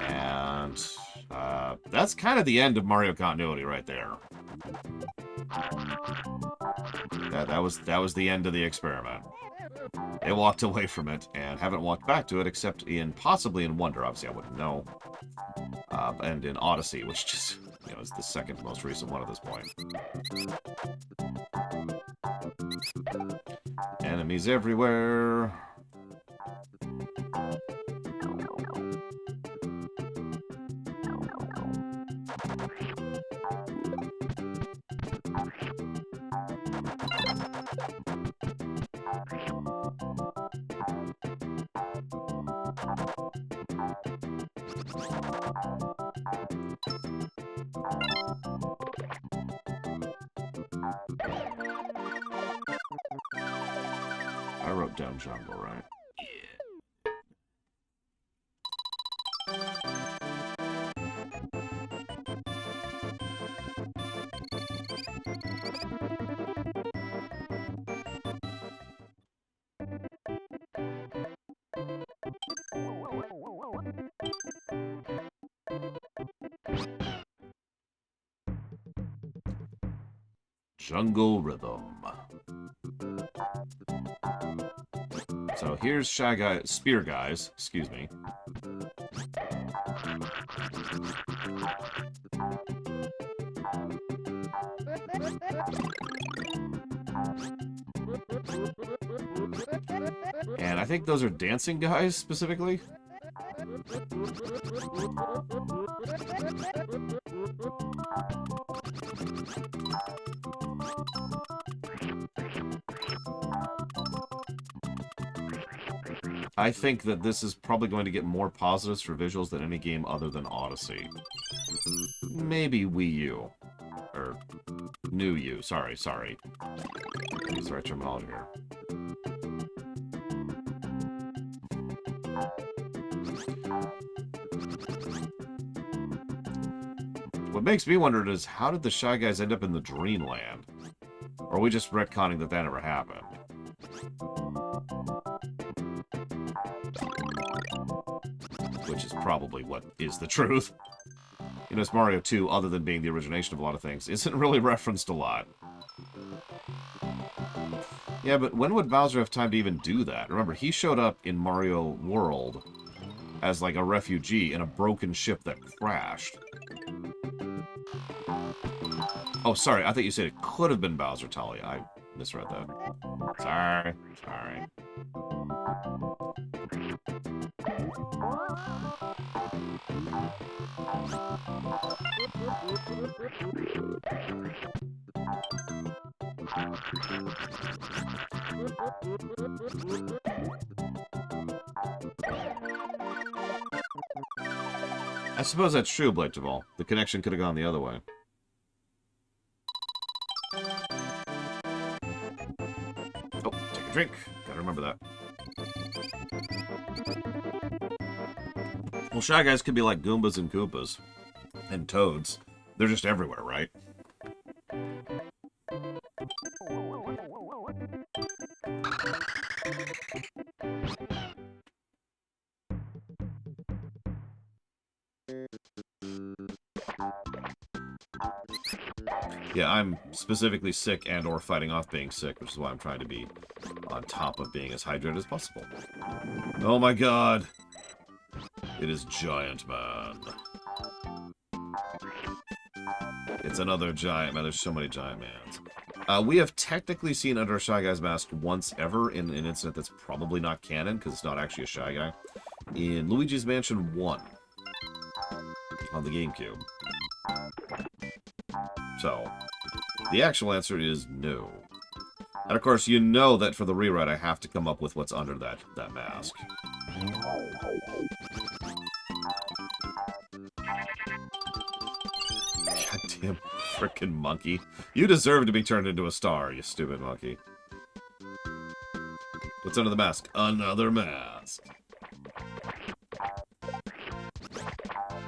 And that's kind of the end of Mario continuity right there. That was the end of the experiment. They walked away from it and haven't walked back to it, except possibly in Wonder. Obviously, I wouldn't know. And in Odyssey, which just is the second most recent one at this point. Enemies everywhere. I wrote down jungle, right? Jungle Rhythm. So here's Shy Guy, Spear Guys, excuse me. And I think those are dancing guys, specifically. I think that this is probably going to get more positives for visuals than any game other than Odyssey. Maybe Wii U. Or, New U. Sorry. Use the right terminology here. What makes me wonder is, how did the Shy Guys end up in the Dreamland? Or are we just retconning that never happened? Which is probably what is the truth. You know, Mario 2, other than being the origination of a lot of things, isn't really referenced a lot. Yeah, but when would Bowser have time to even do that? Remember, he showed up in Mario World as, like, a refugee in a broken ship that crashed. Oh, sorry, I thought you said it could have been Bowser, Talia. I misread that. Sorry. I suppose that's true, Blade Javal. The connection could have gone the other way. Oh, take a drink. Gotta remember that. Well, Shy Guys could be like Goombas and Koopas. And Toads. They're just everywhere, right? Yeah, I'm specifically sick and or fighting off being sick, which is why I'm trying to be on top of being as hydrated as possible. Oh my god! It is Giant Man. It's another Giant Man. There's so many Giant Mans. We have technically seen Under a Shy Guy's mask once ever in an incident that's probably not canon, because it's not actually a Shy Guy. In Luigi's Mansion 1. On the GameCube. So, the actual answer is no. And of course, you know that for the rewrite, I have to come up with what's under that mask. Goddamn frickin' monkey. You deserve to be turned into a star, you stupid monkey. What's under the mask? Another mask.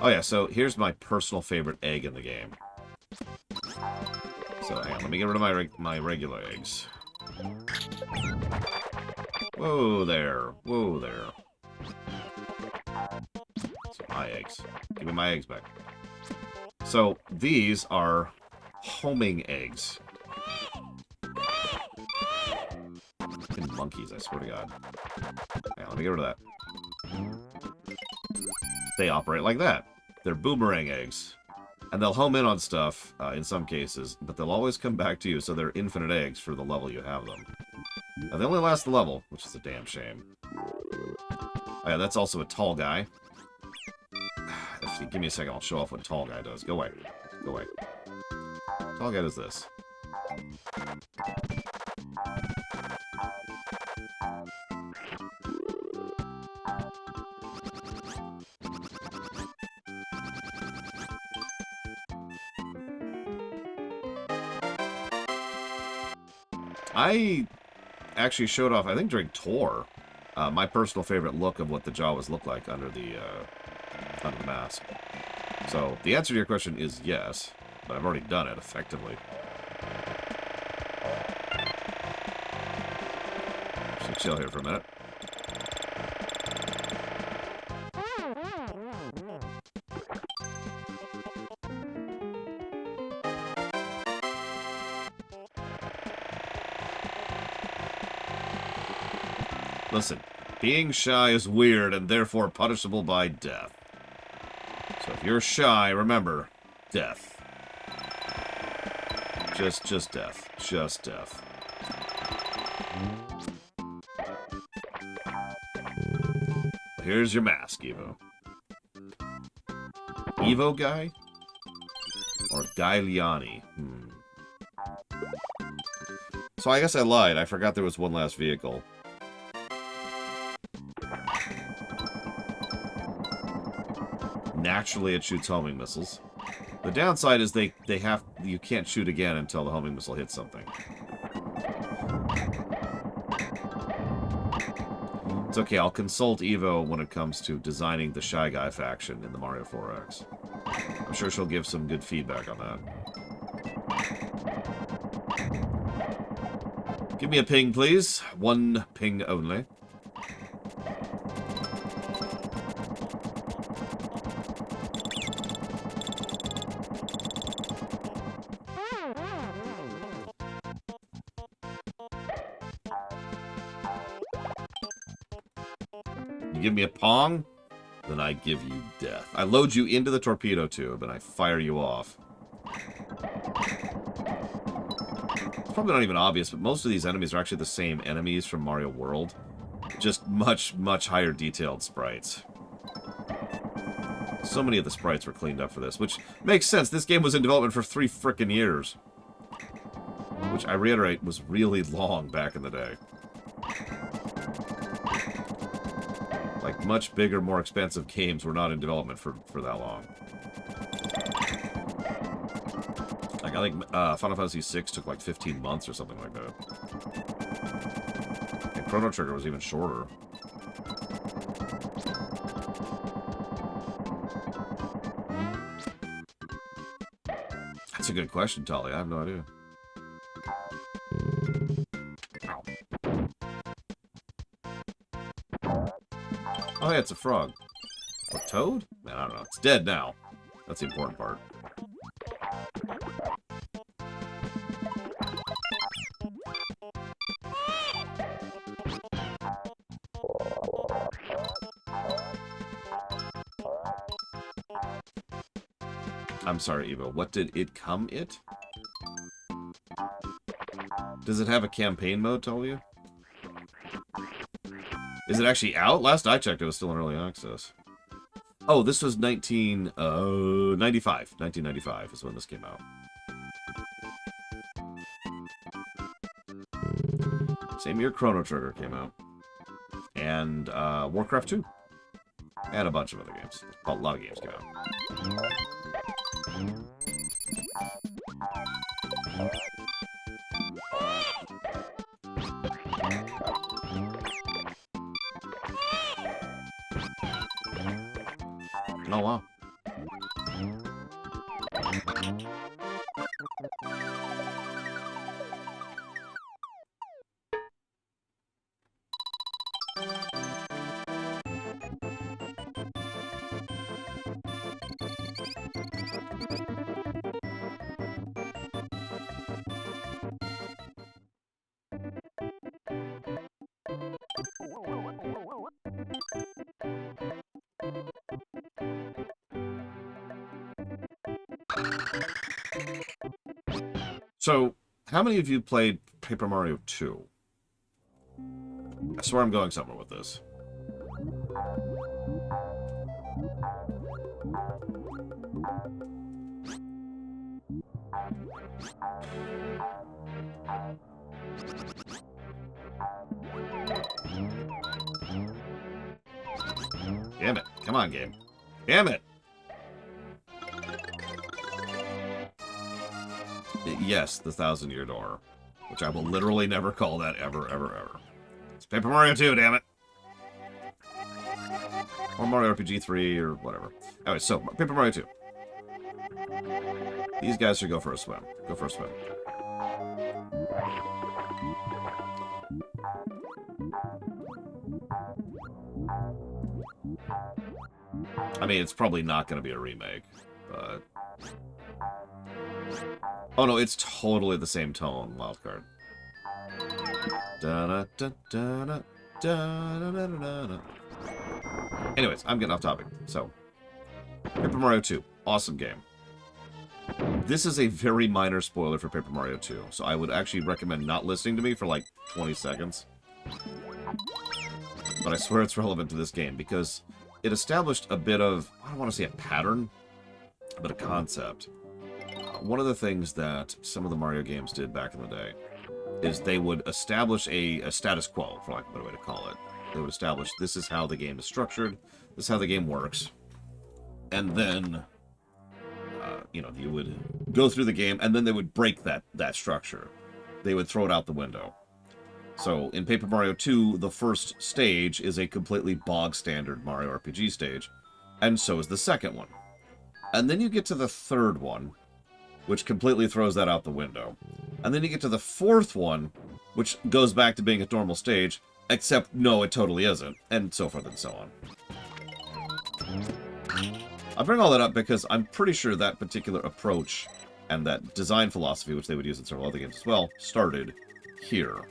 Oh yeah, so here's my personal favorite egg in the game. So hang on, let me get rid of my regular eggs. Whoa there. Whoa there. So my eggs. Give me my eggs back. So these are homing eggs. Fucking monkeys, I swear to God. Hang on, let me get rid of that. They operate like that. They're boomerang eggs. And they'll home in on stuff, in some cases, but they'll always come back to you, so they're infinite eggs for the level you have them. Now, they only last the level, which is a damn shame. Oh yeah, that's also a tall guy. If you give me a second, I'll show off what tall guy does. Go away. Go away. Tall guy does this. I actually showed off, I think during Tour, my personal favorite look of what the Jawas look like under the mask. So, the answer to your question is yes, but I've already done it, effectively. Just chill here for a minute. Listen, being shy is weird and therefore punishable by death. So if you're shy, remember, death. Just death. Just death. Here's your mask, Evo. Evo guy? Or Guy Liani? So I guess I lied. I forgot there was one last vehicle. Naturally, it shoots homing missiles. The downside is you can't shoot again until the homing missile hits something. It's okay, I'll consult Evo when it comes to designing the Shy Guy faction in the Mario 4X. I'm sure she'll give some good feedback on that. Give me a ping, please. One ping only. Give me a pong, then I give you death. I load you into the torpedo tube, and I fire you off. It's probably not even obvious, but most of these enemies are actually the same enemies from Mario World. Just much, much higher detailed sprites. So many of the sprites were cleaned up for this, which makes sense. This game was in development for 3 frickin' years. Which, I reiterate, was really long back in the day. Like, much bigger, more expensive games were not in development for that long. Like, I think Final Fantasy VI took like 15 months or something like that. And Chrono Trigger was even shorter. That's a good question, Tali. I have no idea. Oh, yeah, it's a frog. A toad? Man, I don't know. It's dead now. That's the important part. I'm sorry, Evo. What did it come it? Does it have a campaign mode, Talia? Is it actually out? Last I checked, it was still in early access. Oh, this was 1995. 1995 is when this came out. Same year Chrono Trigger came out. And Warcraft 2. And a bunch of other games. A lot of games came out. Oh, wow. So, how many of you played Paper Mario 2? I swear I'm going somewhere with this. Damn it. Come on, game. Damn it! Yes, the 1,000-Year Door. Which I will literally never call that ever, ever, ever. It's Paper Mario 2, damn it! Or Mario RPG 3, or whatever. Anyway, so, Paper Mario 2. These guys should go for a swim. Go for a swim. I mean, it's probably not going to be a remake, but... Oh no, it's totally the same tone, Wildcard. Anyways, I'm getting off topic. So, Paper Mario 2, awesome game. This is a very minor spoiler for Paper Mario 2, so I would actually recommend not listening to me for like 20 seconds. But I swear it's relevant to this game, because it established a bit of, I don't want to say a pattern, but a concept. One of the things that some of the Mario games did back in the day is they would establish a status quo, for lack of a better way to call it. They would establish this is how the game is structured, this is how the game works, and then, you know, you would go through the game, and then they would break that structure. They would throw it out the window. So, in Paper Mario 2, the first stage is a completely bog-standard Mario RPG stage, and so is the second one. And then you get to the third one, which completely throws that out the window. And then you get to the fourth one, which goes back to being a normal stage, except, no, it totally isn't, and so forth and so on. I bring all that up because I'm pretty sure that particular approach and that design philosophy, which they would use in several other games as well, started here.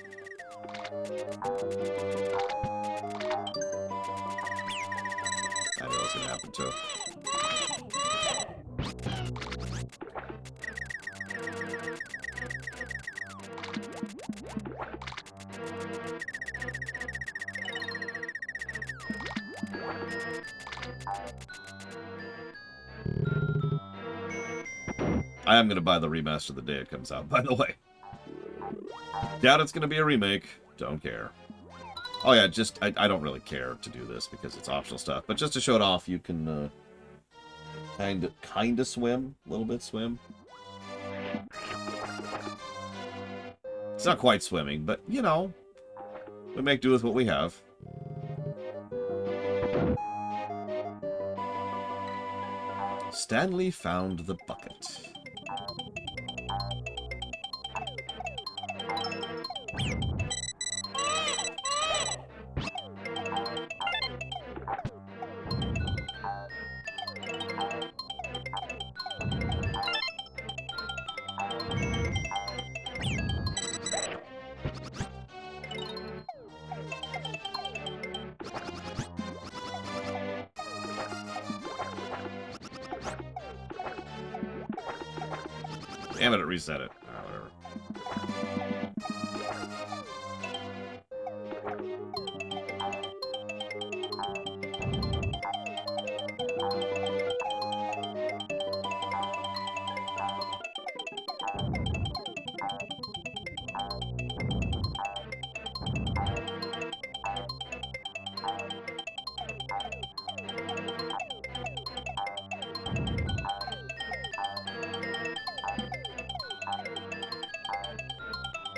I knew that was going to happen too. I am going to buy the remaster the day it comes out, by the way. Doubt it's going to be a remake. Don't care. Oh yeah, just I don't really care to do this because it's optional stuff, but just to show it off, you can kind of swim, a little bit swim. It's not quite swimming, but you know, we make do with what we have. Stanley found the bucket. Damn it, it reset it. Whatever.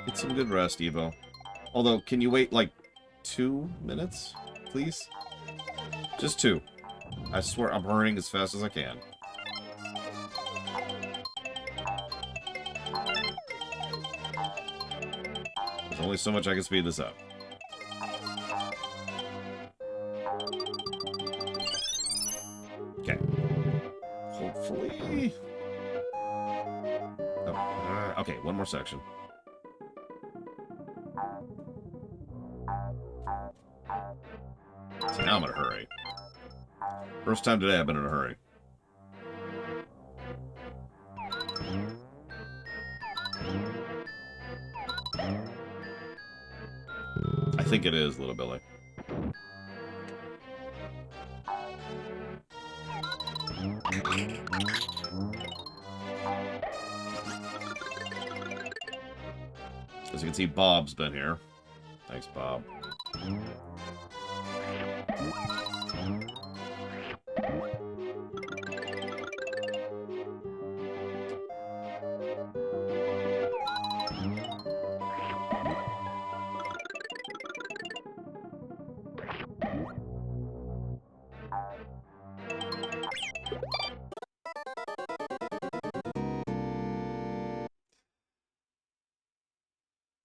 Get some good rest, Evo. Although, can you wait, like, 2 minutes, please? Just 2. I swear I'm hurrying as fast as I can. There's only so much I can speed this up. Okay. Hopefully... Oh, okay, one more section. See, now I'm in a hurry. First time today I've been in a hurry. I think it is, Little Billy. As you can see, Bob's been here. Thanks, Bob.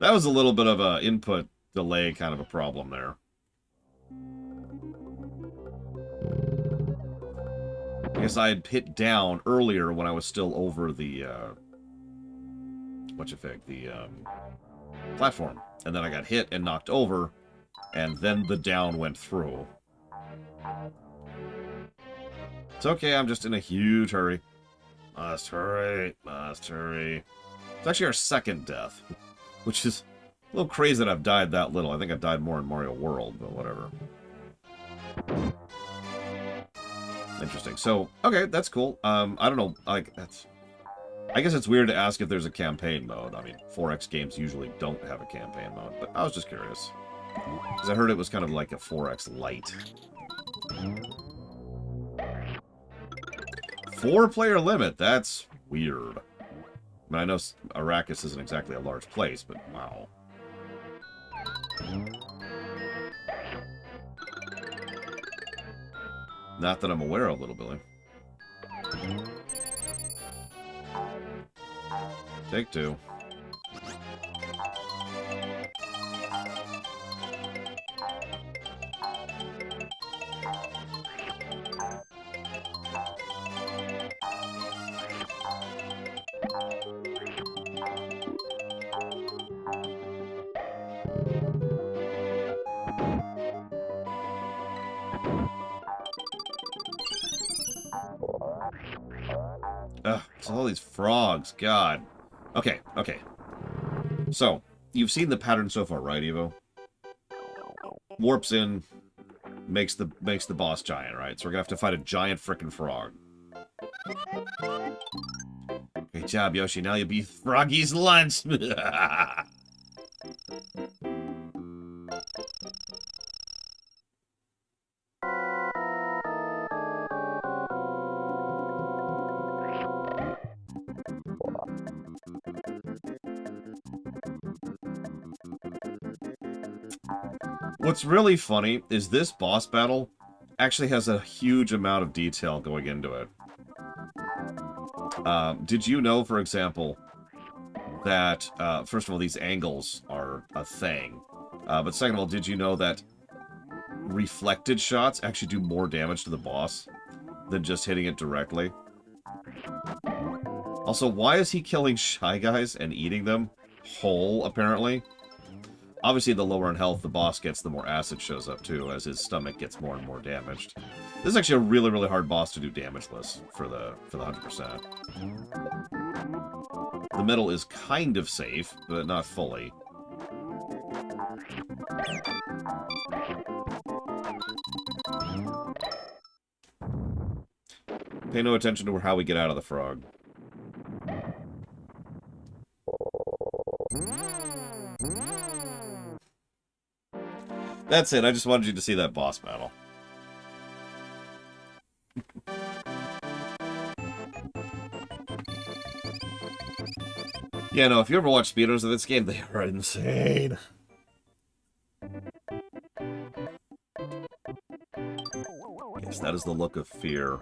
That was a little bit of a input delay kind of a problem there. I guess I had hit down earlier when I was still over the, platform. And then I got hit and knocked over, and then the down went through. It's okay, I'm just in a huge hurry. Must hurry, must hurry. It's actually our second death, which is a little crazy that I've died that little. I think I've died more in Mario World, but whatever. Interesting. So, okay, that's cool. I don't know, like, that's... I guess it's weird to ask if there's a campaign mode. I mean, 4X games usually don't have a campaign mode, but I was just curious. Because I heard it was kind of like a 4X Lite. 4-player limit, that's weird. I mean, I know Arrakis isn't exactly a large place, but wow. Not that I'm aware of, Little Billy. Take 2. Ugh, it's all these frogs, God. Okay, okay. So, you've seen the pattern so far, right, Evo? Warps in, makes the boss giant, right? So we're gonna have to fight a giant frickin' frog. Great job, Yoshi. Now you'll be Froggy's lunch. What's really funny is this boss battle actually has a huge amount of detail going into it. Did you know, for example, that, first of all, these angles are a thing. But second of all, did you know that reflected shots actually do more damage to the boss than just hitting it directly? Also, why is he killing Shy Guys and eating them whole, apparently? Obviously, the lower in health the boss gets, the more acid shows up, too, as his stomach gets more and more damaged. This is actually a really, really hard boss to do damageless for the 100%. The middle is kind of safe, but not fully. Pay no attention to how we get out of the frog. That's it. I just wanted you to see that boss battle. Yeah, no, if you ever watch speedruns of this game, they are insane. Yes, that is the look of fear.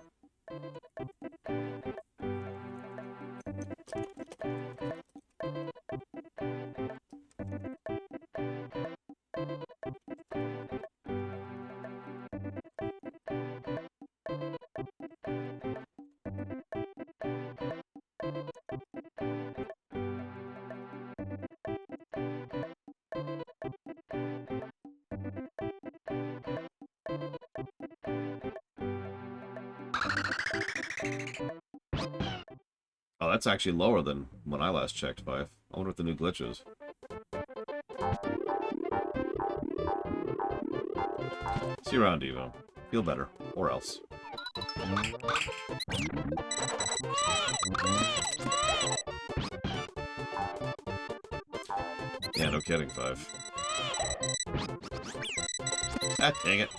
Oh, that's actually lower than when I last checked, Five. I wonder what the new glitch is. See you around, Evo. Feel better. Or else. Yeah, no kidding, Five. Ah, dang it.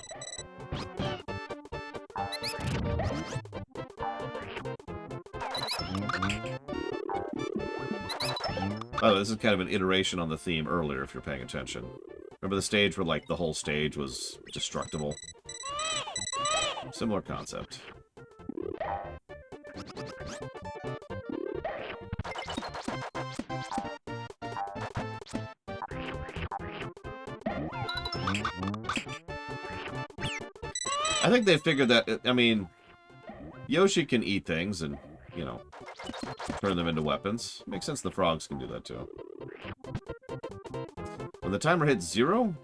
Oh, this is kind of an iteration on the theme earlier, if you're paying attention. Remember the stage where, like, the whole stage was destructible? Similar concept. I think they figured that, I mean, Yoshi can eat things and, you know, turn them into weapons. Makes sense the frogs can do that too. When the timer hits 0?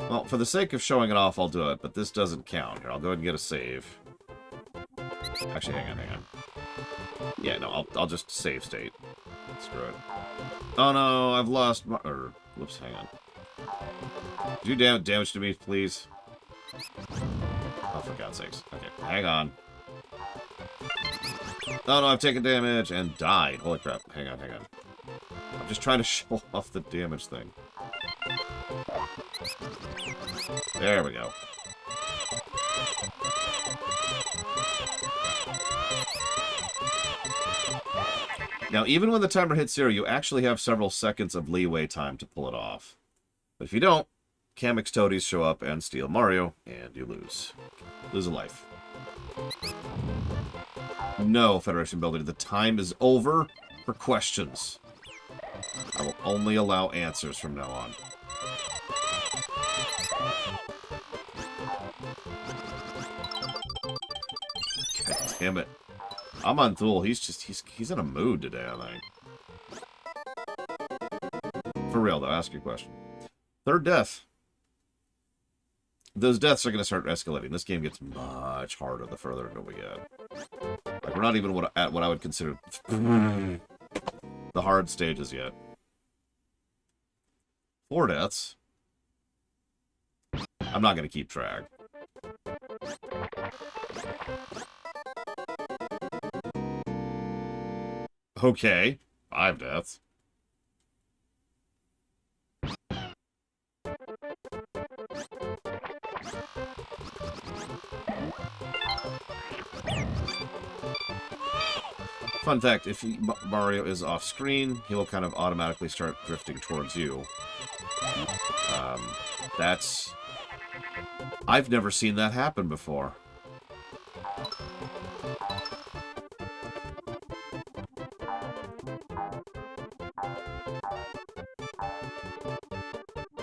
Well, for the sake of showing it off, I'll do it, but this doesn't count. Here, I'll go ahead and get a save. Actually, hang on. Yeah, no, I'll just save state. Screw it. Oh no, I've lost my... whoops, hang on. Do you damage to me, please? Oh, for God's sakes. Okay, hang on. Oh no, I've taken damage and died. Holy crap. Hang on. I'm just trying to show off the damage thing. There we go. Now, even when the timer hits 0, you actually have several seconds of leeway time to pull it off. But if you don't, Kamek's toadies show up and steal Mario, and you lose. Lose a life. No, Federation Builder, the time is over for questions. I will only allow answers from now on. God damn it. I'm on Thule. He's in a mood today, I think. For real, though, ask your question. Third death. Those deaths are going to start escalating. This game gets much harder the further into we get. Like, we're not even at what I would consider the hard stages yet. 4 deaths. I'm not going to keep track. Okay. 5 deaths. Fun fact, if Mario is off screen, he will kind of automatically start drifting towards you. That's... I've never seen that happen before.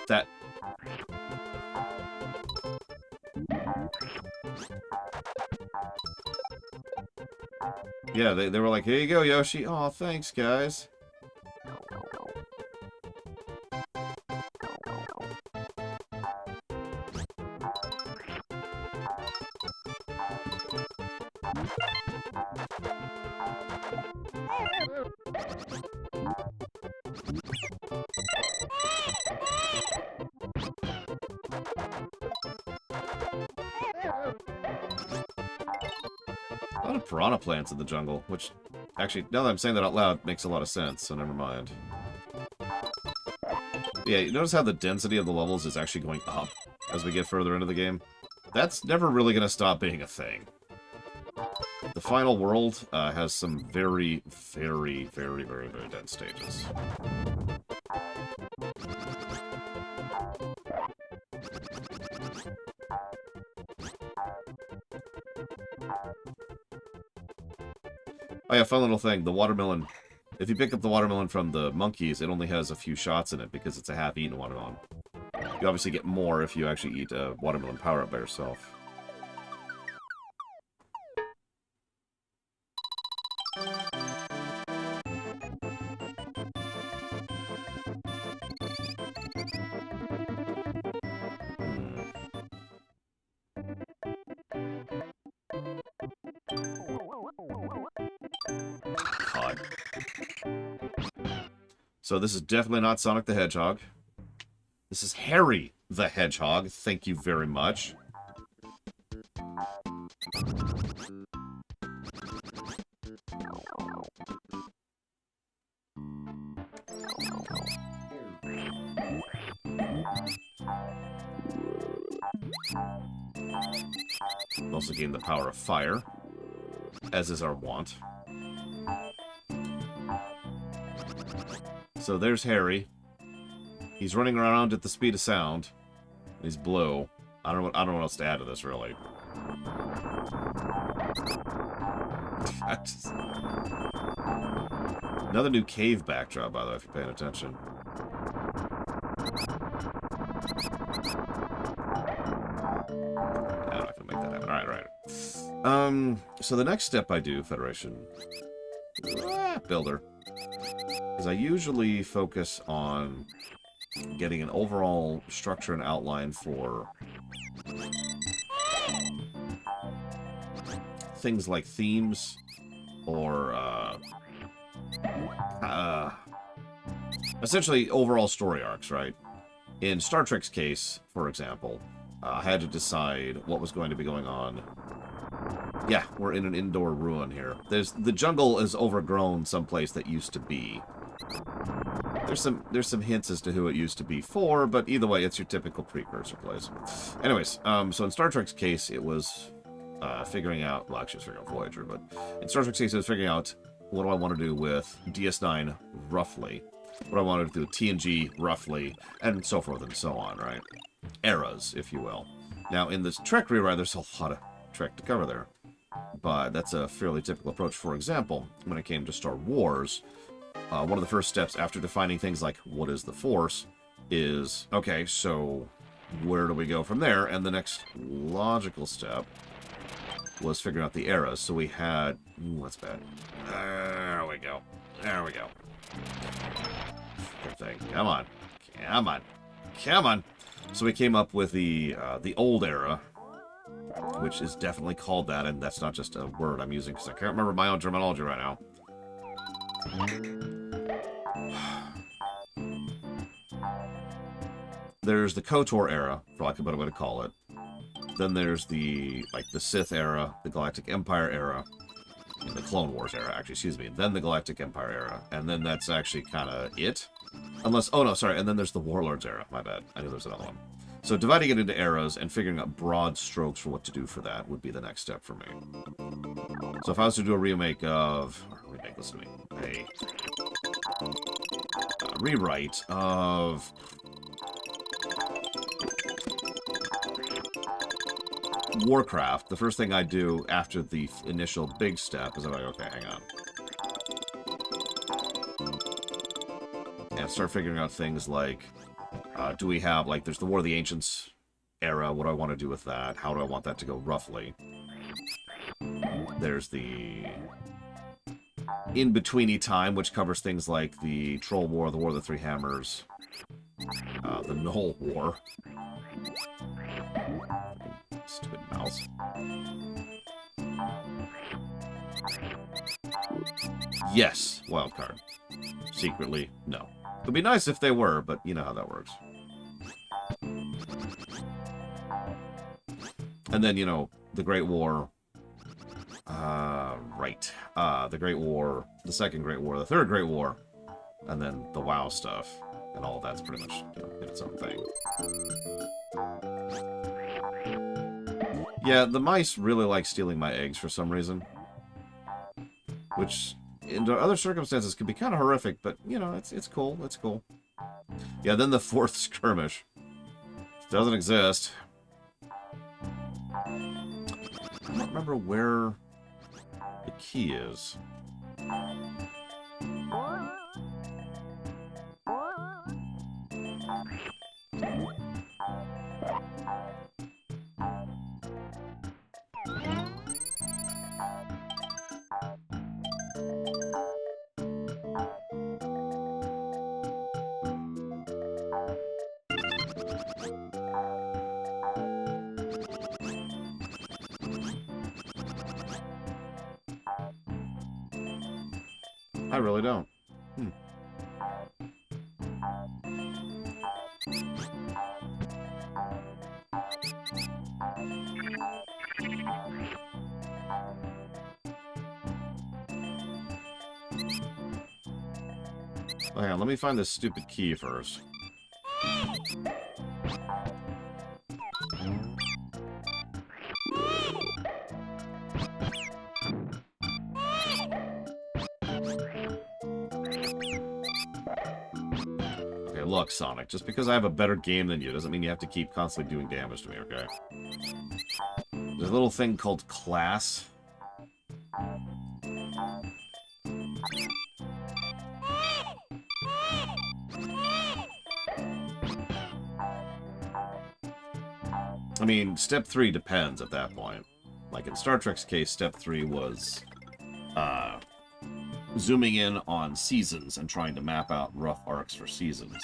That... Yeah, they were like, here you go, Yoshi. Oh, thanks, guys. A lot of piranha plants in the jungle, which, actually, now that I'm saying that out loud, makes a lot of sense, so never mind. Yeah, you notice how the density of the levels is actually going up as we get further into the game? That's never really going to stop being a thing. The final world has some very, very, very, very, very dense stages. Oh yeah, fun little thing. The watermelon. If you pick up the watermelon from the monkeys, it only has a few shots in it because it's a half-eaten watermelon. You obviously get more if you actually eat a watermelon power-up by yourself. God. So this is definitely not Sonic the Hedgehog. This is Harry the Hedgehog. Thank you very much. Also gain the power of fire, as is our wont. So there's Harry. He's running around at the speed of sound. He's blue. I don't know what else to add to this, really. Another new cave backdrop, by the way, if you're paying attention. I'm not gonna make that happen. Alright. So the next step I do, Federation Builder, is I usually focus on getting an overall structure and outline for things like themes or essentially overall story arcs, right? In Star Trek's case, for example, I had to decide what was going to be going on. Yeah, we're in an indoor ruin here. The jungle is overgrown someplace that used to be. There's some hints as to who it used to be for, but either way, it's your typical precursor place. Anyways, so in Star Trek's case, it was figuring out... Well, actually, it was figuring out Voyager, but in Star Trek's case, it was figuring out what do I want to do with DS9, roughly. What do I want to do with TNG, roughly, and so forth and so on, right? Eras, if you will. Now, in this Trek rewrite, there's a lot of Trek to cover there. But that's a fairly typical approach. For example, when it came to Star Wars... one of the first steps after defining things like what is the Force is, okay, so where do we go from there? And the next logical step was figuring out the eras. So we had... Ooh, that's bad. There we go. There we go. Good thing. Come on. Come on. Come on. So we came up with the old era, which is definitely called that, and that's not just a word I'm using because I can't remember my own terminology right now. There's the KOTOR era, for lack of a better way to call it. Then there's the Sith era, the Galactic Empire era, and the Clone Wars era, actually, excuse me. Then the Galactic Empire era, and then that's actually kind of it. Unless, oh no, sorry, and then there's the Warlords era, my bad. I knew there was another one. So dividing it into eras and figuring out broad strokes for what to do for that would be the next step for me. So if I was to do a remake of... listen to me. A rewrite of Warcraft. The first thing I do after the initial big step is I'm like, okay, hang on. And start figuring out things like, do we have, like, there's the War of the Ancients era. What do I want to do with that? How do I want that to go roughly? There's the in-betweeny time, which covers things like the Troll War, the War of the Three Hammers, the Knoll War. Stupid mouse. Yes, wildcard. Secretly, no. It would be nice if they were, but you know how that works. And then, you know, the Great War. Right. The Great War, the Second Great War, the Third Great War, and then the WoW stuff. And all of that's pretty much, you know, in its own thing. Yeah, the mice really like stealing my eggs for some reason. Which, in other circumstances, could be kind of horrific, but, you know, it's cool. It's cool. Yeah, then the fourth skirmish. Doesn't exist. I don't remember where the key is. I really don't. Oh, hang on, let me find this stupid key first. Okay, look, Sonic, just because I have a better game than you doesn't mean you have to keep constantly doing damage to me, okay? There's a little thing called class. I mean, step 3 depends at that point. Like in Star Trek's case, step 3 was zooming in on seasons and trying to map out rough arcs for seasons.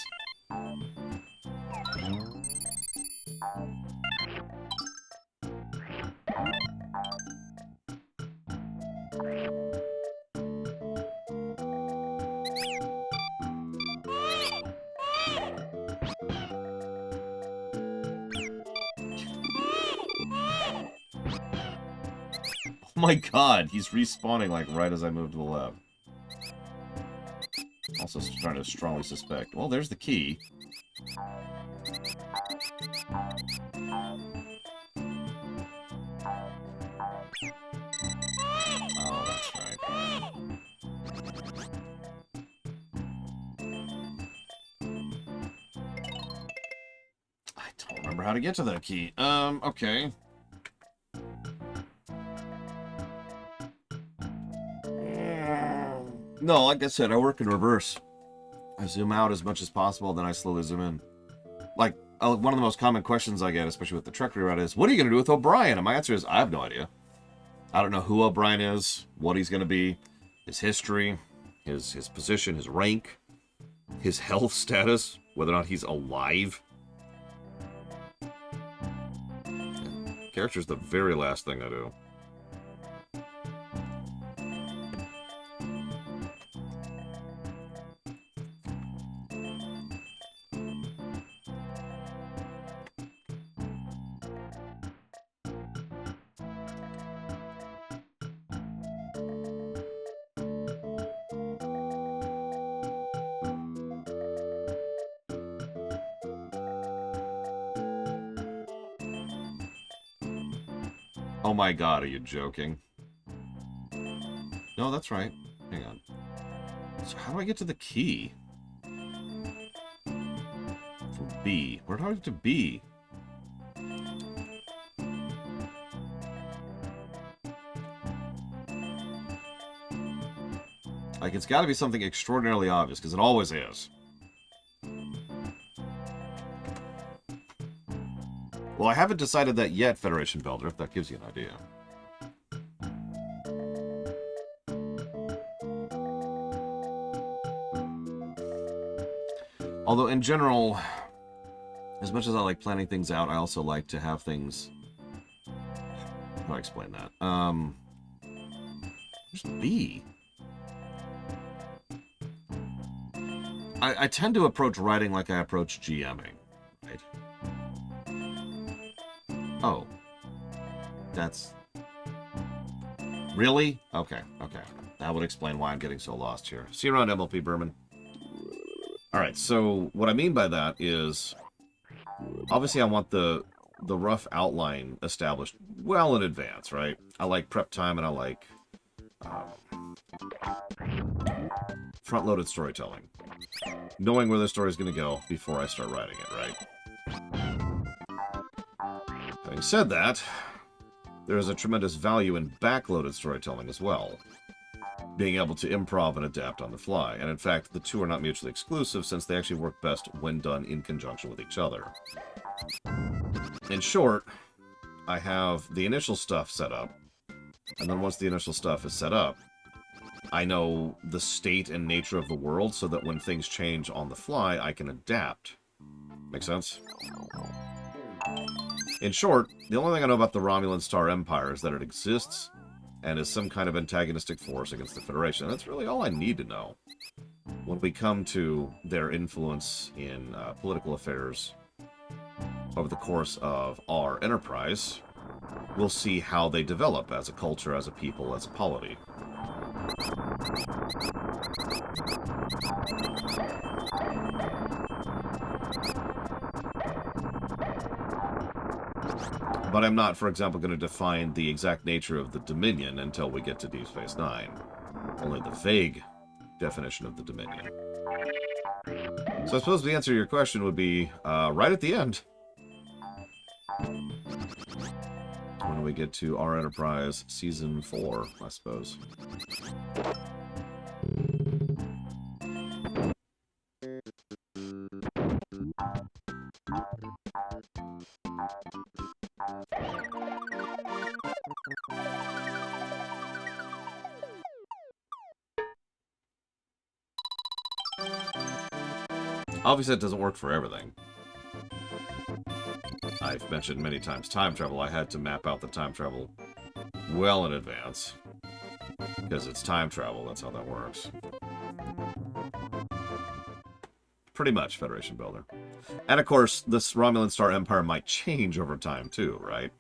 Oh my god, he's respawning like right as I move to the left. Also trying to strongly suspect. Well, there's the key. Oh, that's right. I don't remember how to get to that key. Okay. No, like I said, I work in reverse. I zoom out as much as possible, then I slowly zoom in. Like, one of the most common questions I get, especially with the Trek reroute, is, what are you going to do with O'Brien? And my answer is, I have no idea. I don't know who O'Brien is, what he's going to be, his history, his position, his rank, his health status, whether or not he's alive. Character's the very last thing I do. Oh my god, are you joking? No, that's right. Hang on. So how do I get to the key? From B. Where do I get to B? Like, it's got to be something extraordinarily obvious, because it always is. Well, I haven't decided that yet, Federation Builder, if that gives you an idea. Although, in general, as much as I like planning things out, I also like to have things... How do I explain that? There's B. I tend to approach writing like I approach GMing. Right? Oh. That's... Really? Okay, okay. That would explain why I'm getting so lost here. See you around, MLP Berman. Alright, so what I mean by that is... Obviously, I want the rough outline established well in advance, right? I like prep time and I like front-loaded storytelling. Knowing where the story is going to go before I start writing it, right? Having said that, there is a tremendous value in backloaded storytelling as well. Being able to improv and adapt on the fly. And in fact, the two are not mutually exclusive since they actually work best when done in conjunction with each other. In short, I have the initial stuff set up, and then once the initial stuff is set up, I know the state and nature of the world so that when things change on the fly, I can adapt. Make sense? In short, the only thing I know about the Romulan Star Empire is that it exists and is some kind of antagonistic force against the Federation. That's really all I need to know. When we come to their influence in political affairs over the course of our enterprise, we'll see how they develop as a culture, as a people, as a polity. But I'm not, for example, going to define the exact nature of the Dominion until we get to Deep Space Nine. Only the vague definition of the Dominion. So I suppose the answer to your question would be right at the end. When we get to our Enterprise Season 4, I suppose. Obviously, it doesn't work for everything. I've mentioned many times time travel. I had to map out the time travel well in advance. Because it's time travel, that's how that works. Pretty much, Federation Builder. And of course, this Romulan Star Empire might change over time too, right?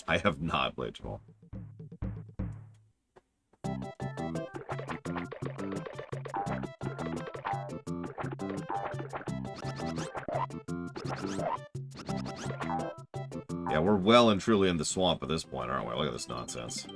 I have not played Jamal. Yeah, we're well and truly in the swamp at this point, aren't we? Look at this nonsense.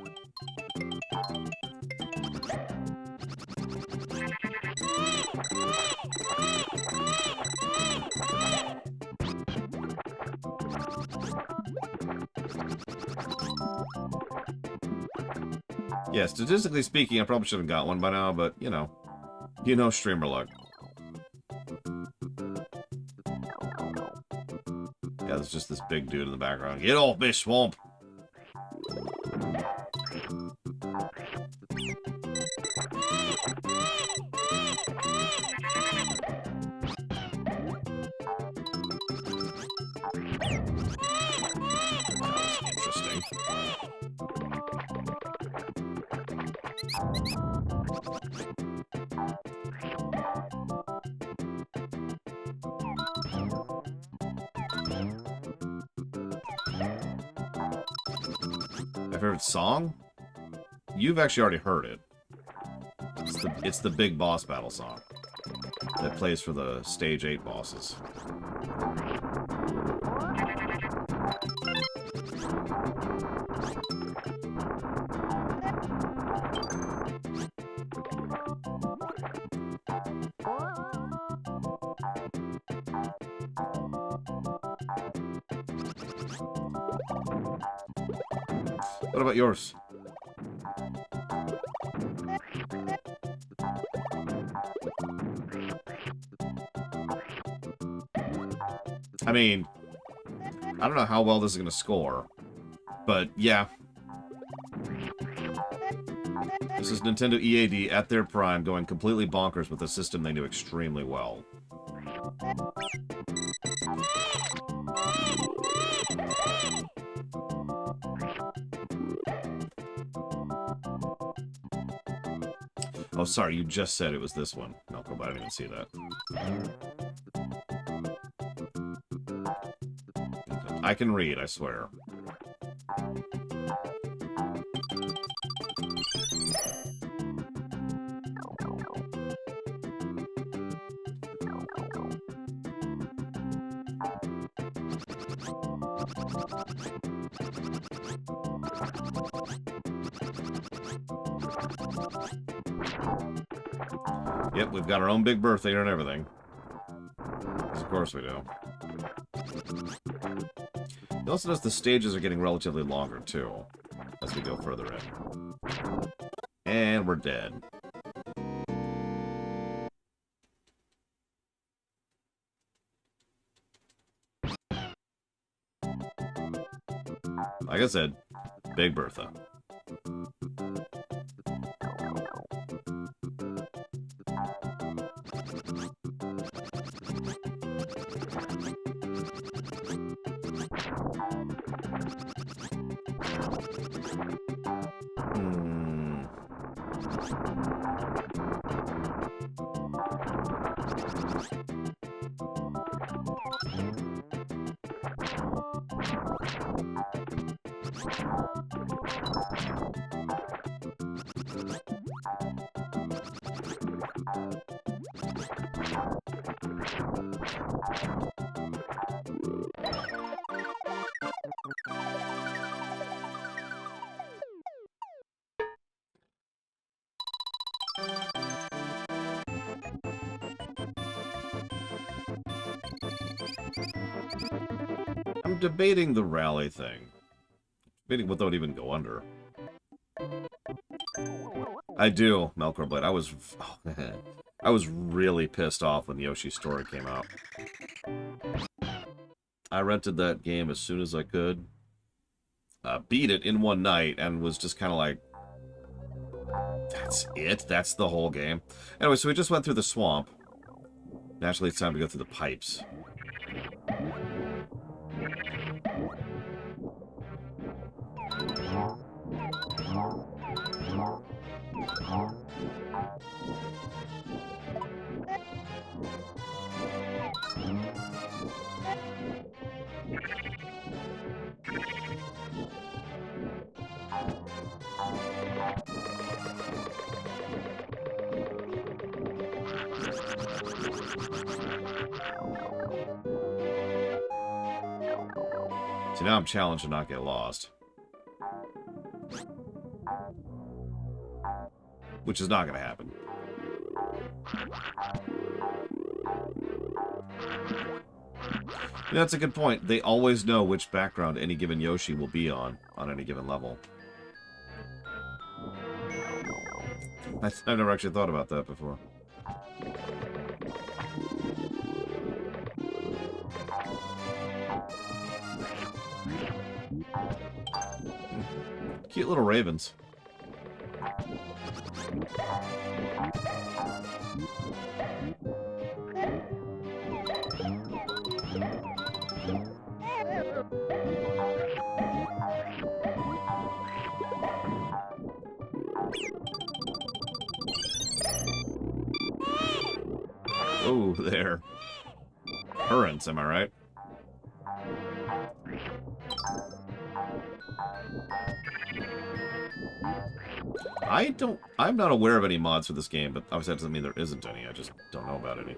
Yeah, statistically speaking, I probably should have got one by now, but, you know streamer luck. Yeah, there's just this big dude in the background. Get off me, swamp! That's interesting. My favorite song? You've actually already heard it. It's the big boss battle song that plays for the Stage 8 bosses. What about yours? I mean, I don't know how well this is going to score, but yeah. This is Nintendo EAD at their prime, going completely bonkers with a system they knew extremely well. Oh, sorry, you just said it was this one. No, but I didn't even see that. I can read, I swear. Yep, we've got our own big birthday and everything. Of course we do. It also notice the stages are getting relatively longer, too, as we go further in. And we're dead. Like I said, Big Bertha. I'm debating the rally thing. Debating what that would even go under. I do, Melkorblade. I was really pissed off when the Yoshi story came out. I rented that game as soon as I could. Beat it in one night and was just kind of like, that's it? That's the whole game? Anyway, so we just went through the swamp. Naturally, it's time to go through the pipes. See, now I'm challenged to not get lost. Which is not going to happen. That's a good point. They always know which background any given Yoshi will be on any given level. I've never actually thought about that before. Cute little ravens. Oh, there. Currents, am I right? I'm not aware of any mods for this game, but obviously that doesn't mean there isn't any. I just don't know about any.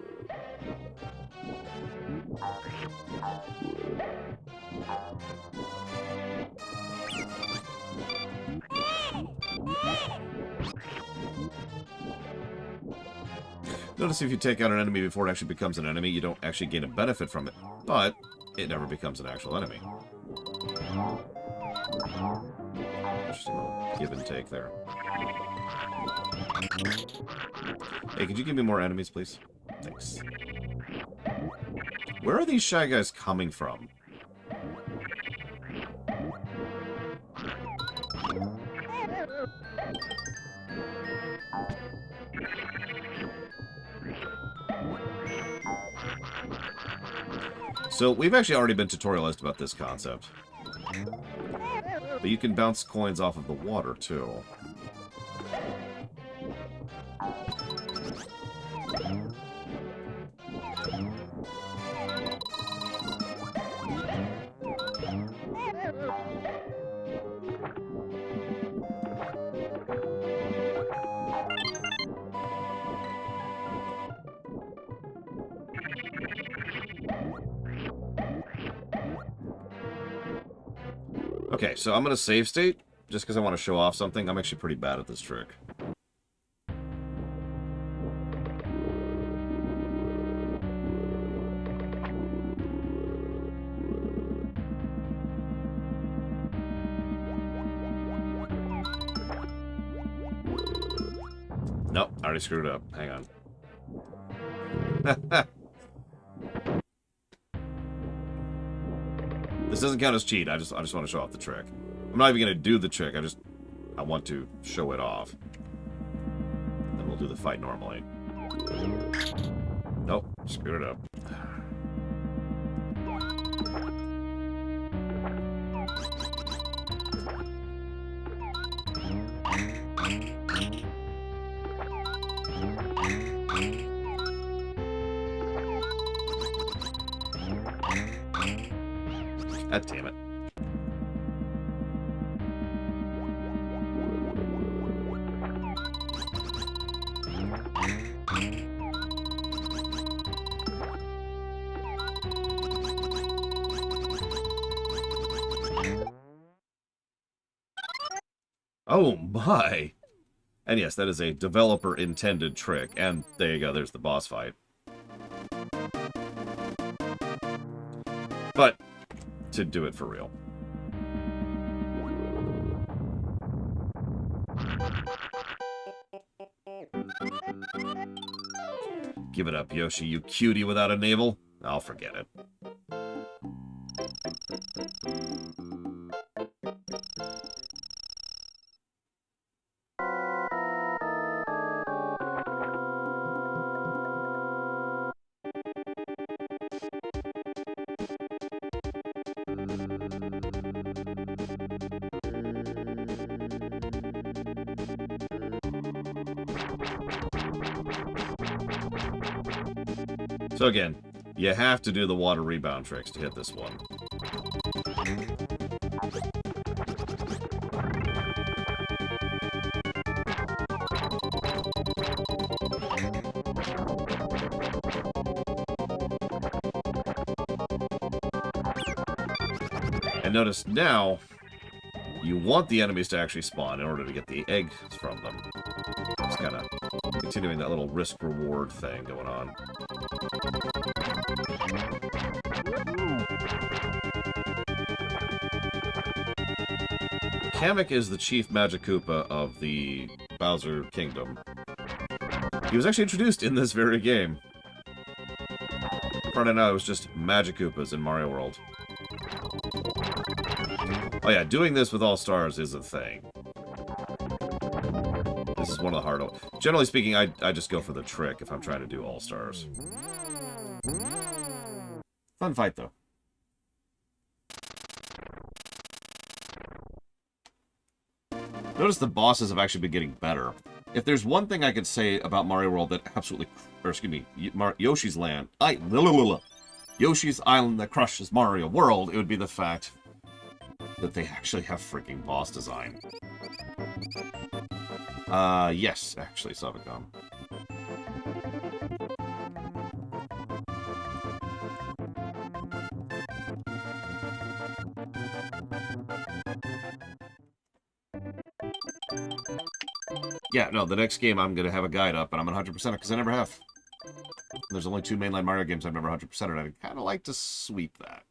Notice if you take out an enemy before it actually becomes an enemy, you don't actually gain a benefit from it, but it never becomes an actual enemy. give and take there. Hey, could you give me more enemies, please? Thanks. Where are these Shy Guys coming from? So, we've actually already been tutorialized about this concept. But you can bounce coins off of the water, too. Okay, so I'm going to save state, just because I want to show off something. I'm actually pretty bad at this trick. Nope, I already screwed up. Hang on. This doesn't count as cheat. I just want to show off the trick. I'm not even going to do the trick. I want to show it off. Then we'll do the fight normally. Nope, screwed it up. God damn it. Oh my! And yes, that is a developer-intended trick. And there you go, there's the boss fight. But to do it for real. Give it up, Yoshi, you cutie without a navel. I'll forget it. So again, you have to do the water rebound tricks to hit this one. And notice now, you want the enemies to actually spawn in order to get the eggs from them. Just kind of continuing that little risk-reward thing going on. Kamek is the chief Magic Koopa of the Bowser Kingdom. He was actually introduced in this very game. Right now, it was just Magic Koopas in Mario World. Oh yeah, doing this with all stars is a thing. This is one of the harder. Generally speaking, I just go for the trick if I'm trying to do all stars. Fun fight, though. Notice the bosses have actually been getting better. If there's one thing I could say about Mario World that absolutely, or excuse me, Yoshi's Land, Yoshi's Island that crushes Mario World, it would be the fact that they actually have freaking boss design. Yes, actually, Savagam. Yeah, no, the next game I'm going to have a guide up, and I'm 100% it, because I never have. There's only 2 mainline Mario games I've never 100%ed, and I'd kind of like to sweep that.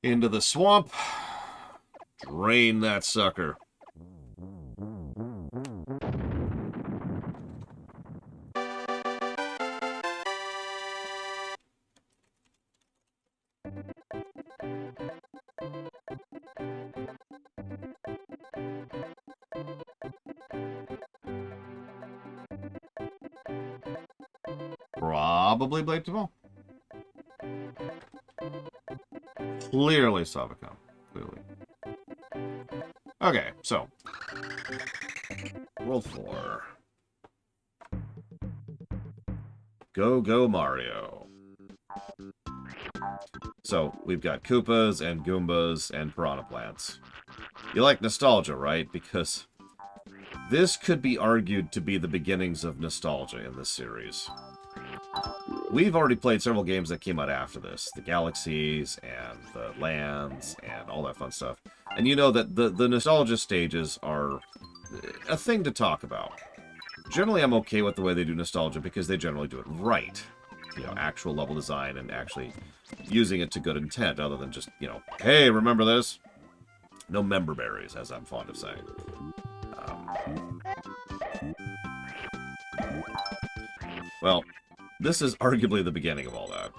Into the swamp. Drain that sucker. Probably Blade to Ball. Clearly Savicon. Clearly. Okay, so. World 4. Go Mario. So, we've got Koopas and Goombas and Piranha Plants. You like nostalgia, right? Because this could be argued to be the beginnings of nostalgia in this series. We've already played several games that came out after this. The Galaxies and the Lands and all that fun stuff. And you know that the nostalgia stages are a thing to talk about. Generally, I'm okay with the way they do nostalgia because they generally do it right. You know, actual level design and actually using it to good intent other than just, you know, hey, remember this? No member berries, as I'm fond of saying. Well, this is arguably the beginning of all that.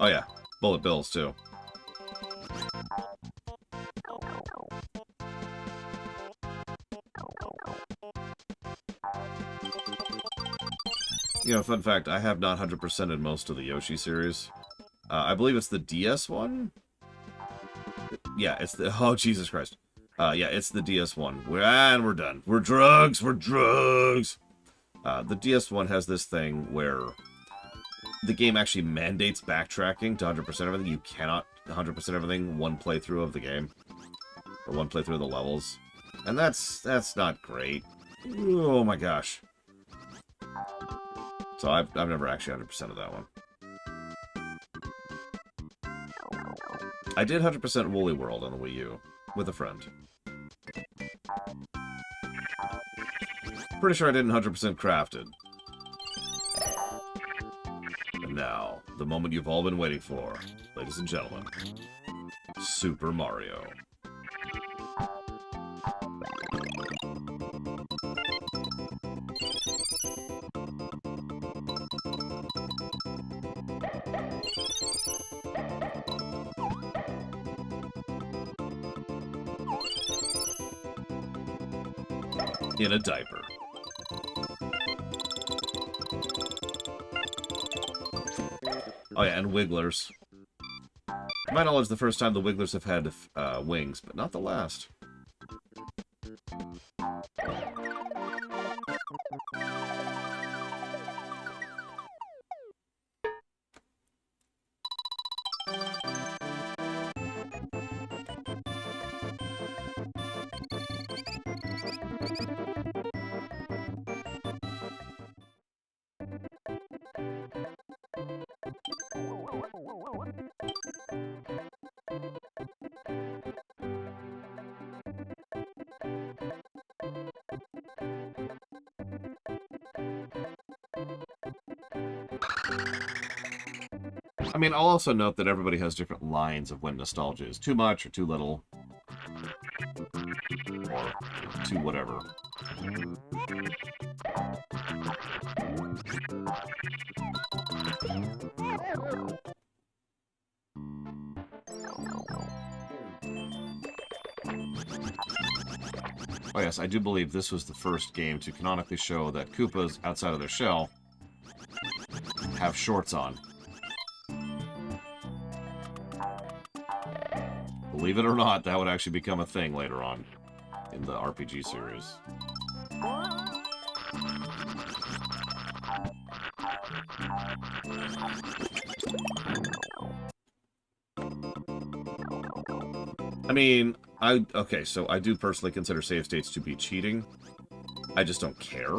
Oh yeah, bullet bills too. You know, fun fact, I have not 100%ed most of the Yoshi series. I believe it's the DS one? Yeah, it's the... Oh, Jesus Christ. Yeah, it's the DS one. And we're done. We're drugs! We're drugs! The DS one has this thing where the game actually mandates backtracking to 100% everything. You cannot 100% everything one playthrough of the game. Or one playthrough of the levels. And that's not great. Oh my gosh. So I've never actually 100%ed that one. I did 100% Woolly World on the Wii U with a friend. Pretty sure I didn't 100% Crafted. And now, the moment you've all been waiting for, ladies and gentlemen, Super Mario. In a diaper. Oh yeah, and Wigglers. To my knowledge, the first time the Wigglers have had wings, but not the last. I mean, I'll also note that everybody has different lines of when nostalgia is too much or too little. Or too whatever. Oh yes, I do believe this was the first game to canonically show that Koopas, outside of their shell, have shorts on. Believe it or not, that would actually become a thing later on in the RPG series. I mean, okay, so I do personally consider save states to be cheating. I just don't care.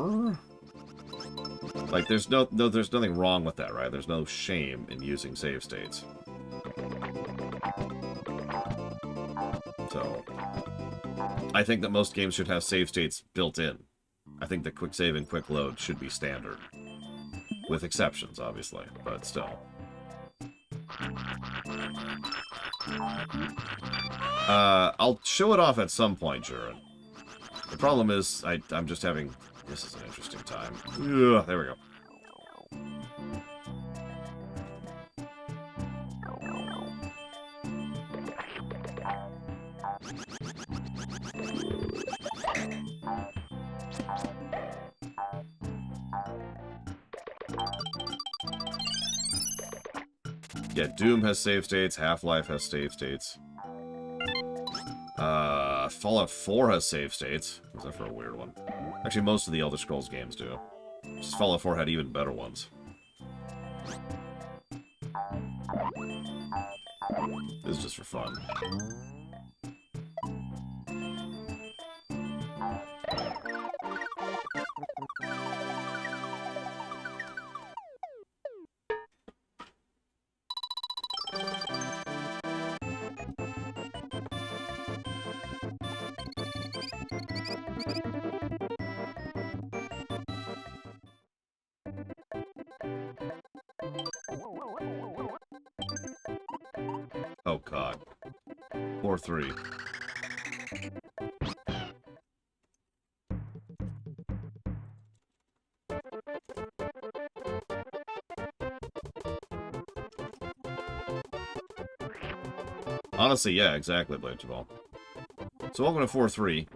Like, there's nothing wrong with that, right? There's no shame in using save states. So, I think that most games should have save states built in. I think that quick save and quick load should be standard. With exceptions, obviously, but still. I'll show it off at some point, Jared. The problem is, I'm just having... This is an interesting time. Ugh, there we go. Yeah, Doom has save states, Half-Life has save states. Fallout 4 has save states, except for a weird one. Actually, most of the Elder Scrolls games do. Just Fallout 4 had even better ones. This is just for fun. Oh god. 4-3. Honestly, yeah, exactly, Blade Javal. So welcome to 4-3.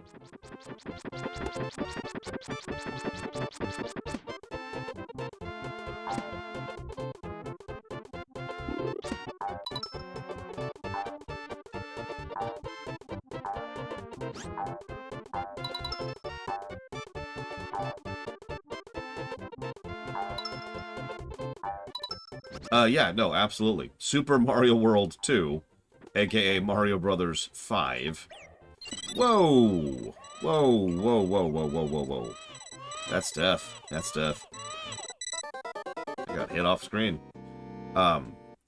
Yeah, no, absolutely. Super Mario World 2, aka Mario Brothers 5. Whoa! Whoa, whoa, whoa, whoa, whoa, whoa, whoa. That's death. That's death. I got hit off screen.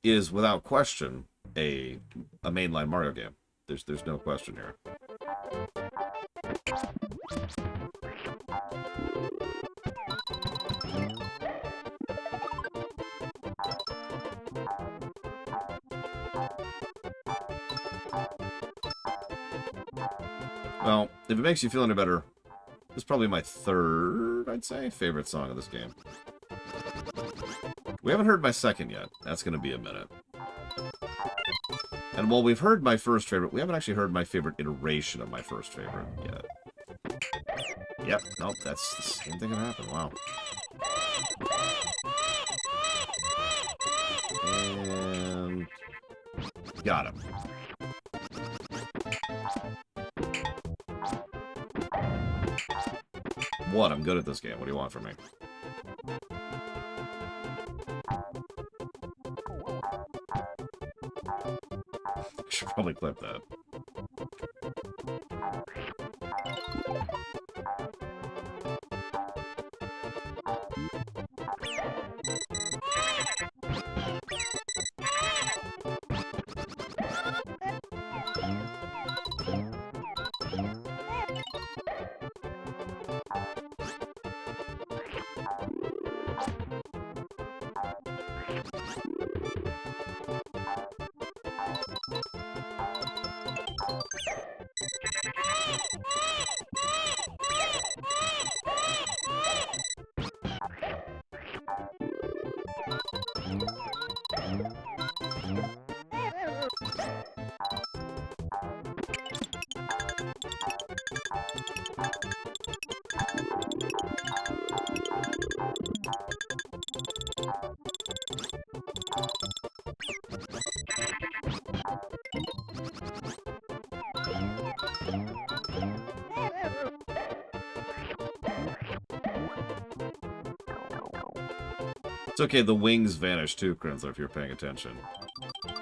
Is without question a mainline Mario game. There's no question here. Well, if it makes you feel any better, this is probably my third, I'd say, favorite song of this game. We haven't heard my second yet. That's going to be a minute. And while we've heard my first favorite, we haven't actually heard my favorite iteration of my first favorite yet. Yep, nope, that's the same thing that happened. Wow. And... got him. What? I'm good at this game. What do you want from me? I should probably clip that. It's okay, the wings vanish too, Crinzler, if you're paying attention. I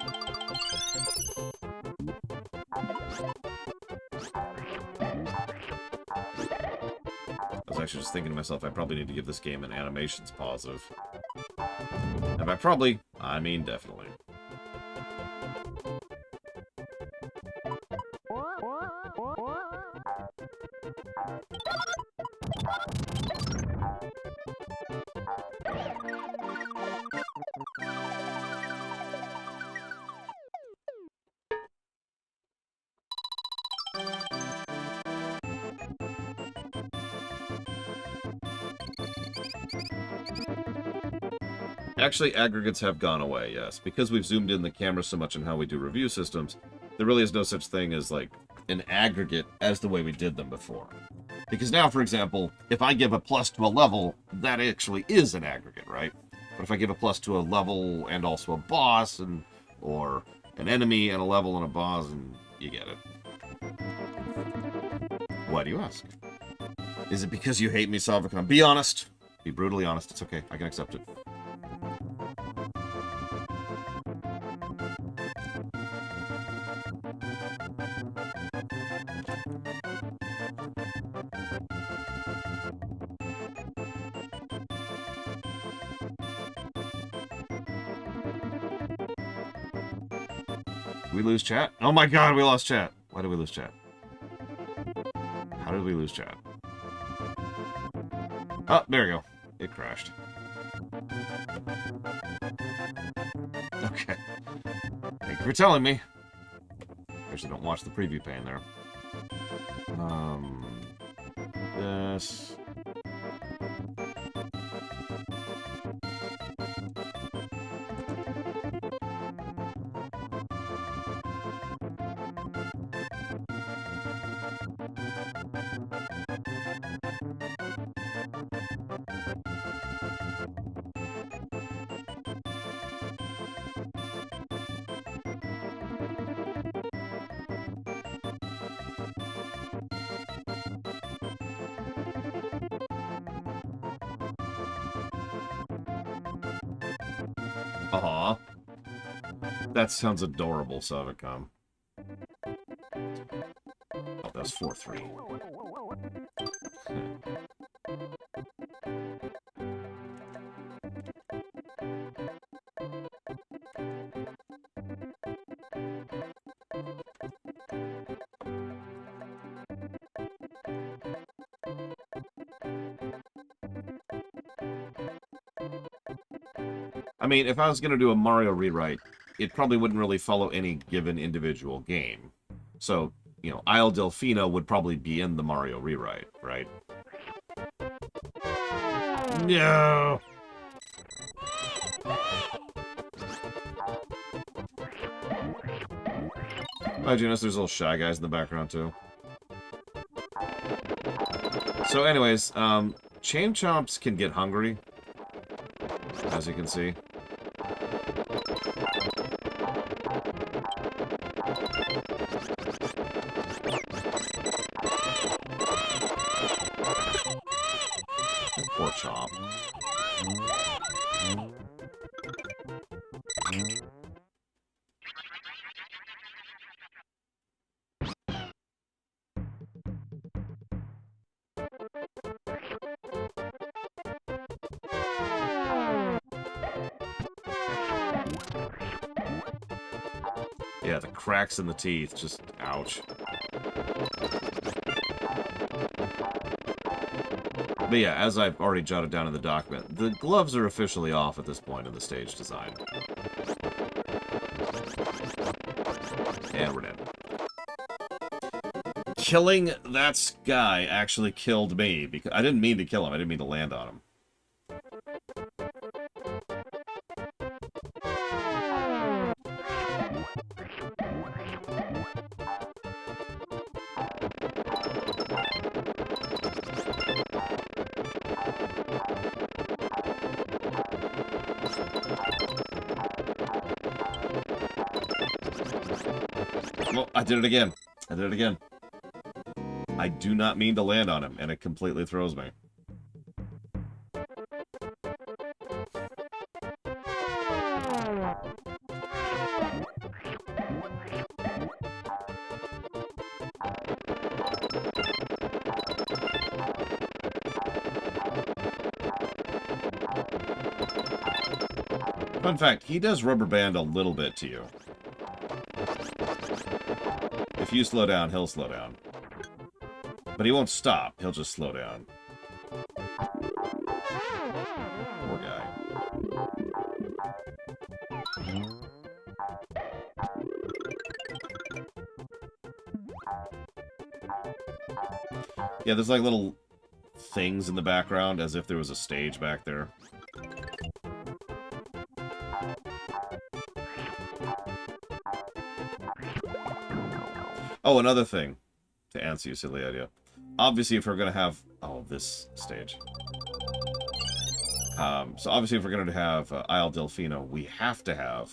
was actually just thinking to myself, I probably need to give this game an animations positive. And by probably, I mean definitely. Actually, aggregates have gone away, yes. Because we've zoomed in the camera so much in how we do review systems, there really is no such thing as, like, an aggregate as the way we did them before. Because now, for example, if I give a plus to a level, that actually is an aggregate, right? But if I give a plus to a level and also a boss, or an enemy and a level and a boss, and you get it. Why do you ask? Is it because you hate me, Salvacon? Be honest. Be brutally honest. It's okay. I can accept it. We lose chat? Oh my god, we lost chat. Why did we lose chat? How did we lose chat? Oh, there you go. It crashed. Okay. Thank you for telling me. Actually, don't watch the preview pane there. This. Aw. That sounds adorable, Savicom. Oh, that's 4-3. I mean, if I was going to do a Mario rewrite, it probably wouldn't really follow any given individual game. So, you know, Isle Delfino would probably be in the Mario rewrite, right? No! Oh, Janus, there's little Shy Guys in the background, too. So anyways, Chain Chomps can get hungry, as you can see. Poor Chomp. Yeah, the cracks in the teeth, just ouch. But yeah, as I've already jotted down in the document, the gloves are officially off at this point in the stage design. And we're dead. Killing that guy actually killed me, because I didn't mean to kill him, I didn't mean to land on him. Well, I did it again. I did it again. I do not mean to land on him, and it completely throws me. Fun fact, he does rubber band a little bit to you. If you slow down, he'll slow down. But he won't stop, he'll just slow down. Poor guy. Yeah, there's like little things in the background as if there was a stage back there. Oh, another thing to answer your silly idea. Obviously, if we're going to have... Oh, this stage. So obviously, if we're going to have Isle Delfino, we have to have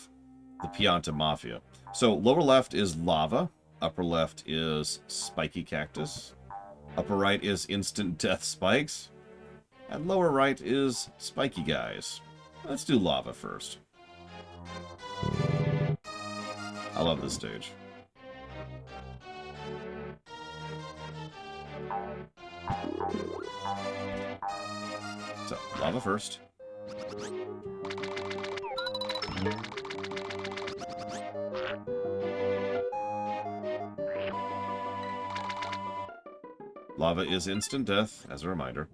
the Pianta Mafia. So lower left is lava. Upper left is spiky cactus. Upper right is instant death spikes. And lower right is spiky guys. Let's do lava first. I love this stage. So, lava first. Lava is instant death, as a reminder.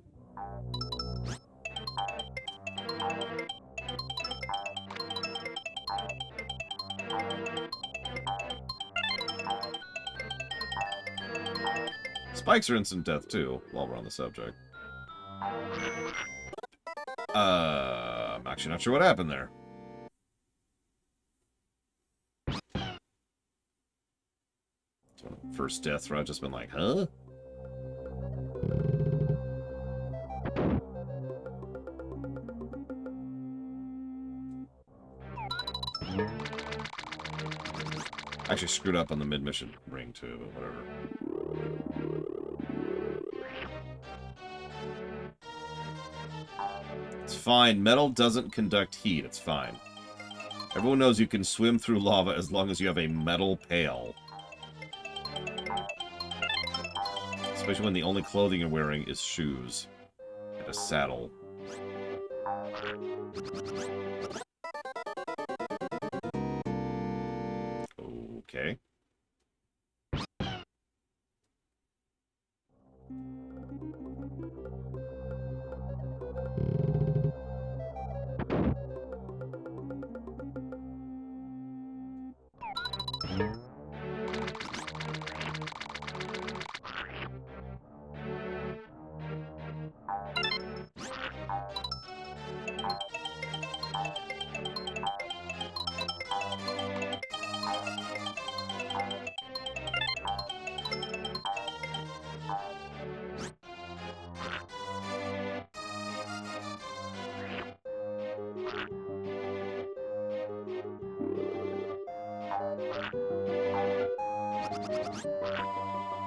Spikes are instant death, too, while we're on the subject. I'm actually not sure what happened there. So, first death where I've just been like, huh? I actually screwed up on the mid-mission ring, too, but whatever. It's fine. Metal doesn't conduct heat. It's fine. Everyone knows you can swim through lava as long as you have a metal pail. Especially when the only clothing you're wearing is shoes and a saddle. Okay.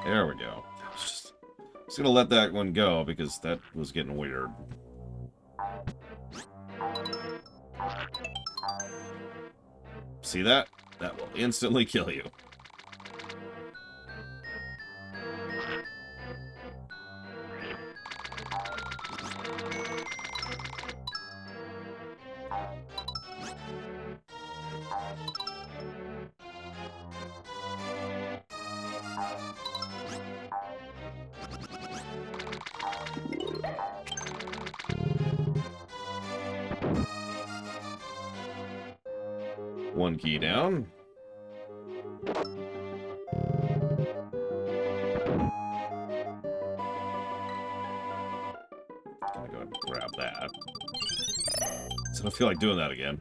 There we go. I was just gonna let that one go because that was getting weird. See that? That will instantly kill you. One key down. Gonna go ahead and grab that. So I don't feel like doing that again.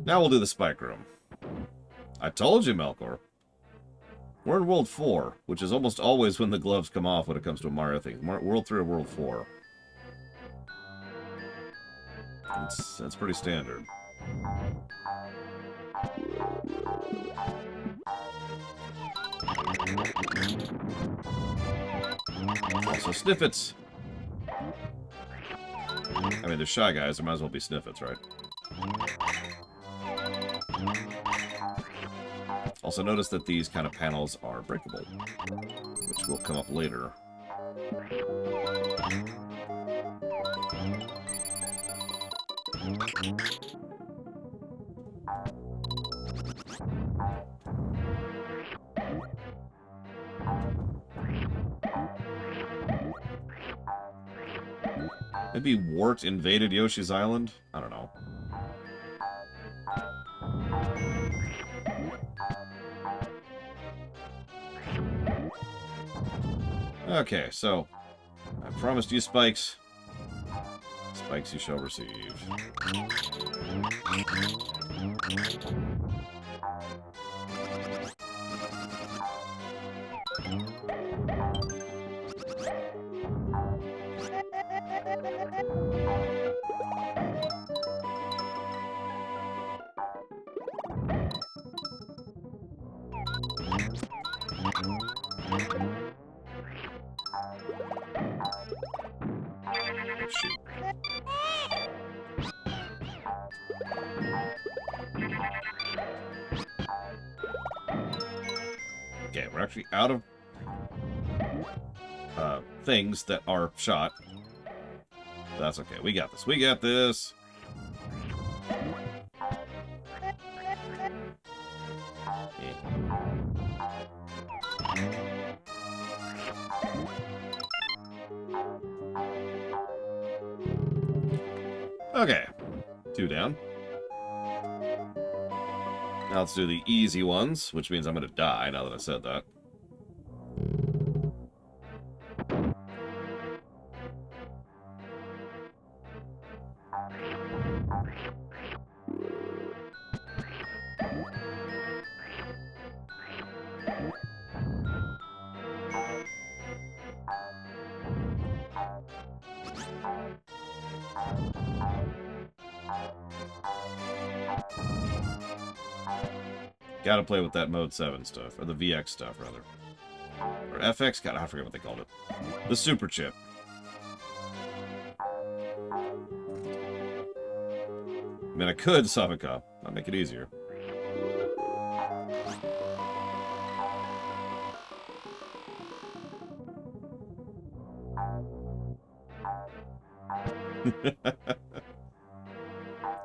Now we'll do the spike room. I told you, Melkor. We're in World 4, which is almost always when the gloves come off when it comes to a Mario thing. World 3 or World 4. That's pretty standard. Also Sniffits. I mean, they're Shy Guys, there might as well be Sniffits, right? Also notice that these kind of panels are breakable, which will come up later. Maybe Wart invaded Yoshi's Island? I don't know. Okay, so I promised you spikes. Spikes you shall receive. Okay, we're actually out of things that are shot. That's okay. We got this. We got this. Okay. 2 down. Now let's do the easy ones, which means I'm going to die now that I said that. Gotta play with that Mode 7 stuff, or the VX stuff, rather. Or FX? God, I forget what they called it. The Super Chip. I mean, I could suffocate. That'd make it easier.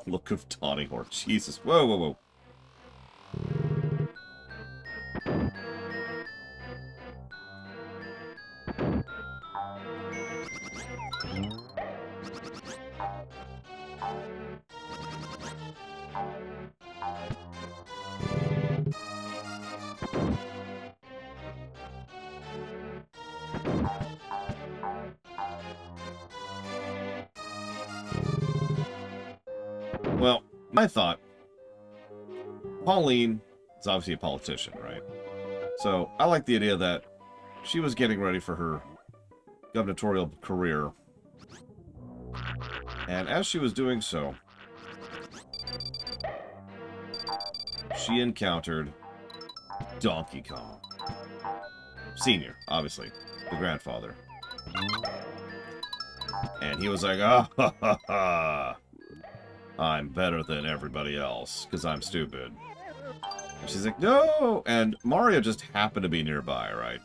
Look of taunting horse. Jesus. Whoa, whoa, whoa. Well, my thought, Pauline is obviously a politician, right? So I like the idea that she was getting ready for her gubernatorial career. And as she was doing so, she encountered Donkey Kong. Senior, obviously, the grandfather. And he was like, ah, ha, ha, ha. I'm better than everybody else, because I'm stupid. And she's like, no! And Mario just happened to be nearby, right?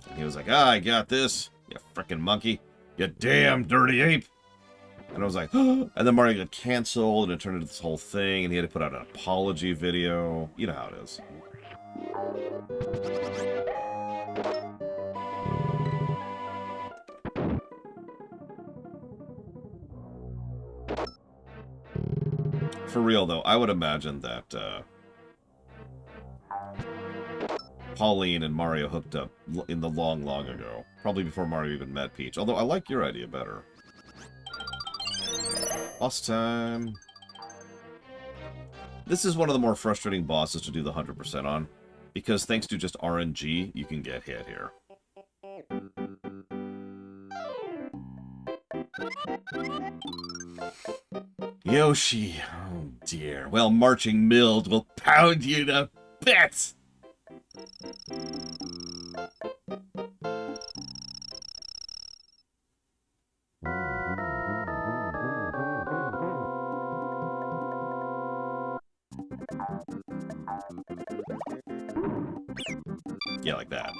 And he was like, ah, I got this, you frickin' monkey. You damn dirty ape! And I was like, oh. And then Mario got canceled, and it turned into this whole thing, and he had to put out an apology video. You know how it is. For real, though, I would imagine that Pauline and Mario hooked up in the long, long ago. Probably before Mario even met Peach. Although I like your idea better. Boss time. This is one of the more frustrating bosses to do the 100% on. Because thanks to just RNG, you can get hit here. Yoshi. Oh, dear. Well, Marching Mild will pound you to bits! Yeah, like that.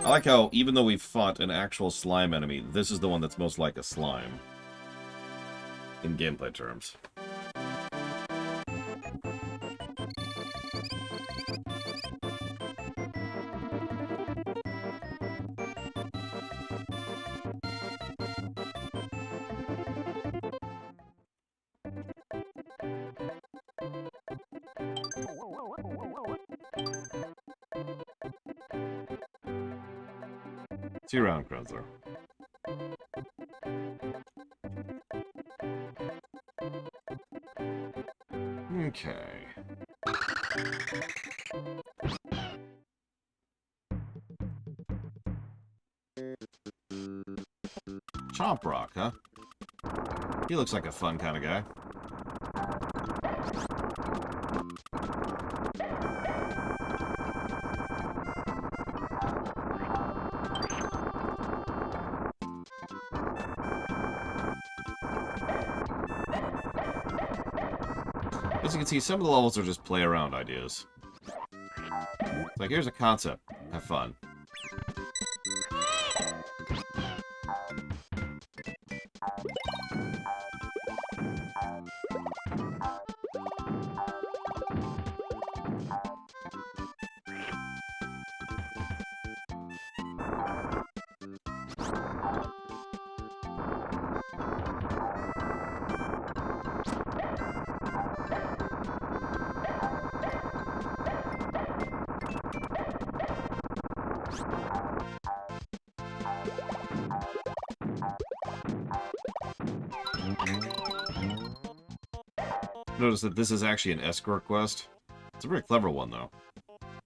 I like how, even though we've fought an actual slime enemy, this is the one that's most like a slime. In gameplay terms. See you around, Krenzler. Okay. Chomp Rock, huh? He looks like a fun kind of guy. As you can see, some of the levels are just play around ideas. It's like, here's a concept. Have fun. Notice that this is actually an escort quest. It's a very clever one, though.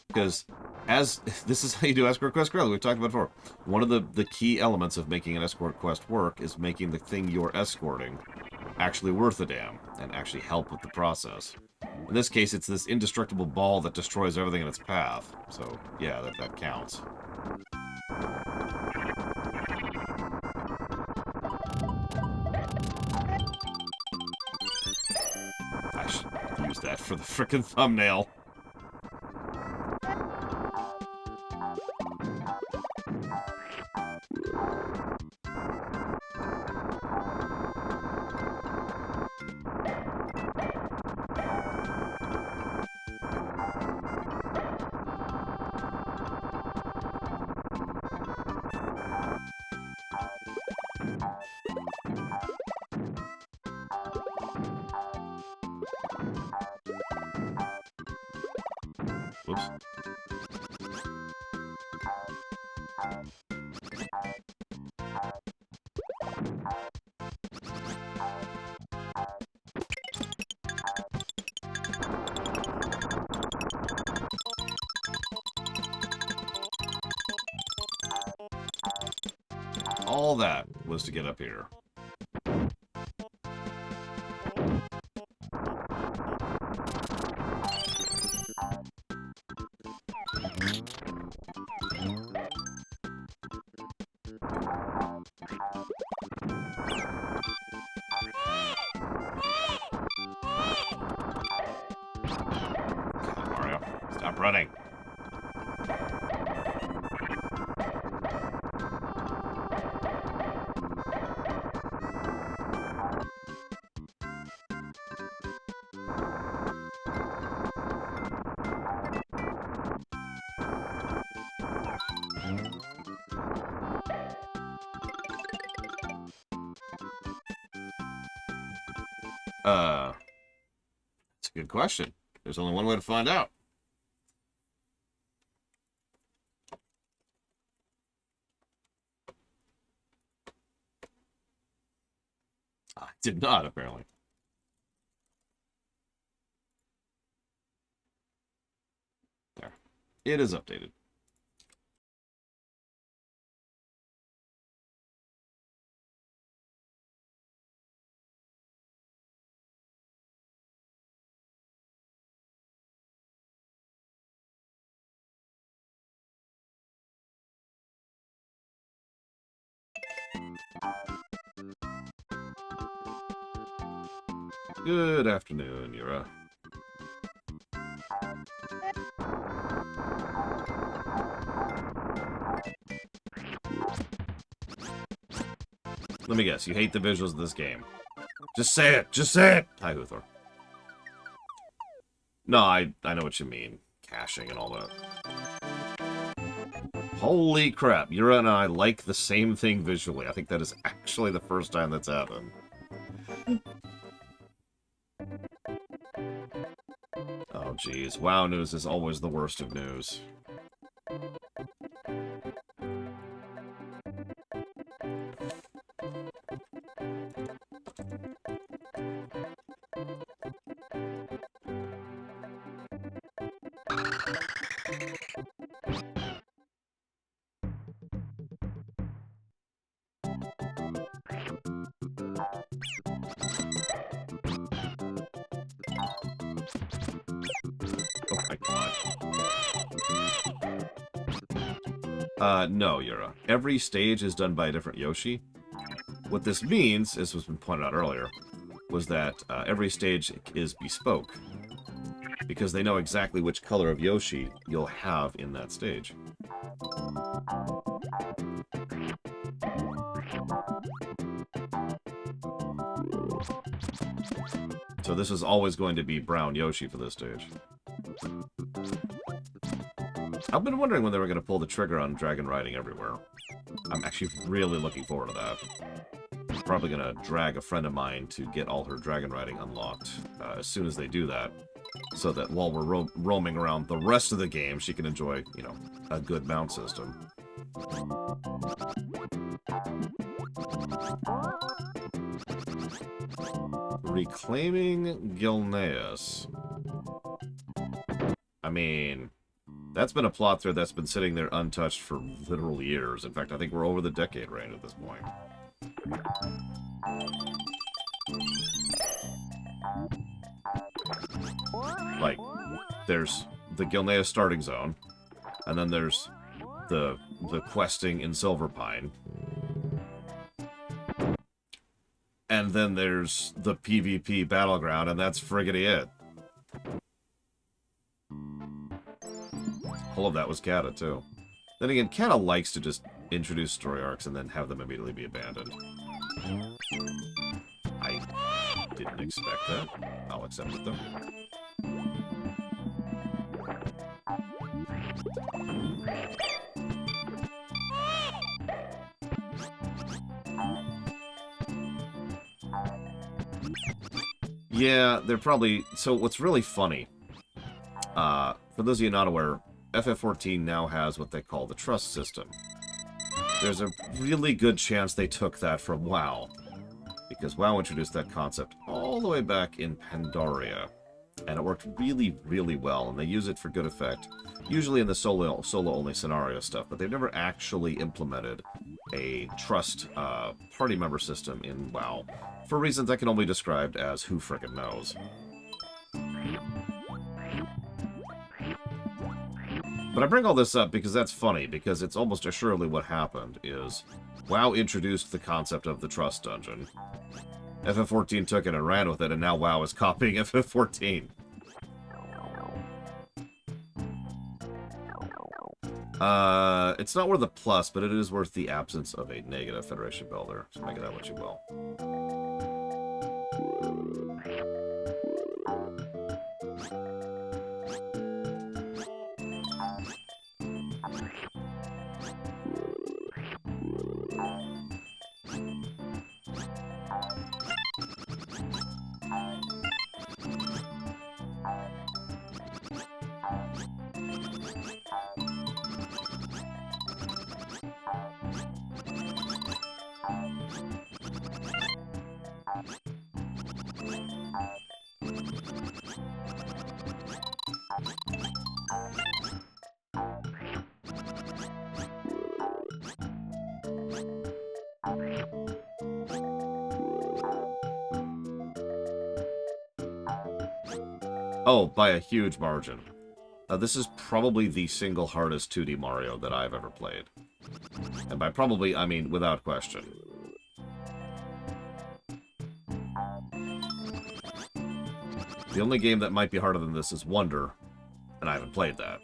Because as this is how you do escort quest correctly, we've talked about before. One of the key elements of making an escort quest work is making the thing you're escorting actually worth a damn and actually help with the process. In this case, it's this indestructible ball that destroys everything in its path. So, yeah, that counts. I should use that for the frickin' thumbnail. Whoops. All that was to get up here. Mario, stop running. That's a good question. There's only one way to find out. I did not, apparently. There. It is updated. Good afternoon, Yura. Let me guess, you hate the visuals of this game. Just say it! Just say it! Hi, Huthor. No, I know what you mean. Caching and all that. Holy crap, Yura and I like the same thing visually. I think that is actually the first time that's happened. Oh, geez. WoW news is always the worst of news. No, Yura. Every stage is done by a different Yoshi. What this means, as was been pointed out earlier, was that every stage is bespoke. Because they know exactly which color of Yoshi you'll have in that stage. So this is always going to be brown Yoshi for this stage. I've been wondering when they were going to pull the trigger on Dragon Riding Everywhere. I'm actually really looking forward to that. I'm probably going to drag a friend of mine to get all her Dragon Riding unlocked as soon as they do that. So that while we're roaming around the rest of the game, she can enjoy, you know, a good mount system. Reclaiming Gilneas. I mean, that's been a plot thread that's been sitting there untouched for literal years. In fact, I think we're over the decade range at this point. Like, there's the Gilneas starting zone, and then there's the questing in Silverpine. And then there's the PvP battleground, and that's friggity it. All of that was Kata, too. Then again, Kata likes to just introduce story arcs and then have them immediately be abandoned. I didn't expect that. I'll accept it, though. Yeah, they're probably... So what's really funny, for those of you not aware, FF14 now has what they call the trust system. There's a really good chance they took that from WoW, because WoW introduced that concept all the way back in Pandaria, and it worked really, really well, and they use it for good effect, usually in the solo-only scenario stuff, but they've never actually implemented a trust party member system in WoW, for reasons I can only be described as who frickin' knows. But I bring all this up because that's funny, because it's almost assuredly what happened is WoW introduced the concept of the trust dungeon. FF14 took it and ran with it, and now WoW is copying FF14. It's not worth a plus, but it is worth the absence of a negative Federation builder. So make it that what you will. Oh, by a huge margin. This is probably the single hardest 2D Mario that I've ever played. And by probably, I mean without question. The only game that might be harder than this is Wonder, and I haven't played that.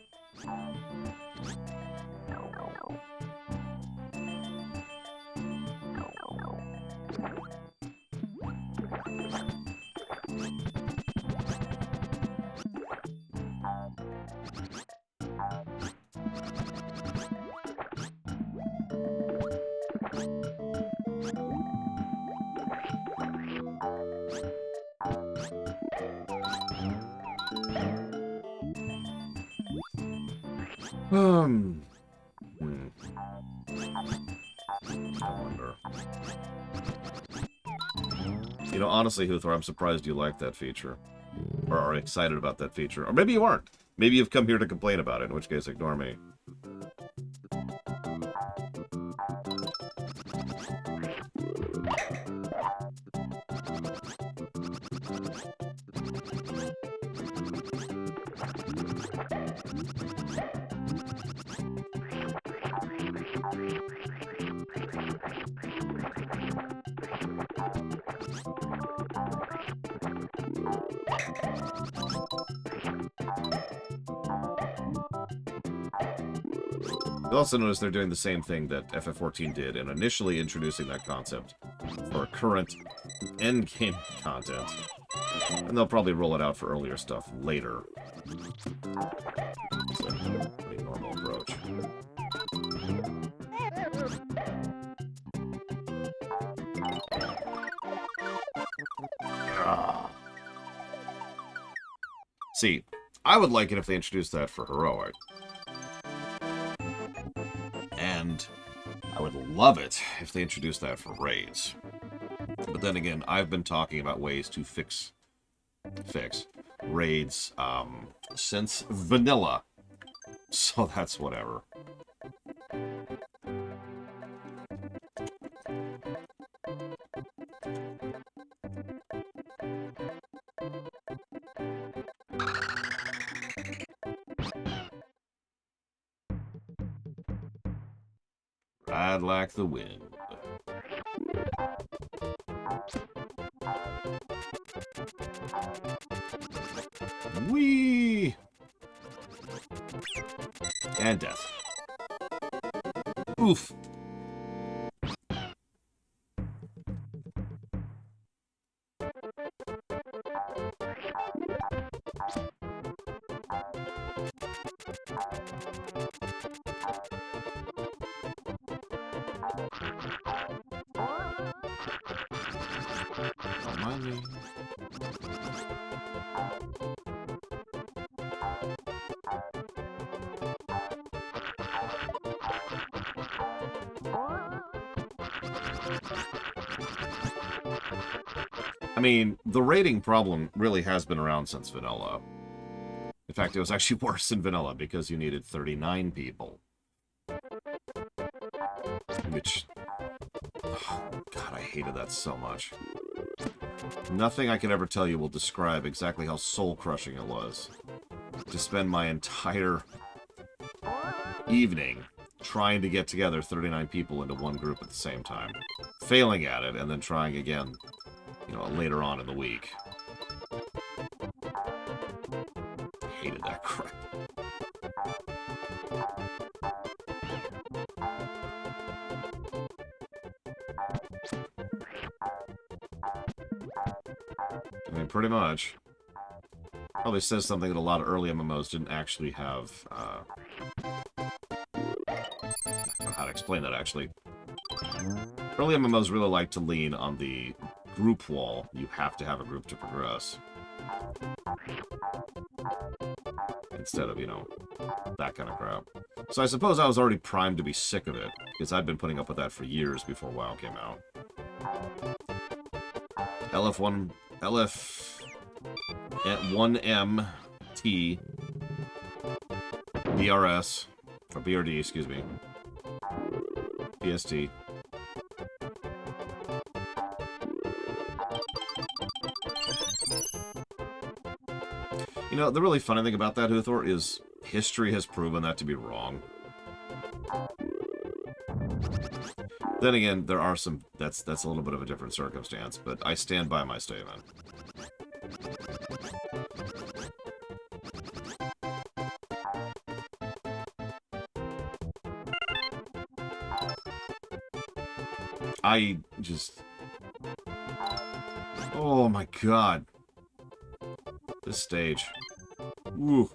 I wonder. You know, honestly, Huthor, I'm surprised you like that feature. Or are excited about that feature. Or maybe you aren't. Maybe you've come here to complain about it, in which case ignore me. You'll also notice they're doing the same thing that FF14 did, and initially introducing that concept for current endgame content. And they'll probably roll it out for earlier stuff later. It's a pretty normal approach. See, I would like it if they introduced that for Heroic. And I would love it if they introduced that for Raids. But then again, I've been talking about ways to fix Raids since vanilla. So that's whatever. Ride like the wind. Whee! And death. Oof. Don't mind me. I mean, the rating problem really has been around since vanilla. In fact, it was actually worse in vanilla because you needed 39 people. Which... oh, God, I hated that so much. Nothing I could ever tell you will describe exactly how soul-crushing it was to spend my entire evening trying to get together 39 people into one group at the same time. Failing at it, and then trying again, you know, later on in the week. Hated that crap. I mean, pretty much. Probably says something that a lot of early MMOs didn't actually have, I don't know how to explain that, actually. Early MMOs really like to lean on the group wall. You have to have a group to progress. Instead of, you know, that kind of crap. So I suppose I was already primed to be sick of it, because I'd been putting up with that for years before WoW came out. LF1MT BRS, or BRD, excuse me. PST. You know, the really funny thing about that, Huthor, is history has proven that to be wrong. Then again, there are some... That's a little bit of a different circumstance, but I stand by my statement. I just... oh my god. This stage. Ooh.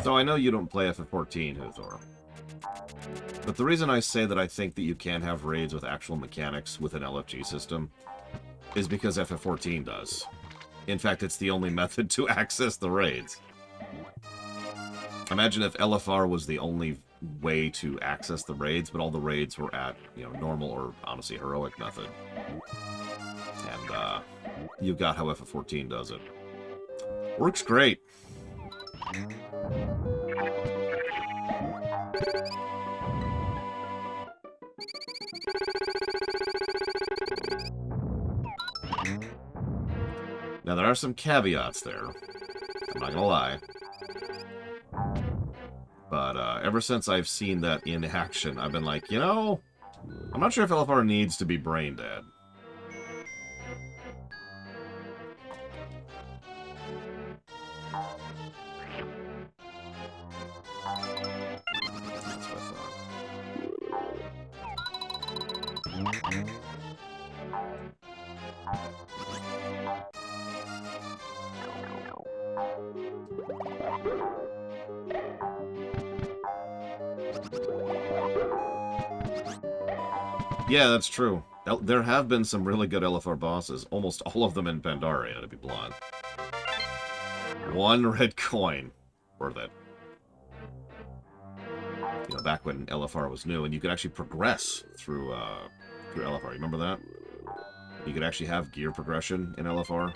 So I know you don't play FF14, Huthor. But the reason I say that I think that you can have raids with actual mechanics with an LFG system is because FF14 does. In fact, it's the only method to access the raids. Imagine if LFR was the only way to access the raids, but all the raids were at, you know, normal or, honestly, heroic method. And, you've got how FF14 does it. Works great. Now, there are some caveats there. I'm not gonna lie. But ever since I've seen that in action, I've been like, you know, I'm not sure if LFR needs to be brain dead. That's what I thought. Yeah, that's true. There have been some really good LFR bosses, almost all of them in Pandaria, to be blunt. One red coin. Worth it. You know, back when LFR was new, and you could actually progress through LFR. You remember that? You could actually have gear progression in LFR,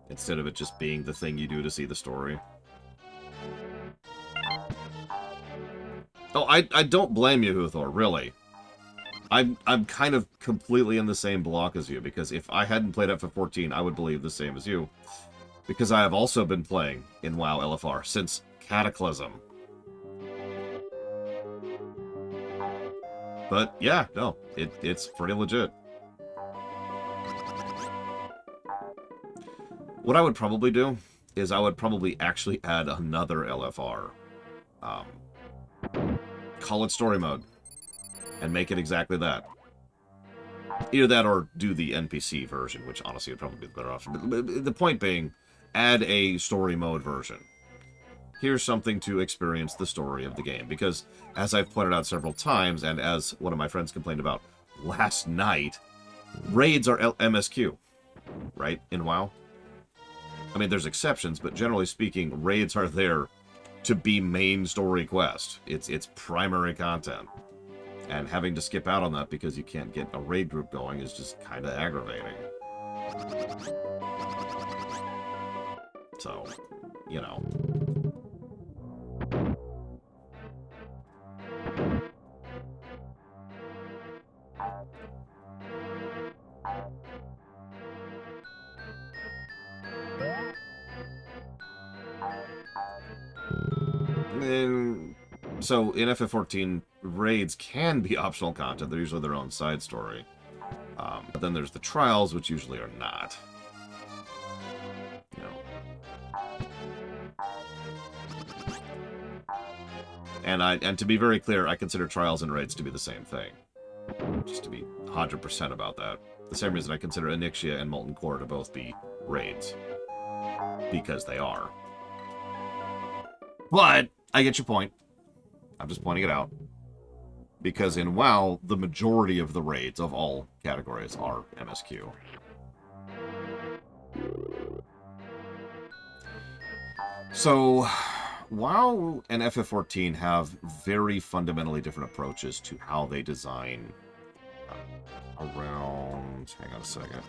instead of it just being the thing you do to see the story. Oh, I don't blame you, Huthor, really. I'm kind of completely in the same block as you, because if I hadn't played FF14, I would believe the same as you. Because I have also been playing in WoW LFR since Cataclysm. But yeah, no, it's pretty legit. What I would probably do is I would probably actually add another LFR. Call it story mode. And make it exactly that. Either that or do the NPC version, which honestly would probably be the better option. But the point being, add a story mode version. Here's something to experience the story of the game. Because, as I've pointed out several times, and as one of my friends complained about last night, raids are MSQ, right, in WoW? I mean, there's exceptions, but generally speaking, raids are there to be main story quest. It's primary content. And having to skip out on that because you can't get a raid group going is just kind of aggravating. So, you know. So, in FF14, raids can be optional content. They're usually their own side story. But then there's the trials, which usually are not. You know. And to be very clear, I consider trials and raids to be the same thing. Just to be 100% about that. The same reason I consider Onyxia and Molten Core to both be raids. Because they are. But, I get your point. I'm just pointing it out. Because in WoW, the majority of the raids of all categories are MSQ. So, WoW and FF14 have very fundamentally different approaches to how they design around... Hang on a second.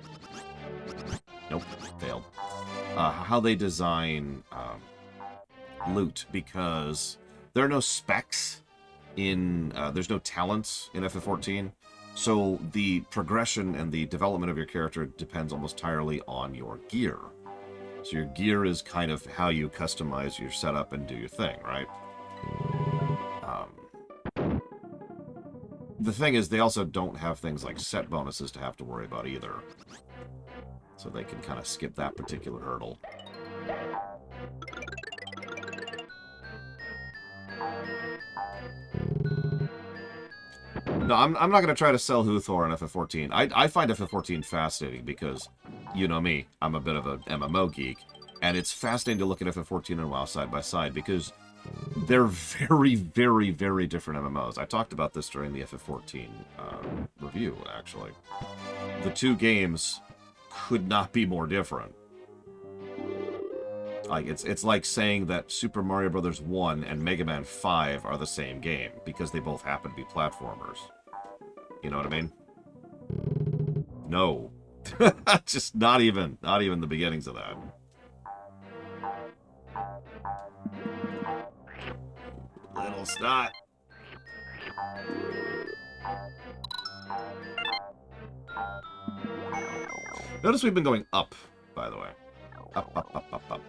Nope, failed. How they design loot, because there are no specs in... there's no talents in FF14, so the progression and the development of your character depends almost entirely on your gear. So your gear is kind of how you customize your setup and do your thing, right? The thing is, they also don't have things like set bonuses to have to worry about either. So they can kind of skip that particular hurdle. No, I'm not going to try to sell Huthor on FF14. I find FF14 fascinating because, you know me, I'm a bit of an MMO geek, and it's fascinating to look at FF14 and WoW side by side because They're very, very, very different MMOs. I talked about this during the FF14 review, actually. The two games could not be more different. Like it's like saying that Super Mario Bros. 1 and Mega Man 5 are the same game because they both happen to be platformers. You know what I mean? No. Just not even the beginnings of that. Little snot. Notice we've been going up, by the way. Up, up, up, up, up.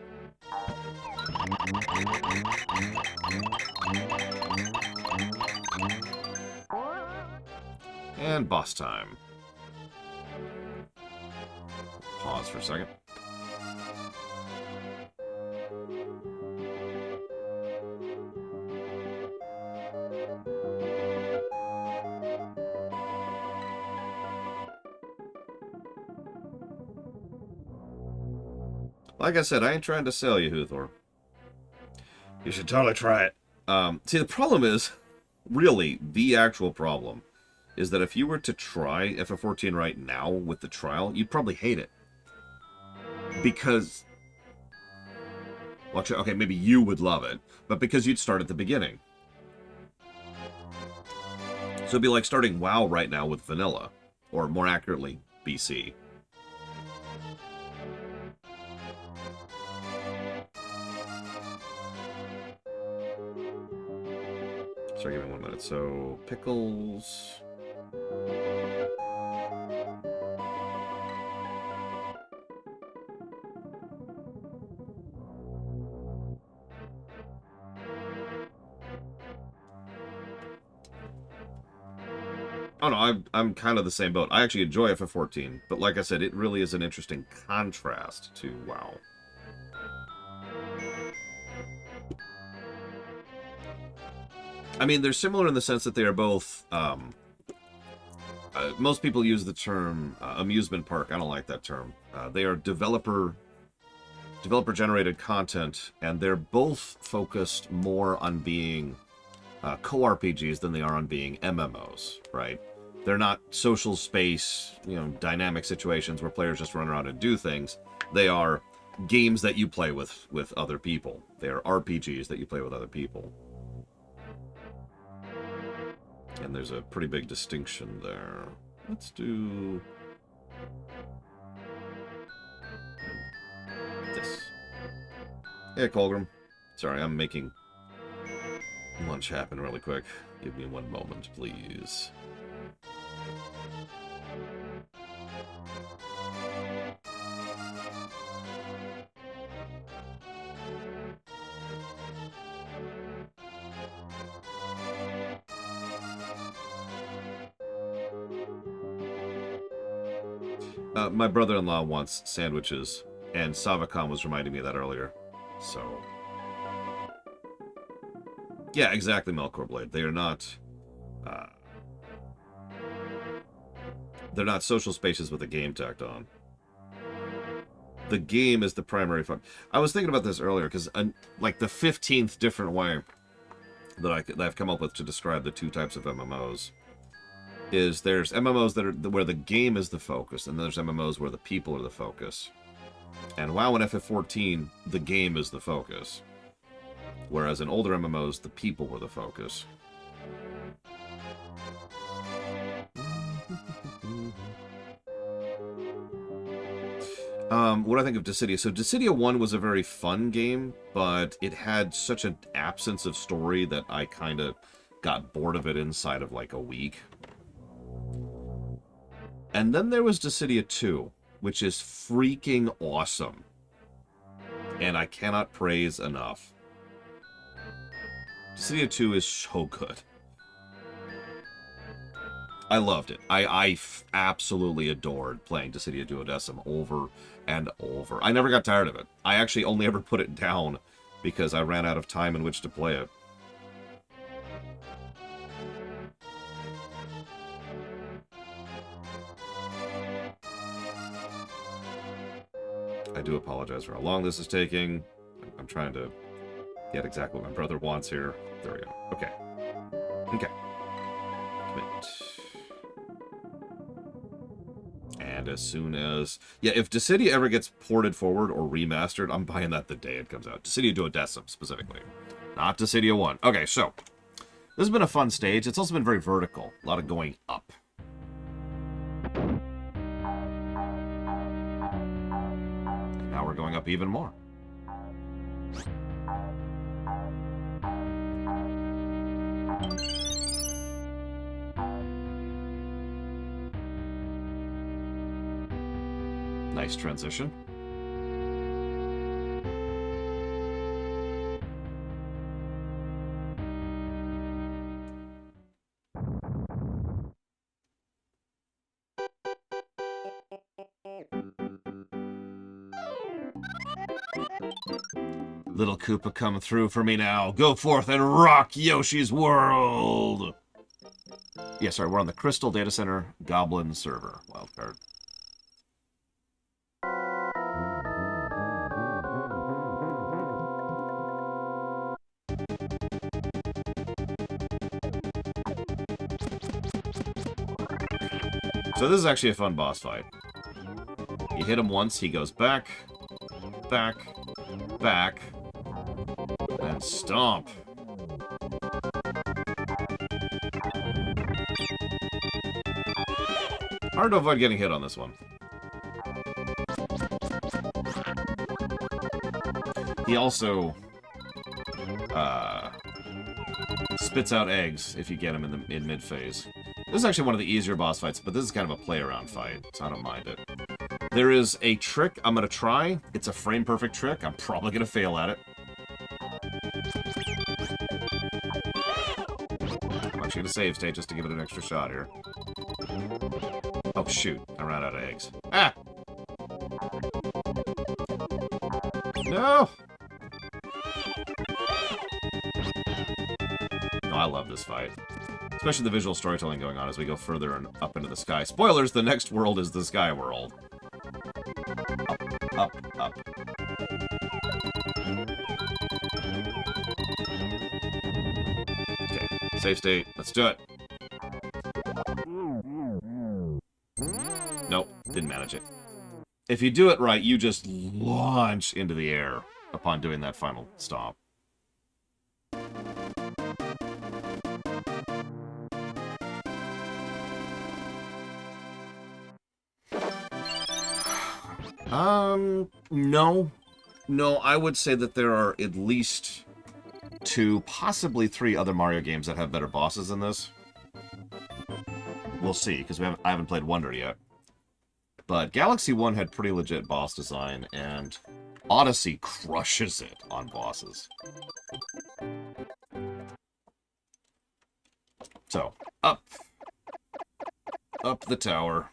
And boss time. Pause for a second. Like I said, I ain't trying to sell you, Huthor. You should totally try it. See, the problem is, really, the actual problem, is that if you were to try FF14 right now with the trial, you'd probably hate it. Because... Well, okay, maybe you would love it, but because you'd start at the beginning. So it'd be like starting WoW right now with vanilla, or more accurately, BC. Sorry, give me 1 minute. So, pickles. Oh no, I'm kind of the same boat. I actually enjoy FF14, but like I said, it really is an interesting contrast to WoW. I mean, they're similar in the sense that they are both... most people use the term amusement park. I don't like that term. They are developer-generated content, and they're both focused more on being co-RPGs than they are on being MMOs, right? They're not social space, dynamic situations where players just run around and do things. They are games that you play with other people. They are RPGs that you play with other people. And there's a pretty big distinction there. Let's do this. Hey, Colgrim. Sorry, I'm making lunch happen really quick. Give me 1 moment, please. My brother-in-law wants sandwiches, and Savacom was reminding me of that earlier. So, yeah, exactly, Melkor Blade. They are not... they're not social spaces with a game tacked on. The game is the primary fun. I was thinking about this earlier, because like the 15th different way that I've come up with to describe the two types of MMOs is there's MMOs that are where the game is the focus, and then there's MMOs where the people are the focus. And WoW and FF14, the game is the focus. Whereas in older MMOs, the people were the focus. What do I think of Dissidia? So Dissidia 1 was a very fun game, but it had such an absence of story that I kind of got bored of it inside of like a week. And then there was Dissidia 2, which is freaking awesome. And I cannot praise enough. Dissidia 2 is so good. I loved it. I absolutely adored playing Dissidia Duodecim over and over. I never got tired of it. I actually only ever put it down because I ran out of time in which to play it. I do apologize for how long this is taking. I'm trying to Get exactly what my brother wants here. There we go. Okay. Okay. Commit. And as soon as... Yeah, if Dissidia ever gets ported forward or remastered, I'm buying that the day it comes out. Dissidia Duodecim, specifically. Not Dissidia 1. Okay, so... This has been a fun stage. It's also been very vertical. A lot of going up. And now we're going up even more. Nice transition. Little Koopa, come through for me now. Go forth and rock Yoshi's world! Yeah, sorry, we're on the Crystal Data Center Goblin server. Wildcard. So this is actually a fun boss fight. You hit him once, he goes back, back, back, and stomp. Hard to avoid getting hit on this one. He also spits out eggs if you get him in mid-phase. This is actually one of the easier boss fights, but this is kind of a play-around fight, so I don't mind it. There is a trick I'm going to try. It's a frame-perfect trick. I'm probably going to fail at it. I'm actually going to save state just to give it an extra shot here. Oh, shoot. I ran out of eggs. Ah! No! No, I love this fight. Especially the visual storytelling going on as we go further and up into the sky. Spoilers, the next world is the sky world. Up, up, up. Okay, save state. Let's do it. Nope, didn't manage it. If you do it right, you just launch into the air upon doing that final stomp. No. No, I would say that there are at least 2, possibly 3 other Mario games that have better bosses than this. We'll see, because I haven't played Wonder yet. But Galaxy 1 had pretty legit boss design, and Odyssey crushes it on bosses. So, up. Up the tower.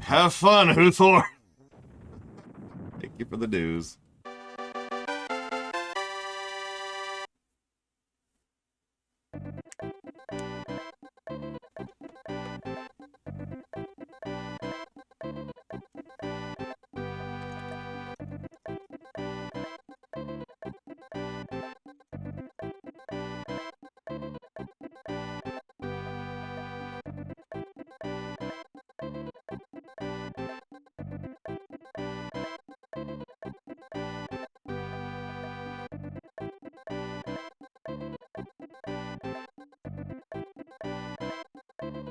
Have fun, Huthor! Thank you for the news.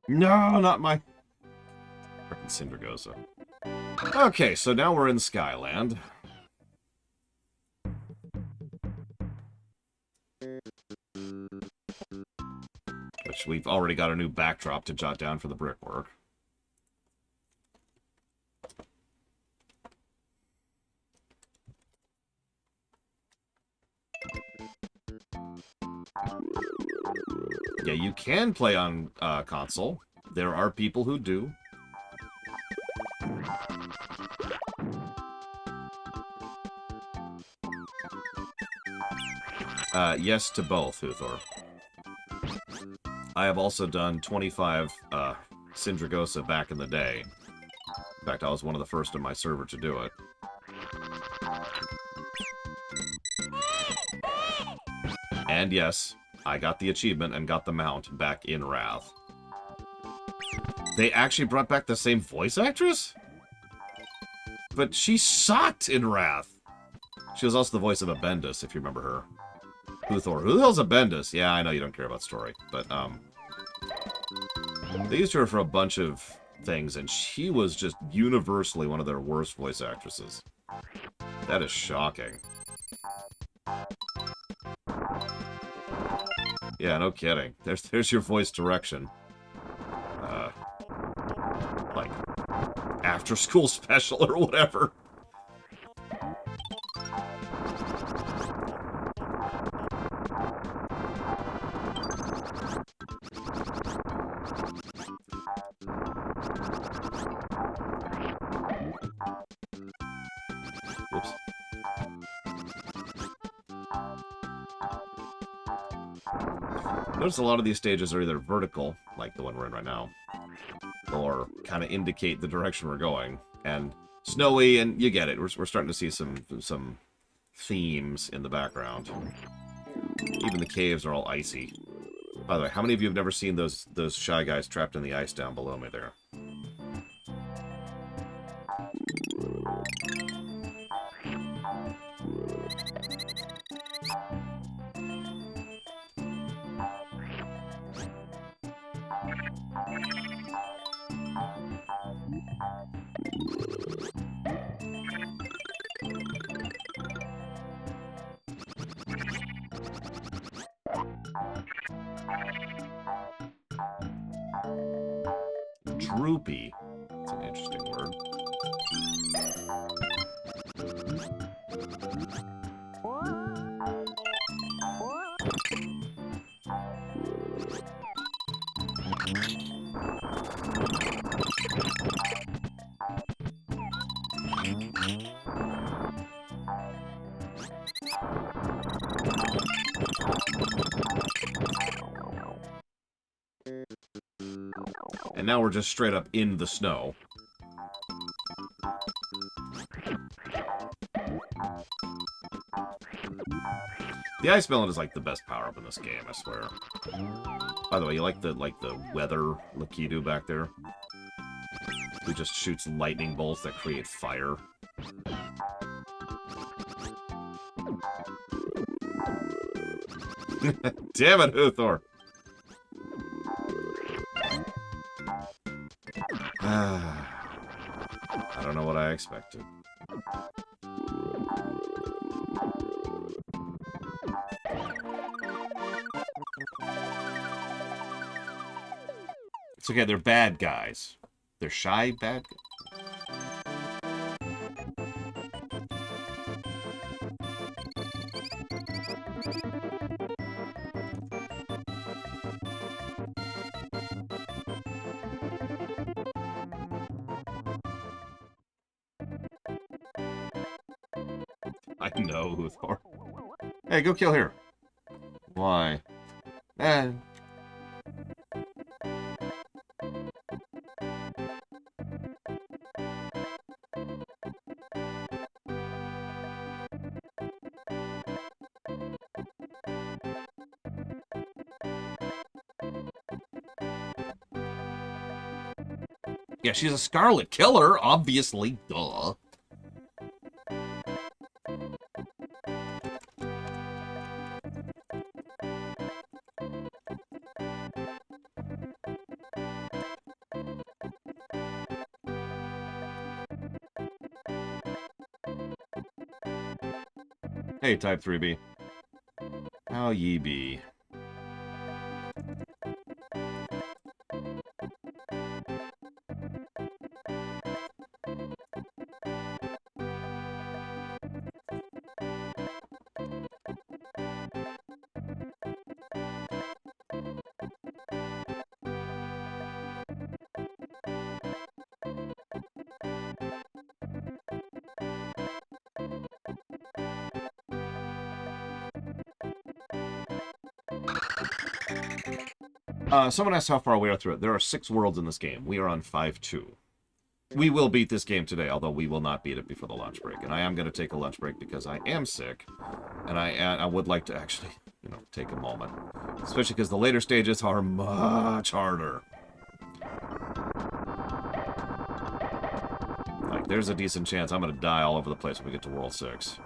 No, not my... Frickin' Syndragosa. Okay, so now we're in Skyland. Which we've already got a new backdrop to jot down for the brickwork. Yeah, you can play on console. There are people who do. Yes to both, Huthor. I have also done 25 Syndragosa back in the day. In fact, I was one of the first in my server to do it. And yes, I got the achievement and got the mount back in Wrath. They actually brought back the same voice actress? But she sucked in Wrath. She was also the voice of Abendus, if you remember her. Uthor. Who the hell's Abendus? Yeah, I know you don't care about story, but, they used her for a bunch of things, and she was just universally one of their worst voice actresses. That is shocking. Yeah, no kidding. There's your voice direction. Like, after-school special or whatever. Whoops. Notice a lot of these stages are either vertical, like the one we're in right now, or kind of indicate the direction we're going, and snowy, and you get it. We're starting to see some themes in the background. Even the caves are all icy. By the way, how many of you have never seen those shy guys trapped in the ice down below me there? Droopy. That's an interesting word. And now we're just straight up in the snow. The ice melon is like the best power-up in this game, I swear. By the way, you like the weather Lakitu back there? Who just shoots lightning bolts that create fire. Damn it, Uthor! I don't know what I expected. It's okay, they're bad guys. They're shy bad guys. I know, Uthor. Hey, go kill here. Why? Eh. Yeah, she's a Scarlet Killer, obviously. Duh. Hey, Type 3B. How ye be? Someone asked how far we are through it. There are 6 worlds in this game. We are on 5-2. We will beat this game today, although we will not beat it before the lunch break. And I am going to take a lunch break because I am sick. And I would like to actually, take a moment. Especially because the later stages are much harder. Like, there's a decent chance I'm going to die all over the place when we get to World 6.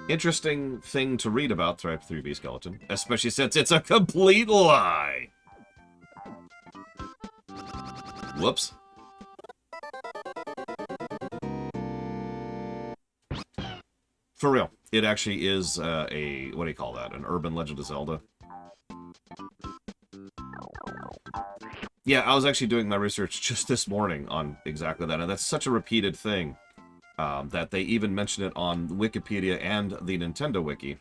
Interesting thing to read about Type 3B Skeleton, especially since it's a complete lie. Whoops. For real, it actually is what do you call that? An urban Legend of Zelda. Yeah, I was actually doing my research just this morning on exactly that, and that's such a repeated thing. That they even mention it on Wikipedia and the Nintendo Wiki.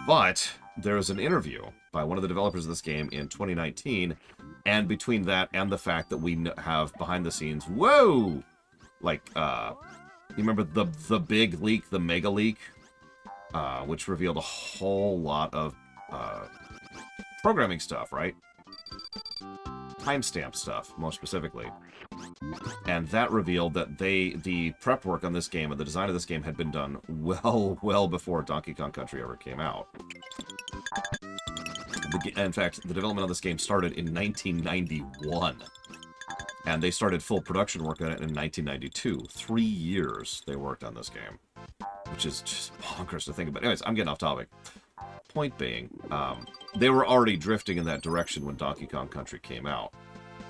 But there's an interview by one of the developers of this game in 2019, and between that and the fact that we have behind the scenes, whoa! Like, you remember the big leak, the mega leak? Which revealed a whole lot of programming stuff, right? Timestamp stuff, more specifically. And that revealed that the prep work on this game and the design of this game had been done well before Donkey Kong Country ever came out. In fact, the development of this game started in 1991. And they started full production work on it in 1992. 3 years they worked on this game. Which is just bonkers to think about. Anyways, I'm getting off topic. Point being, they were already drifting in that direction when Donkey Kong Country came out.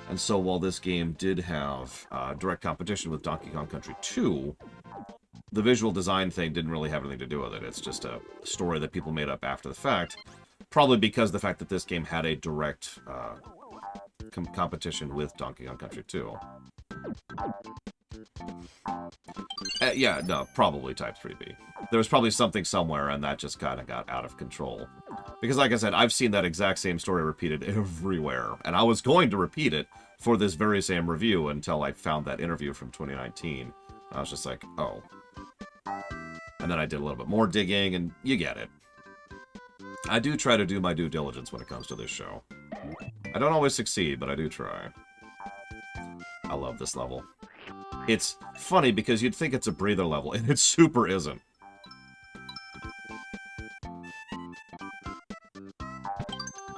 And so while this game did have direct competition with Donkey Kong Country 2, the visual design thing didn't really have anything to do with it. It's just a story that people made up after the fact. Probably because of the fact that this game had a direct competition with Donkey Kong Country 2. Yeah, no, probably Type 3B. There was probably something somewhere, and that just kind of got out of control. Because, like I said, I've seen that exact same story repeated everywhere. And I was going to repeat it for this very same review until I found that interview from 2019. I was just like, oh. And then I did a little bit more digging, and you get it. I do try to do my due diligence when it comes to this show. I don't always succeed, but I do try. I love this level. It's funny because you'd think it's a breather level, and it super isn't.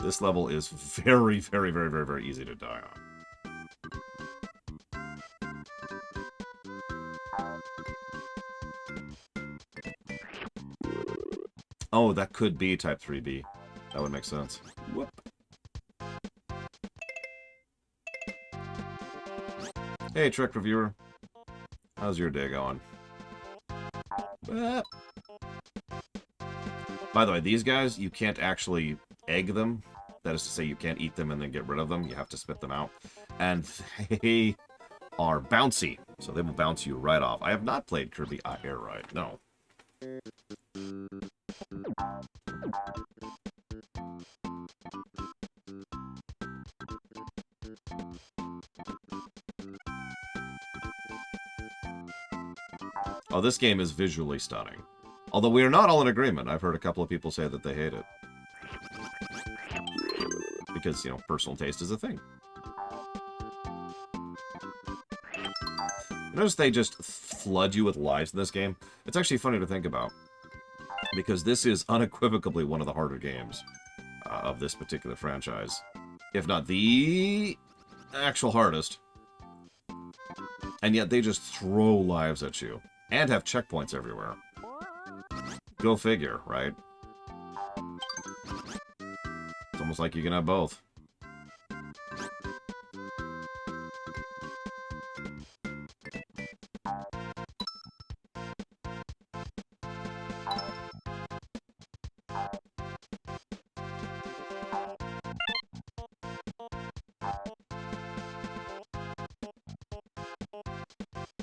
This level is very, very, very, very, very easy to die on. Oh, that could be Type 3B. That would make sense. Whoop. Hey, Trek Reviewer. How's your day going? By the way, these guys, you can't actually egg them. That is to say, you can't eat them and then get rid of them. You have to spit them out. And they are bouncy, so they will bounce you right off. I have not played Kirby Air Ride, no. Oh, this game is visually stunning. Although we are not all in agreement. I've heard a couple of people say that they hate it. Because, personal taste is a thing. Notice they just flood you with lies in this game. It's actually funny to think about. Because this is unequivocally one of the harder games of this particular franchise. If not the actual hardest. And yet they just throw lives at you. And have checkpoints everywhere. Go figure, right? It's almost like you can have both.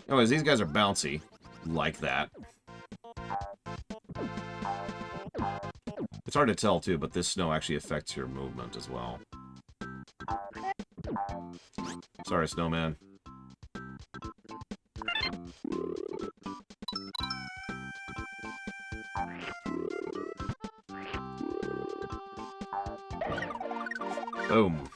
Anyways, these guys are bouncy. Like that. It's hard to tell, too, but this snow actually affects your movement as well. Sorry, snowman. Boom.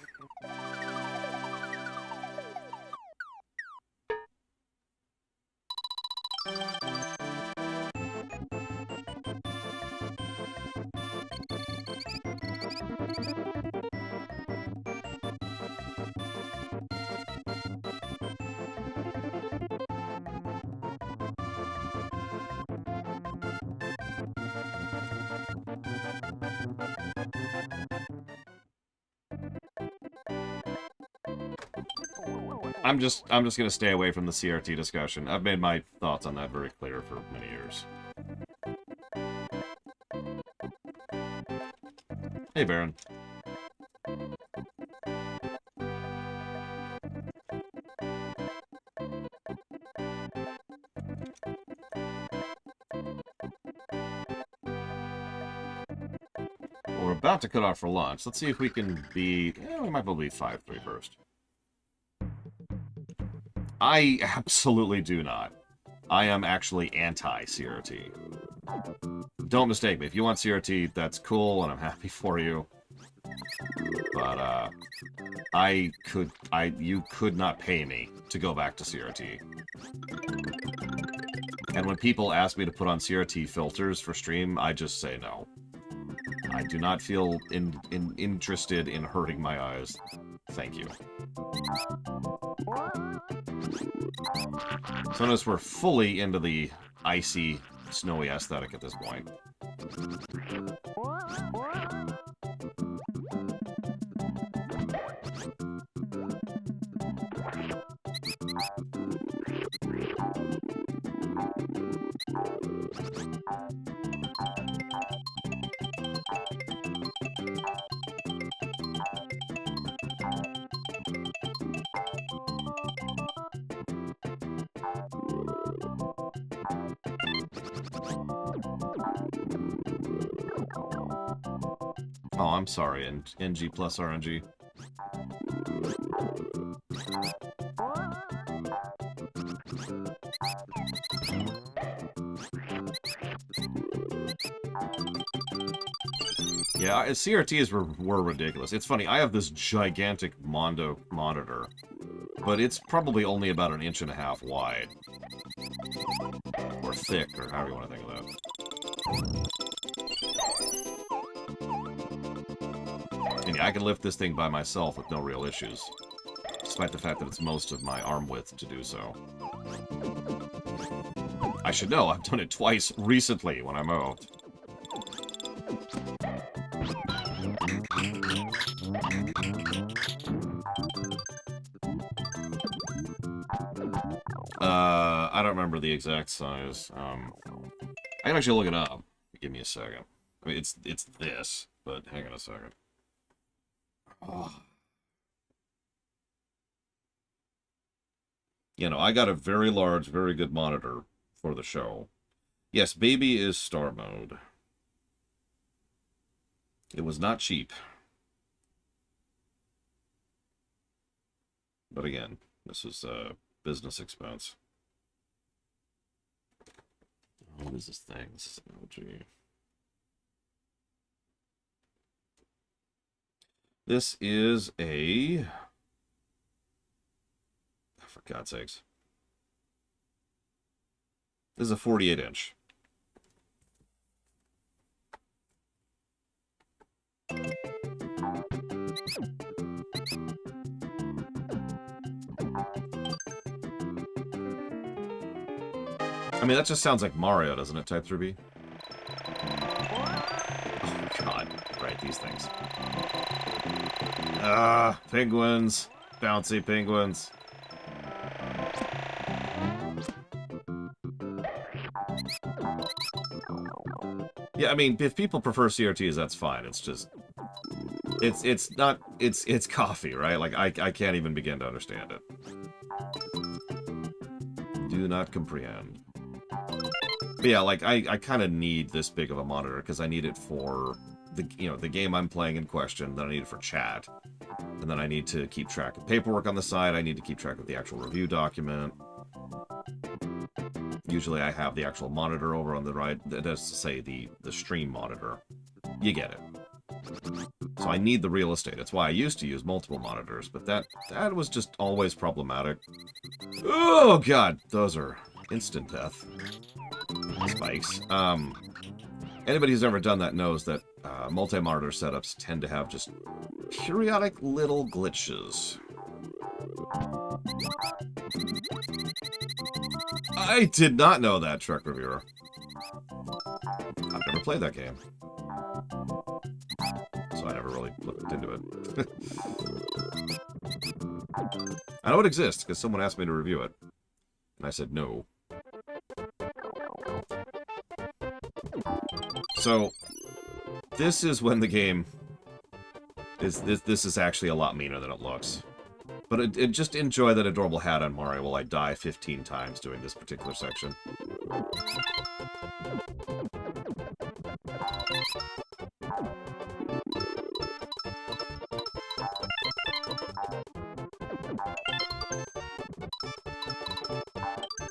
I'm just gonna stay away from the CRT discussion. I've made my thoughts on that very clear for many years. Hey, Baron. We're about to cut off for lunch. Let's see if we can be... we might well be 5-3 first. I absolutely do not. I am actually anti-CRT. Don't mistake me. If you want CRT, that's cool, and I'm happy for you. But, you could not pay me to go back to CRT. And when people ask me to put on CRT filters for stream, I just say no. I do not feel interested in hurting my eyes. Thank you. So notice we're fully into the icy, snowy aesthetic at this point. Oh, I'm sorry, NG plus RNG. Yeah, CRTs were ridiculous. It's funny, I have this gigantic Mondo monitor, but it's probably only about 1.5 inches wide. Or thick, or however you want to think of that. And yeah, I can lift this thing by myself with no real issues, despite the fact that it's most of my arm width to do so. I should know, I've done it twice recently when I moved. I don't remember the exact size. I can actually look it up. Give me a second. I mean, it's this, but hang on a second. Oh. You know, I got a very large, very good monitor for the show. Yes, baby is star mode. It was not cheap. But again, this is business expense. What is this thing? This is an LG. This is a... For God's sakes. This is a 48-inch. I mean, that just sounds like Mario, doesn't it, Type 3B? Oh, God. Right, these things. Ah, penguins. Bouncy penguins. Yeah, I mean, if people prefer CRTs, that's fine. It's just... It's not... It's coffee, right? Like, I can't even begin to understand it. Do not comprehend. But yeah, like, I kind of need this big of a monitor, because I need it for, the game I'm playing in question, then I need it for chat. And then I need to keep track of paperwork on the side, I need to keep track of the actual review document. Usually I have the actual monitor over on the right, that's to say, the stream monitor. You get it. So I need the real estate. That's why I used to use multiple monitors, but that was just always problematic. Oh, God! Those are instant death. Spikes. Anybody who's ever done that knows that multi-monitor setups tend to have just periodic little glitches. I did not know that, Trek Reviewer. I've never played that game. So I never really looked into it. I know it exists, because someone asked me to review it. And I said no. So, this is when the game this is actually a lot meaner than it looks. But just enjoy that adorable hat on Mario while I die 15 times doing this particular section.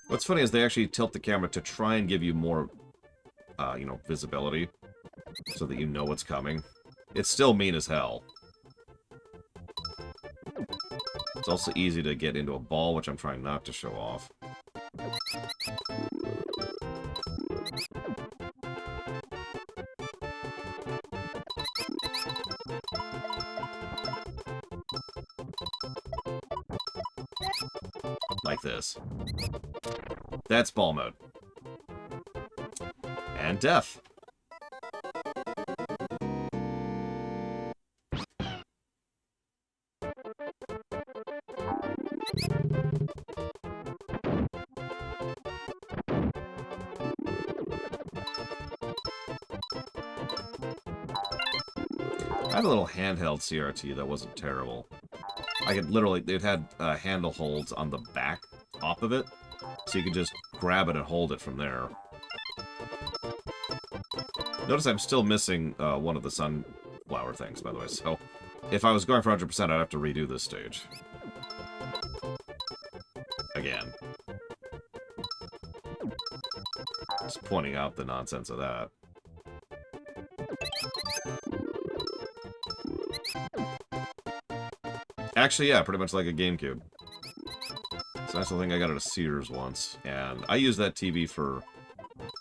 What's funny is they actually tilt the camera to try and give you more, you know, visibility, so that you know what's coming. It's still mean as hell. It's also easy to get into a ball, which I'm trying not to show off. Like this. That's ball mode. And death. I had a little handheld CRT that wasn't terrible. I could literally, it had handle holds on the back top of it, so you could just grab it and hold it from there. Notice I'm still missing one of the sunflower things, by the way, so if I was going for 100%, I'd have to redo this stage. Again. Just pointing out the nonsense of that. Actually, yeah, pretty much like a GameCube. So that's the thing I got at a Sears once, and I used that TV for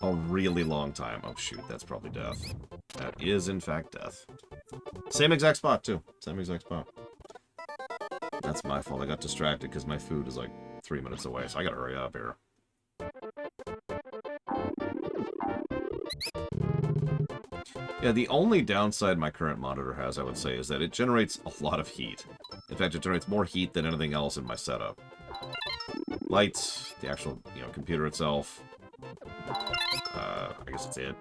a really long time. Oh shoot, that's probably death. That is in fact death. Same exact spot too. Same exact spot. That's my fault. I got distracted because my food is like 3 minutes away, so I gotta hurry up here. Yeah, the only downside my current monitor has, I would say, is that it generates a lot of heat. In fact, it generates more heat than anything else in my setup. Lights, the actual, you know, computer itself. I guess that's it.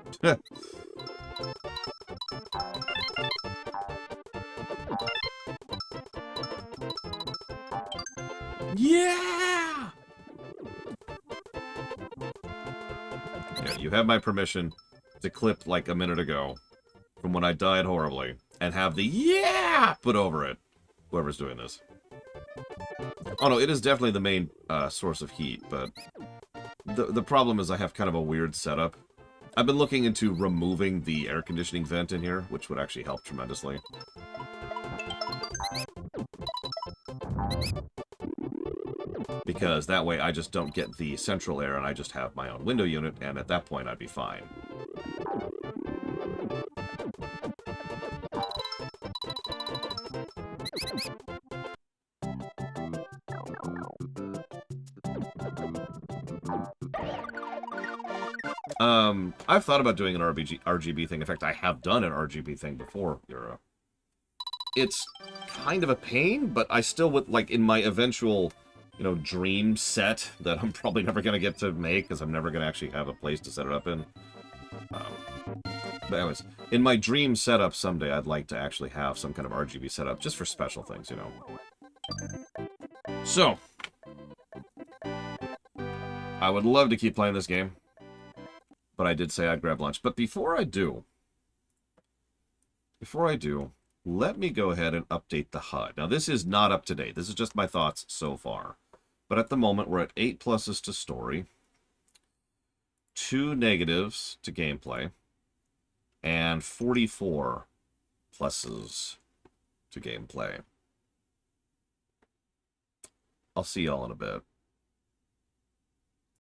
Yeah! Yeah, you have my permission to clip like a minute ago from when I died horribly and have the yeah put over it. Whoever's doing this. Oh no, it is definitely the main source of heat, but the problem is I have kind of a weird setup. I've been looking into removing the air conditioning vent in here, which would actually help tremendously. Because that way I just don't get the central air and I just have my own window unit, and at that point I'd be fine. I've thought about doing an RGB thing. In fact, I have done an RGB thing before, Euro. It's kind of a pain, but I still would, like, in my eventual, you know, dream set that I'm probably never going to get to make, because I'm never going to actually have a place to set it up in. But anyways, in my dream setup someday, I'd like to actually have some kind of RGB setup, just for special things, you know. So, I would love to keep playing this game, but I did say I'd grab lunch. But before I do, let me go ahead and update the HUD. Now, this is not up to date. This is just my thoughts so far. But at the moment, we're at 8 pluses to story, 2 negatives to gameplay, and 44 pluses to gameplay. I'll see y'all in a bit.